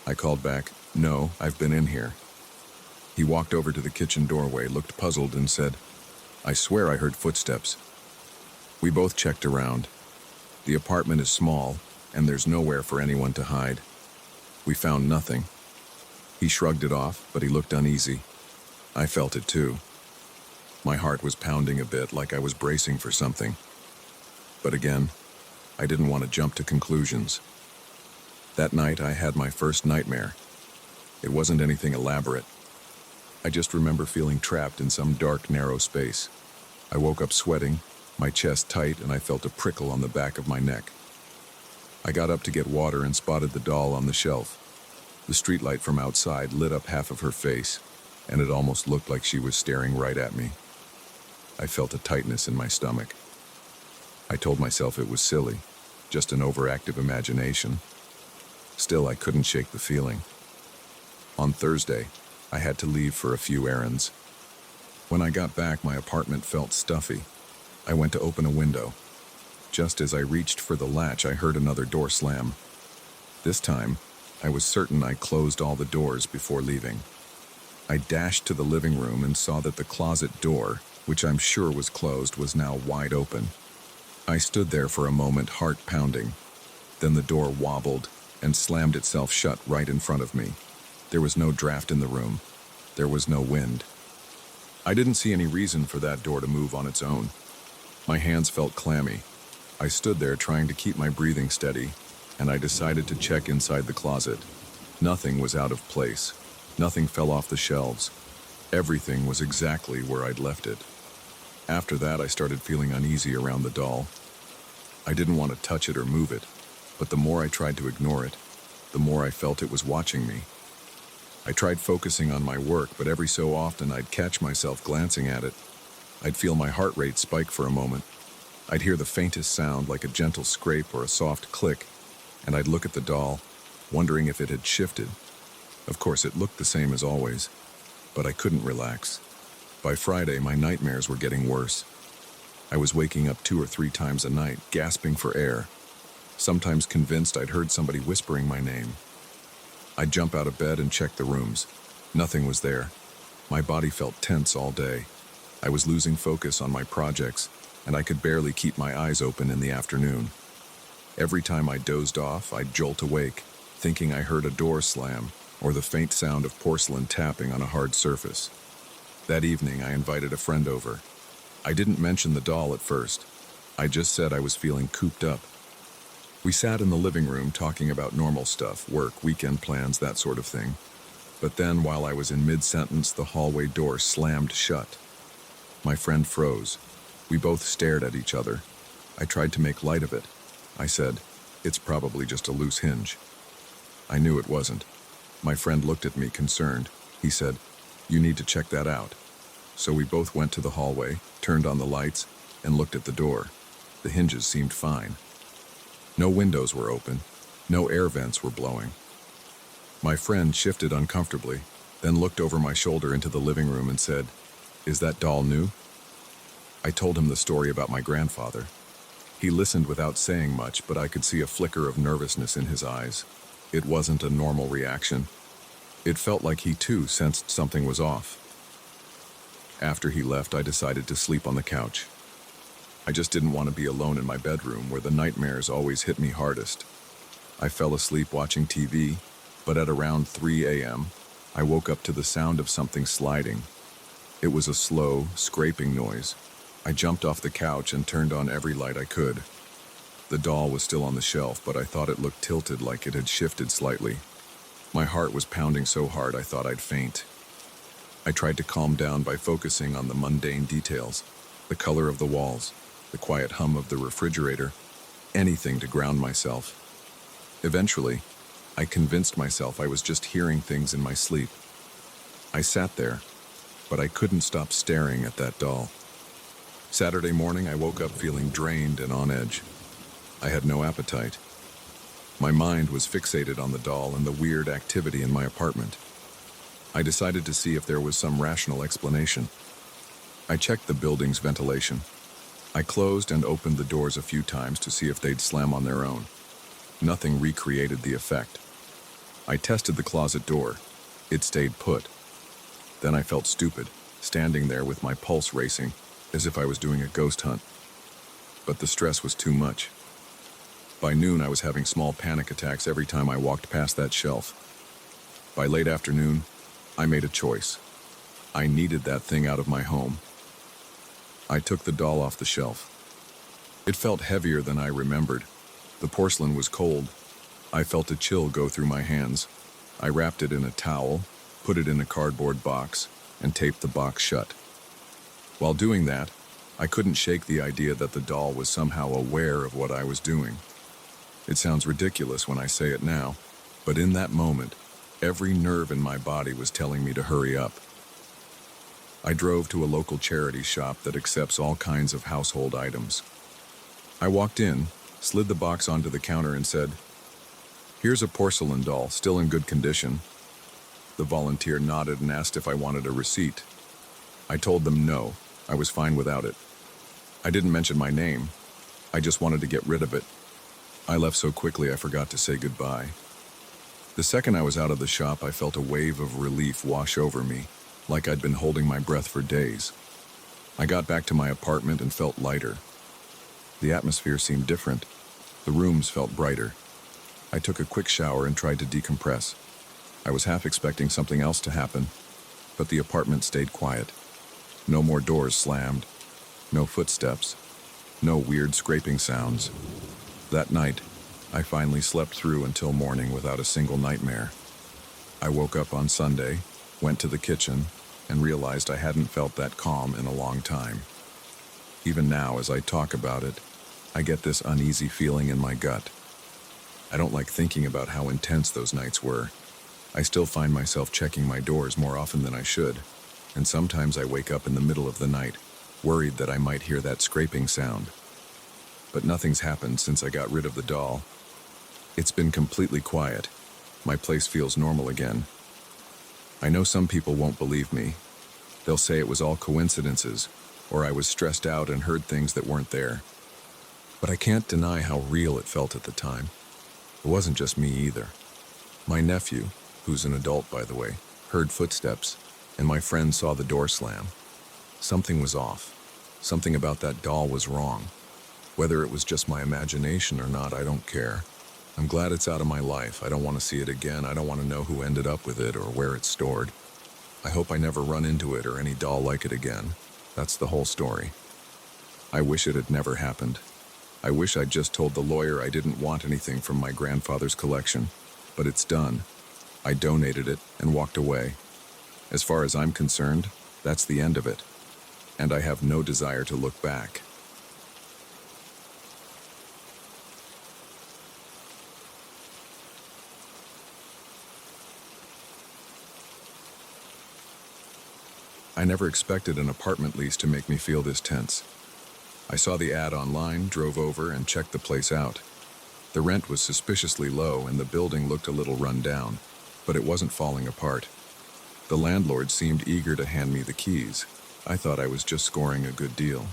I called back, "No, I've been in here." He walked over to the kitchen doorway, looked puzzled, and said, "I swear I heard footsteps." We both checked around. The apartment is small, and there's nowhere for anyone to hide. We found nothing. He shrugged it off, but he looked uneasy. I felt it too. My heart was pounding a bit, like I was bracing for something. But again, I didn't want to jump to conclusions. That night, I had my first nightmare. It wasn't anything elaborate. I just remember feeling trapped in some dark, narrow space. I woke up sweating, my chest tight, and I felt a prickle on the back of my neck. I got up to get water and spotted the doll on the shelf. The streetlight from outside lit up half of her face, and it almost looked like she was staring right at me. I felt a tightness in my stomach. I told myself it was silly, just an overactive imagination. Still, I couldn't shake the feeling. On Thursday, I had to leave for a few errands. When I got back, my apartment felt stuffy. I went to open a window. Just as I reached for the latch, I heard another door slam. This time, I was certain I closed all the doors before leaving. I dashed to the living room and saw that the closet door, which I'm sure was closed, was now wide open. I stood there for a moment, heart pounding. Then the door wobbled and slammed itself shut right in front of me. There was no draft in the room. There was no wind. I didn't see any reason for that door to move on its own. My hands felt clammy. I stood there trying to keep my breathing steady, and I decided to check inside the closet. Nothing was out of place. Nothing fell off the shelves. Everything was exactly where I'd left it. After that, I started feeling uneasy around the doll. I didn't want to touch it or move it, but the more I tried to ignore it, the more I felt it was watching me. I tried focusing on my work, but every so often I'd catch myself glancing at it. I'd feel my heart rate spike for a moment. I'd hear the faintest sound, like a gentle scrape or a soft click, and I'd look at the doll, wondering if it had shifted. Of course, it looked the same as always, but I couldn't relax. By Friday, my nightmares were getting worse. I was waking up 2 or 3 times a night, gasping for air, sometimes convinced I'd heard somebody whispering my name. I'd jump out of bed and check the rooms. Nothing was there. My body felt tense all day. I was losing focus on my projects, and I could barely keep my eyes open in the afternoon. Every time I dozed off, I'd jolt awake, thinking I heard a door slam or the faint sound of porcelain tapping on a hard surface. That evening, I invited a friend over. I didn't mention the doll at first. I just said I was feeling cooped up. We sat in the living room talking about normal stuff, work, weekend plans, that sort of thing. But then, while I was in mid-sentence, the hallway door slammed shut. My friend froze. We both stared at each other. I tried to make light of it. I said, "It's probably just a loose hinge." I knew it wasn't. My friend looked at me concerned. He said, "You need to check that out." So we both went to the hallway, turned on the lights, and looked at the door. The hinges seemed fine. No windows were open. No air vents were blowing. My friend shifted uncomfortably, then looked over my shoulder into the living room and said, "Is that doll new?" I told him the story about my grandfather. He listened without saying much, but I could see a flicker of nervousness in his eyes. It wasn't a normal reaction. It felt like he too sensed something was off. After he left, I decided to sleep on the couch. I just didn't want to be alone in my bedroom where the nightmares always hit me hardest. I fell asleep watching TV, but at around 3 a.m., I woke up to the sound of something sliding. It was a slow, scraping noise. I jumped off the couch and turned on every light I could. The doll was still on the shelf, but I thought it looked tilted, like it had shifted slightly. My heart was pounding so hard I thought I'd faint. I tried to calm down by focusing on the mundane details, the color of the walls, the quiet hum of the refrigerator, anything to ground myself. Eventually, I convinced myself I was just hearing things in my sleep. I sat there, but I couldn't stop staring at that doll. Saturday morning, I woke up feeling drained and on edge. I had no appetite. My mind was fixated on the doll and the weird activity in my apartment. I decided to see if there was some rational explanation. I checked the building's ventilation. I closed and opened the doors a few times to see if they'd slam on their own. Nothing recreated the effect. I tested the closet door. It stayed put. Then I felt stupid, standing there with my pulse racing, as if I was doing a ghost hunt. But the stress was too much. By noon, I was having small panic attacks every time I walked past that shelf. By late afternoon, I made a choice. I needed that thing out of my home. I took the doll off the shelf. It felt heavier than I remembered. The porcelain was cold. I felt a chill go through my hands. I wrapped it in a towel, put it in a cardboard box, and taped the box shut. While doing that, I couldn't shake the idea that the doll was somehow aware of what I was doing. It sounds ridiculous when I say it now, but in that moment, every nerve in my body was telling me to hurry up. I drove to a local charity shop that accepts all kinds of household items. I walked in, slid the box onto the counter and said, "Here's a porcelain doll, still in good condition." The volunteer nodded and asked if I wanted a receipt. I told them no, I was fine without it. I didn't mention my name. I just wanted to get rid of it. I left so quickly I forgot to say goodbye. The second I was out of the shop, I felt a wave of relief wash over me, like I'd been holding my breath for days. I got back to my apartment and felt lighter. The atmosphere seemed different. The rooms felt brighter. I took a quick shower and tried to decompress. I was half expecting something else to happen, but the apartment stayed quiet. No more doors slammed. No footsteps. No weird scraping sounds. That night, I finally slept through until morning without a single nightmare. I woke up on Sunday, went to the kitchen, and realized I hadn't felt that calm in a long time. Even now, as I talk about it, I get this uneasy feeling in my gut. I don't like thinking about how intense those nights were. I still find myself checking my doors more often than I should, and sometimes I wake up in the middle of the night, worried that I might hear that scraping sound. But nothing's happened since I got rid of the doll. It's been completely quiet. My place feels normal again. I know some people won't believe me. They'll say it was all coincidences, or I was stressed out and heard things that weren't there. But I can't deny how real it felt at the time. It wasn't just me either. My nephew, who's an adult by the way, heard footsteps, and my friend saw the door slam. Something was off. Something about that doll was wrong. Whether it was just my imagination or not, I don't care. I'm glad it's out of my life. I don't want to see it again. I don't want to know who ended up with it or where it's stored. I hope I never run into it or any doll like it again. That's the whole story. I wish it had never happened. I wish I'd just told the lawyer I didn't want anything from my grandfather's collection. But it's done. I donated it and walked away. As far as I'm concerned, that's the end of it. And I have no desire to look back. I never expected an apartment lease to make me feel this tense. I saw the ad online, drove over, and checked the place out. The rent was suspiciously low and the building looked a little run down, but it wasn't falling apart. The landlord seemed eager to hand me the keys. I thought I was just scoring a good deal.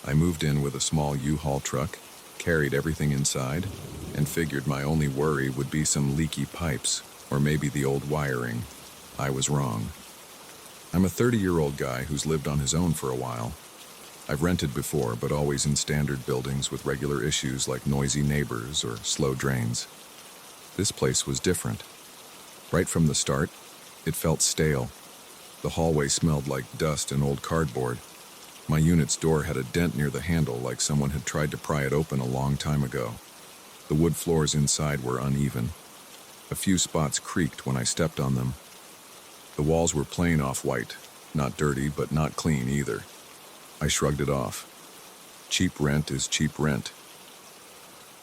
I moved in with a small U-Haul truck, carried everything inside, and figured my only worry would be some leaky pipes, or maybe the old wiring. I was wrong. I'm a 30-year-old guy who's lived on his own for a while. I've rented before, but always in standard buildings with regular issues like noisy neighbors or slow drains. This place was different. Right from the start, it felt stale. The hallway smelled like dust and old cardboard. My unit's door had a dent near the handle like someone had tried to pry it open a long time ago. The wood floors inside were uneven. A few spots creaked when I stepped on them. The walls were plain off-white, not dirty but not clean either. I shrugged it off. Cheap rent is cheap rent.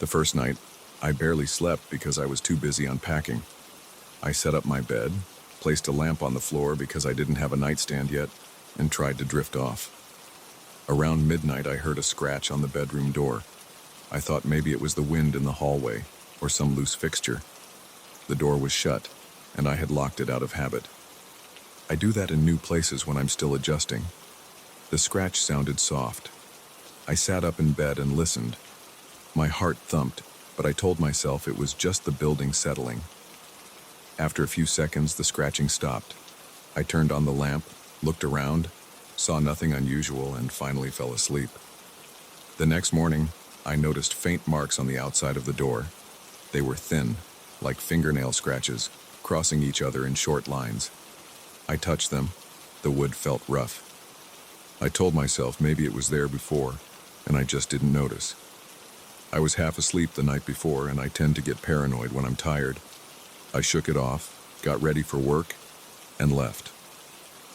The first night, I barely slept because I was too busy unpacking. I set up my bed, placed a lamp on the floor because I didn't have a nightstand yet, and tried to drift off. Around midnight, I heard a scratch on the bedroom door. I thought maybe it was the wind in the hallway or some loose fixture. The door was shut, and I had locked it out of habit. I do that in new places when I'm still adjusting. The scratch sounded soft. I sat up in bed and listened. My heart thumped, but I told myself it was just the building settling. After a few seconds, the scratching stopped. I turned on the lamp, looked around, saw nothing unusual, and finally fell asleep. The next morning, I noticed faint marks on the outside of the door. They were thin, like fingernail scratches, crossing each other in short lines. I touched them. The wood felt rough. I told myself maybe it was there before, and I just didn't notice. I was half asleep the night before, and I tend to get paranoid when I'm tired. I shook it off, got ready for work, and left.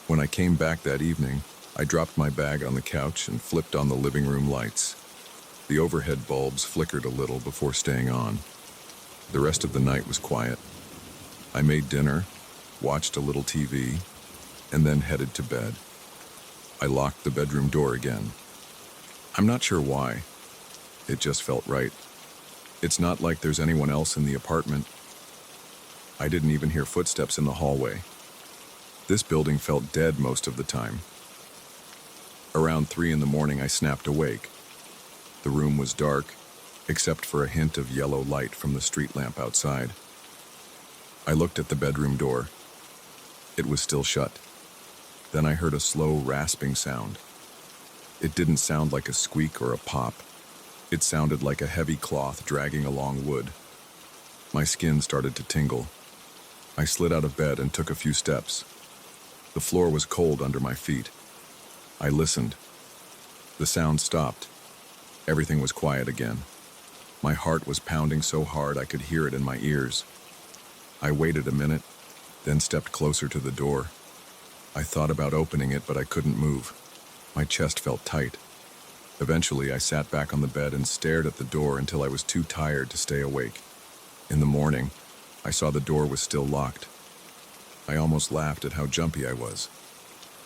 When I came back that evening, I dropped my bag on the couch and flipped on the living room lights. The overhead bulbs flickered a little before staying on. The rest of the night was quiet. I made dinner, watched a little TV, and then headed to bed. I locked the bedroom door again. I'm not sure why. It just felt right. It's not like there's anyone else in the apartment. I didn't even hear footsteps in the hallway. This building felt dead most of the time. Around 3 in the morning, I snapped awake. The room was dark, except for a hint of yellow light from the street lamp outside. I looked at the bedroom door. It was still shut. Then I heard a slow, rasping sound. It didn't sound like a squeak or a pop. It sounded like a heavy cloth dragging along wood. My skin started to tingle. I slid out of bed and took a few steps. The floor was cold under my feet. I listened. The sound stopped. Everything was quiet again. My heart was pounding so hard I could hear it in my ears. I waited a minute, then stepped closer to the door. I thought about opening it, but I couldn't move. My chest felt tight. Eventually, I sat back on the bed and stared at the door until I was too tired to stay awake. In the morning, I saw the door was still locked. I almost laughed at how jumpy I was.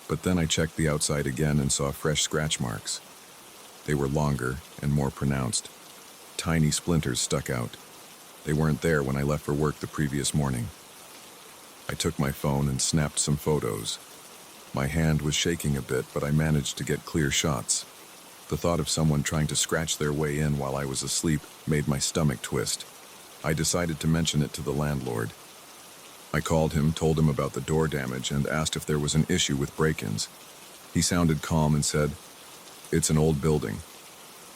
But then I checked the outside again and saw fresh scratch marks. They were longer and more pronounced. Tiny splinters stuck out. They weren't there when I left for work the previous morning. I took my phone and snapped some photos. My hand was shaking a bit, but I managed to get clear shots. The thought of someone trying to scratch their way in while I was asleep made my stomach twist. I decided to mention it to the landlord. I called him, told him about the door damage, and asked if there was an issue with break-ins. He sounded calm and said, "It's an old building.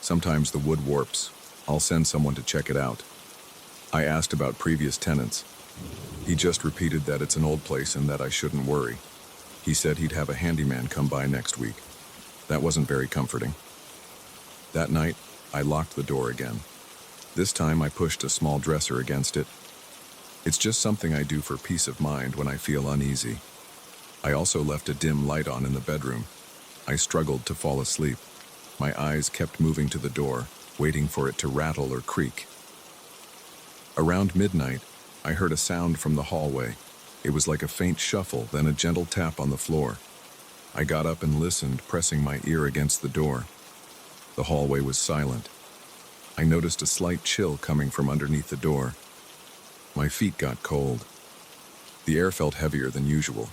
Sometimes the wood warps. I'll send someone to check it out." I asked about previous tenants. He just repeated that it's an old place and that I shouldn't worry. He said he'd have a handyman come by next week. That wasn't very comforting. That night, I locked the door again. This time I pushed a small dresser against it. It's just something I do for peace of mind when I feel uneasy. I also left a dim light on in the bedroom. I struggled to fall asleep. My eyes kept moving to the door, waiting for it to rattle or creak. Around midnight, I heard a sound from the hallway. It was like a faint shuffle, then a gentle tap on the floor. I got up and listened, pressing my ear against the door. The hallway was silent. I noticed a slight chill coming from underneath the door. My feet got cold. The air felt heavier than usual.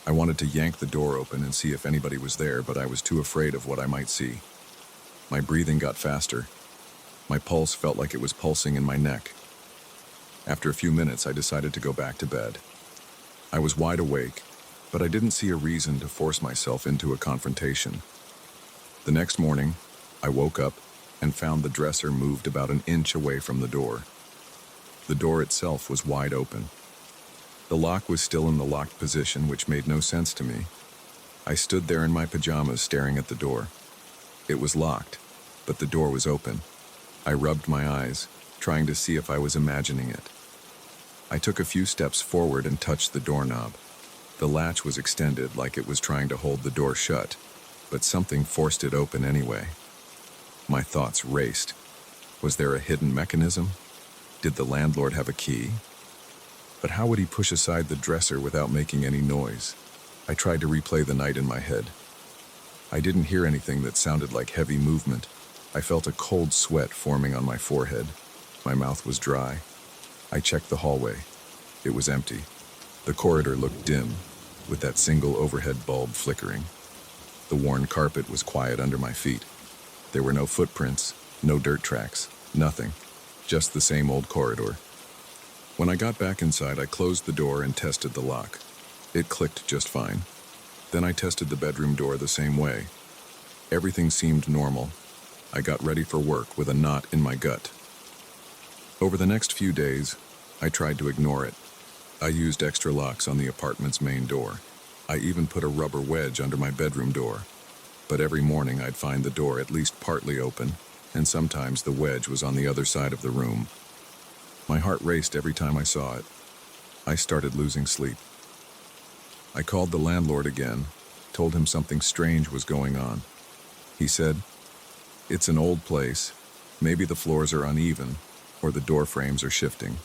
I wanted to yank the door open and see if anybody was there, but I was too afraid of what I might see. My breathing got faster. My pulse felt like it was pulsing in my neck. After a few minutes, I decided to go back to bed. I was wide awake, but I didn't see a reason to force myself into a confrontation. The next morning, I woke up and found the dresser moved about an inch away from the door. The door itself was wide open. The lock was still in the locked position, which made no sense to me. I stood there in my pajamas staring at the door. It was locked, but the door was open. I rubbed my eyes, trying to see if I was imagining it. I took a few steps forward and touched the doorknob. The latch was extended like it was trying to hold the door shut, but something forced it open anyway. My thoughts raced. Was there a hidden mechanism? Did the landlord have a key? But how would he push aside the dresser without making any noise? I tried to replay the night in my head. I didn't hear anything that sounded like heavy movement. I felt a cold sweat forming on my forehead. My mouth was dry. I checked the hallway. It was empty. The corridor looked dim, with that single overhead bulb flickering. The worn carpet was quiet under my feet. There were no footprints, no dirt tracks, nothing. Just the same old corridor. When I got back inside, I closed the door and tested the lock. It clicked just fine. Then I tested the bedroom door the same way. Everything seemed normal. I got ready for work with a knot in my gut. Over the next few days, I tried to ignore it. I used extra locks on the apartment's main door. I even put a rubber wedge under my bedroom door. But every morning I'd find the door at least partly open, and sometimes the wedge was on the other side of the room. My heart raced every time I saw it. I started losing sleep. I called the landlord again, told him something strange was going on. He said, "It's an old place. Maybe the floors are uneven, or the door frames are shifting."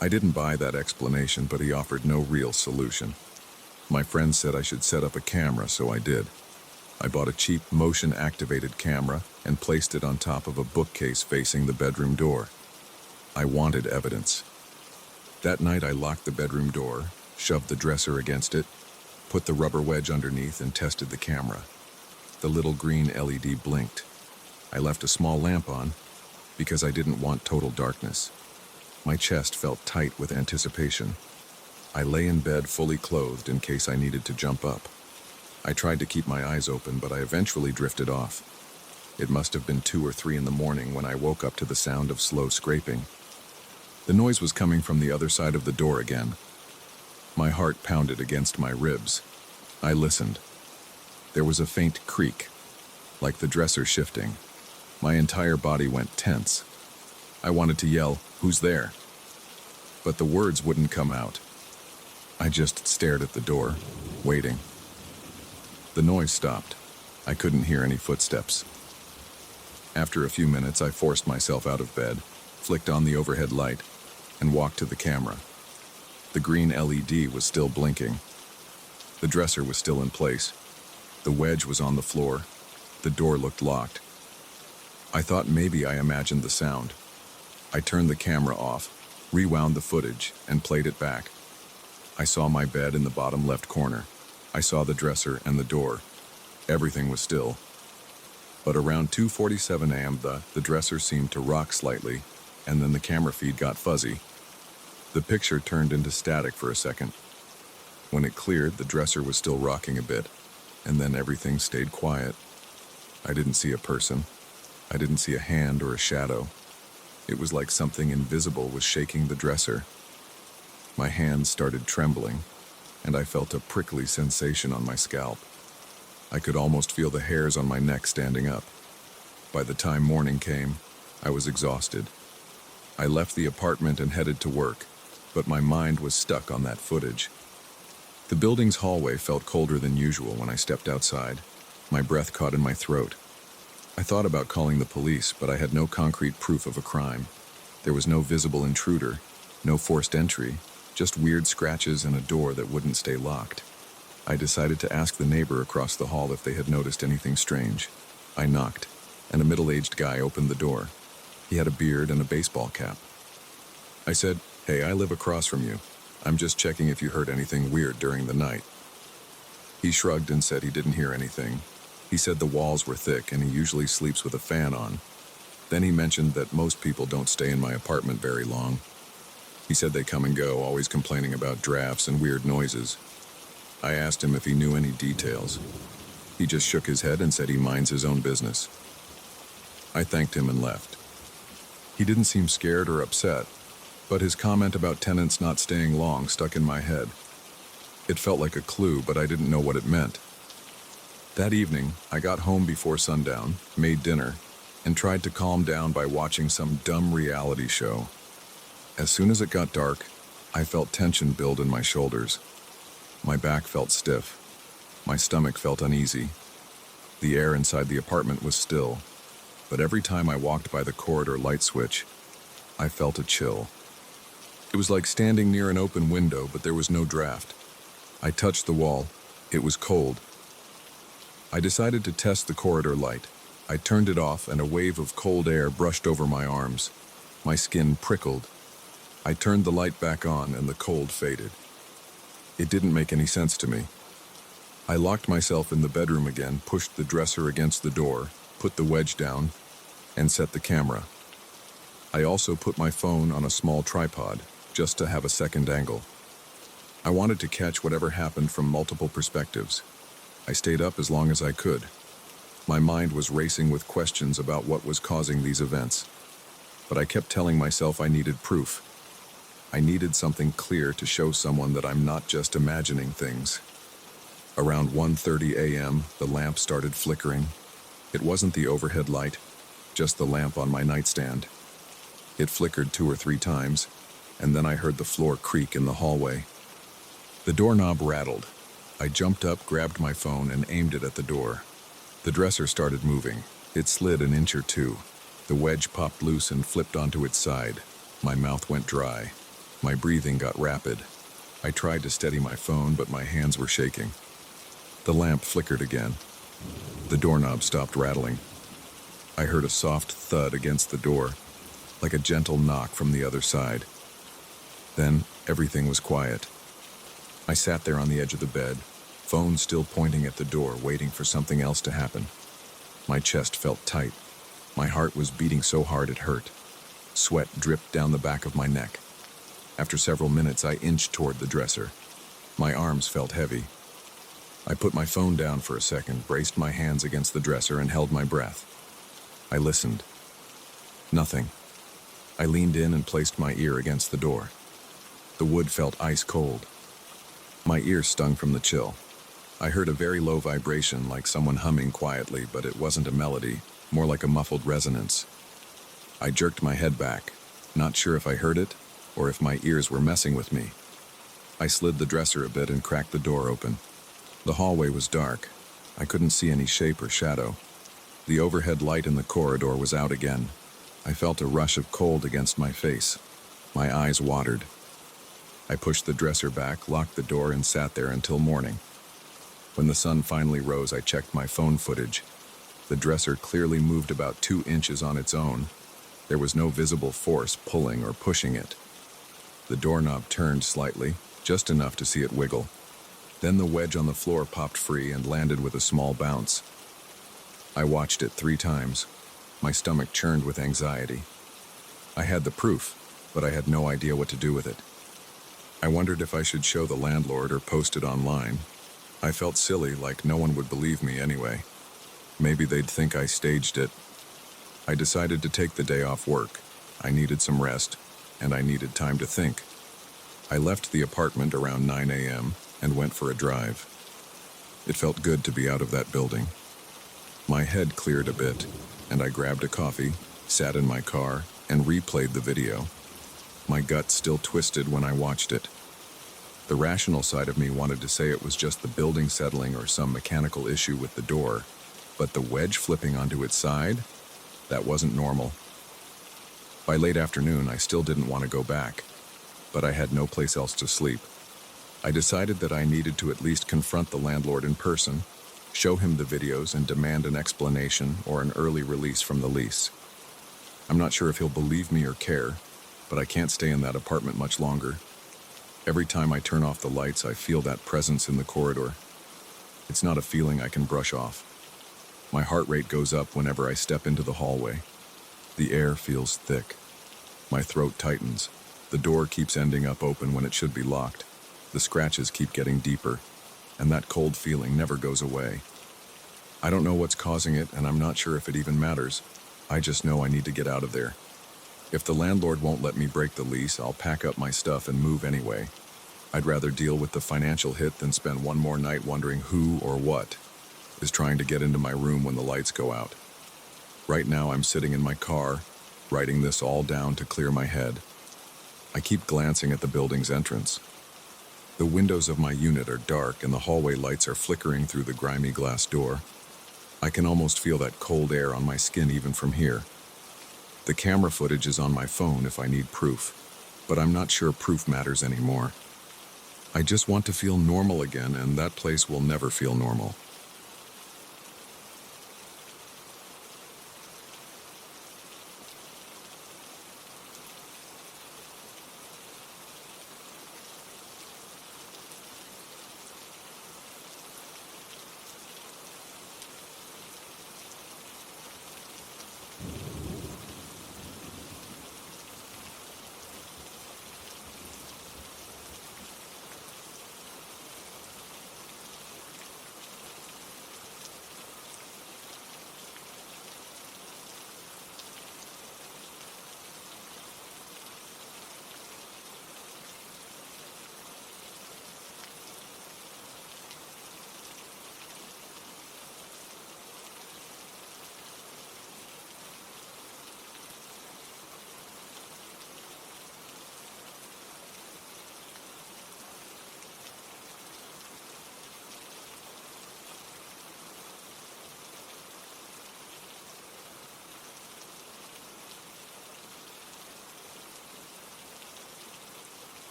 I didn't buy that explanation, but he offered no real solution. My friend said I should set up a camera, so I did. I bought a cheap motion-activated camera and placed it on top of a bookcase facing the bedroom door. I wanted evidence. That night I locked the bedroom door, shoved the dresser against it, put the rubber wedge underneath and tested the camera. The little green LED blinked. I left a small lamp on because I didn't want total darkness. My chest felt tight with anticipation. I lay in bed fully clothed in case I needed to jump up. I tried to keep my eyes open, but I eventually drifted off. It must have been 2 or 3 in the morning when I woke up to the sound of slow scraping. The noise was coming from the other side of the door again. My heart pounded against my ribs. I listened. There was a faint creak, like the dresser shifting. My entire body went tense. I wanted to yell, "Who's there?" But the words wouldn't come out. I just stared at the door, waiting. The noise stopped. I couldn't hear any footsteps. After a few minutes, I forced myself out of bed, flicked on the overhead light, and walked to the camera. The green LED was still blinking. The dresser was still in place. The wedge was on the floor. The door looked locked. I thought maybe I imagined the sound. I turned the camera off, rewound the footage, and played it back. I saw my bed in the bottom left corner. I saw the dresser and the door. Everything was still. But around 2:47 a.m., the dresser seemed to rock slightly, and then the camera feed got fuzzy. The picture turned into static for a second. When it cleared, the dresser was still rocking a bit, and then everything stayed quiet. I didn't see a person. I didn't see a hand or a shadow. It was like something invisible was shaking the dresser. My hands started trembling, and I felt a prickly sensation on my scalp. I could almost feel the hairs on my neck standing up. By the time morning came, I was exhausted. I left the apartment and headed to work, but my mind was stuck on that footage. The building's hallway felt colder than usual when I stepped outside. My breath caught in my throat. I thought about calling the police, but I had no concrete proof of a crime. There was no visible intruder, no forced entry, just weird scratches and a door that wouldn't stay locked. I decided to ask the neighbor across the hall if they had noticed anything strange. I knocked, and a middle-aged guy opened the door. He had a beard and a baseball cap. I said, "Hey, I live across from you. I'm just checking if you heard anything weird during the night." He shrugged and said he didn't hear anything. He said the walls were thick and he usually sleeps with a fan on. Then he mentioned that most people don't stay in my apartment very long. He said they come and go, always complaining about drafts and weird noises. I asked him if he knew any details. He just shook his head and said he minds his own business. I thanked him and left. He didn't seem scared or upset, but his comment about tenants not staying long stuck in my head. It felt like a clue, but I didn't know what it meant. That evening, I got home before sundown, made dinner, and tried to calm down by watching some dumb reality show. As soon as it got dark, I felt tension build in my shoulders. My back felt stiff. My stomach felt uneasy. The air inside the apartment was still, but every time I walked by the corridor light switch, I felt a chill. It was like standing near an open window, but there was no draft. I touched the wall. It was cold. I decided to test the corridor light. I turned it off, and a wave of cold air brushed over my arms. My skin prickled. I turned the light back on, and the cold faded. It didn't make any sense to me. I locked myself in the bedroom again, pushed the dresser against the door, put the wedge down, and set the camera. I also put my phone on a small tripod, just to have a second angle. I wanted to catch whatever happened from multiple perspectives. I stayed up as long as I could. My mind was racing with questions about what was causing these events. But I kept telling myself I needed proof. I needed something clear to show someone that I'm not just imagining things. Around 1:30 a.m., the lamp started flickering. It wasn't the overhead light, just the lamp on my nightstand. It flickered 2 or 3 times, and then I heard the floor creak in the hallway. The doorknob rattled. I jumped up, grabbed my phone, and aimed it at the door. The dresser started moving. It slid an inch or two. The wedge popped loose and flipped onto its side. My mouth went dry. My breathing got rapid. I tried to steady my phone, but my hands were shaking. The lamp flickered again. The doorknob stopped rattling. I heard a soft thud against the door, like a gentle knock from the other side. Then everything was quiet. I sat there on the edge of the bed, phone still pointing at the door, waiting for something else to happen. My chest felt tight. My heart was beating so hard it hurt. Sweat dripped down the back of my neck. After several minutes, I inched toward the dresser. My arms felt heavy. I put my phone down for a second, braced my hands against the dresser, and held my breath. I listened. Nothing. I leaned in and placed my ear against the door. The wood felt ice cold. My ear stung from the chill. I heard a very low vibration, like someone humming quietly, but it wasn't a melody, more like a muffled resonance. I jerked my head back, not sure if I heard it or if my ears were messing with me. I slid the dresser a bit and cracked the door open. The hallway was dark. I couldn't see any shape or shadow. The overhead light in the corridor was out again. I felt a rush of cold against my face. My eyes watered. I pushed the dresser back, locked the door, and sat there until morning. When the sun finally rose, I checked my phone footage. The dresser clearly moved about 2 inches on its own. There was no visible force pulling or pushing it. The doorknob turned slightly, just enough to see it wiggle. Then the wedge on the floor popped free and landed with a small bounce. I watched it 3 times. My stomach churned with anxiety. I had the proof, but I had no idea what to do with it. I wondered if I should show the landlord or post it online. I felt silly, like no one would believe me anyway. Maybe they'd think I staged it. I decided to take the day off work. I needed some rest, and I needed time to think. I left the apartment around 9 a.m. and went for a drive. It felt good to be out of that building. My head cleared a bit, and I grabbed a coffee, sat in my car, and replayed the video. My gut still twisted when I watched it. The rational side of me wanted to say it was just the building settling or some mechanical issue with the door, but the wedge flipping onto its side? That wasn't normal. By late afternoon, I still didn't want to go back, but I had no place else to sleep. I decided that I needed to at least confront the landlord in person, show him the videos, and demand an explanation or an early release from the lease. I'm not sure if he'll believe me or care, but I can't stay in that apartment much longer. Every time I turn off the lights, I feel that presence in the corridor. It's not a feeling I can brush off. My heart rate goes up whenever I step into the hallway. The air feels thick. My throat tightens. The door keeps ending up open when it should be locked. The scratches keep getting deeper, and that cold feeling never goes away. I don't know what's causing it, and I'm not sure if it even matters. I just know I need to get out of there. If the landlord won't let me break the lease, I'll pack up my stuff and move anyway. I'd rather deal with the financial hit than spend one more night wondering who or what is trying to get into my room when the lights go out. Right now, I'm sitting in my car, writing this all down to clear my head. I keep glancing at the building's entrance. The windows of my unit are dark and the hallway lights are flickering through the grimy glass door. I can almost feel that cold air on my skin even from here. The camera footage is on my phone if I need proof, but I'm not sure proof matters anymore. I just want to feel normal again, and that place will never feel normal.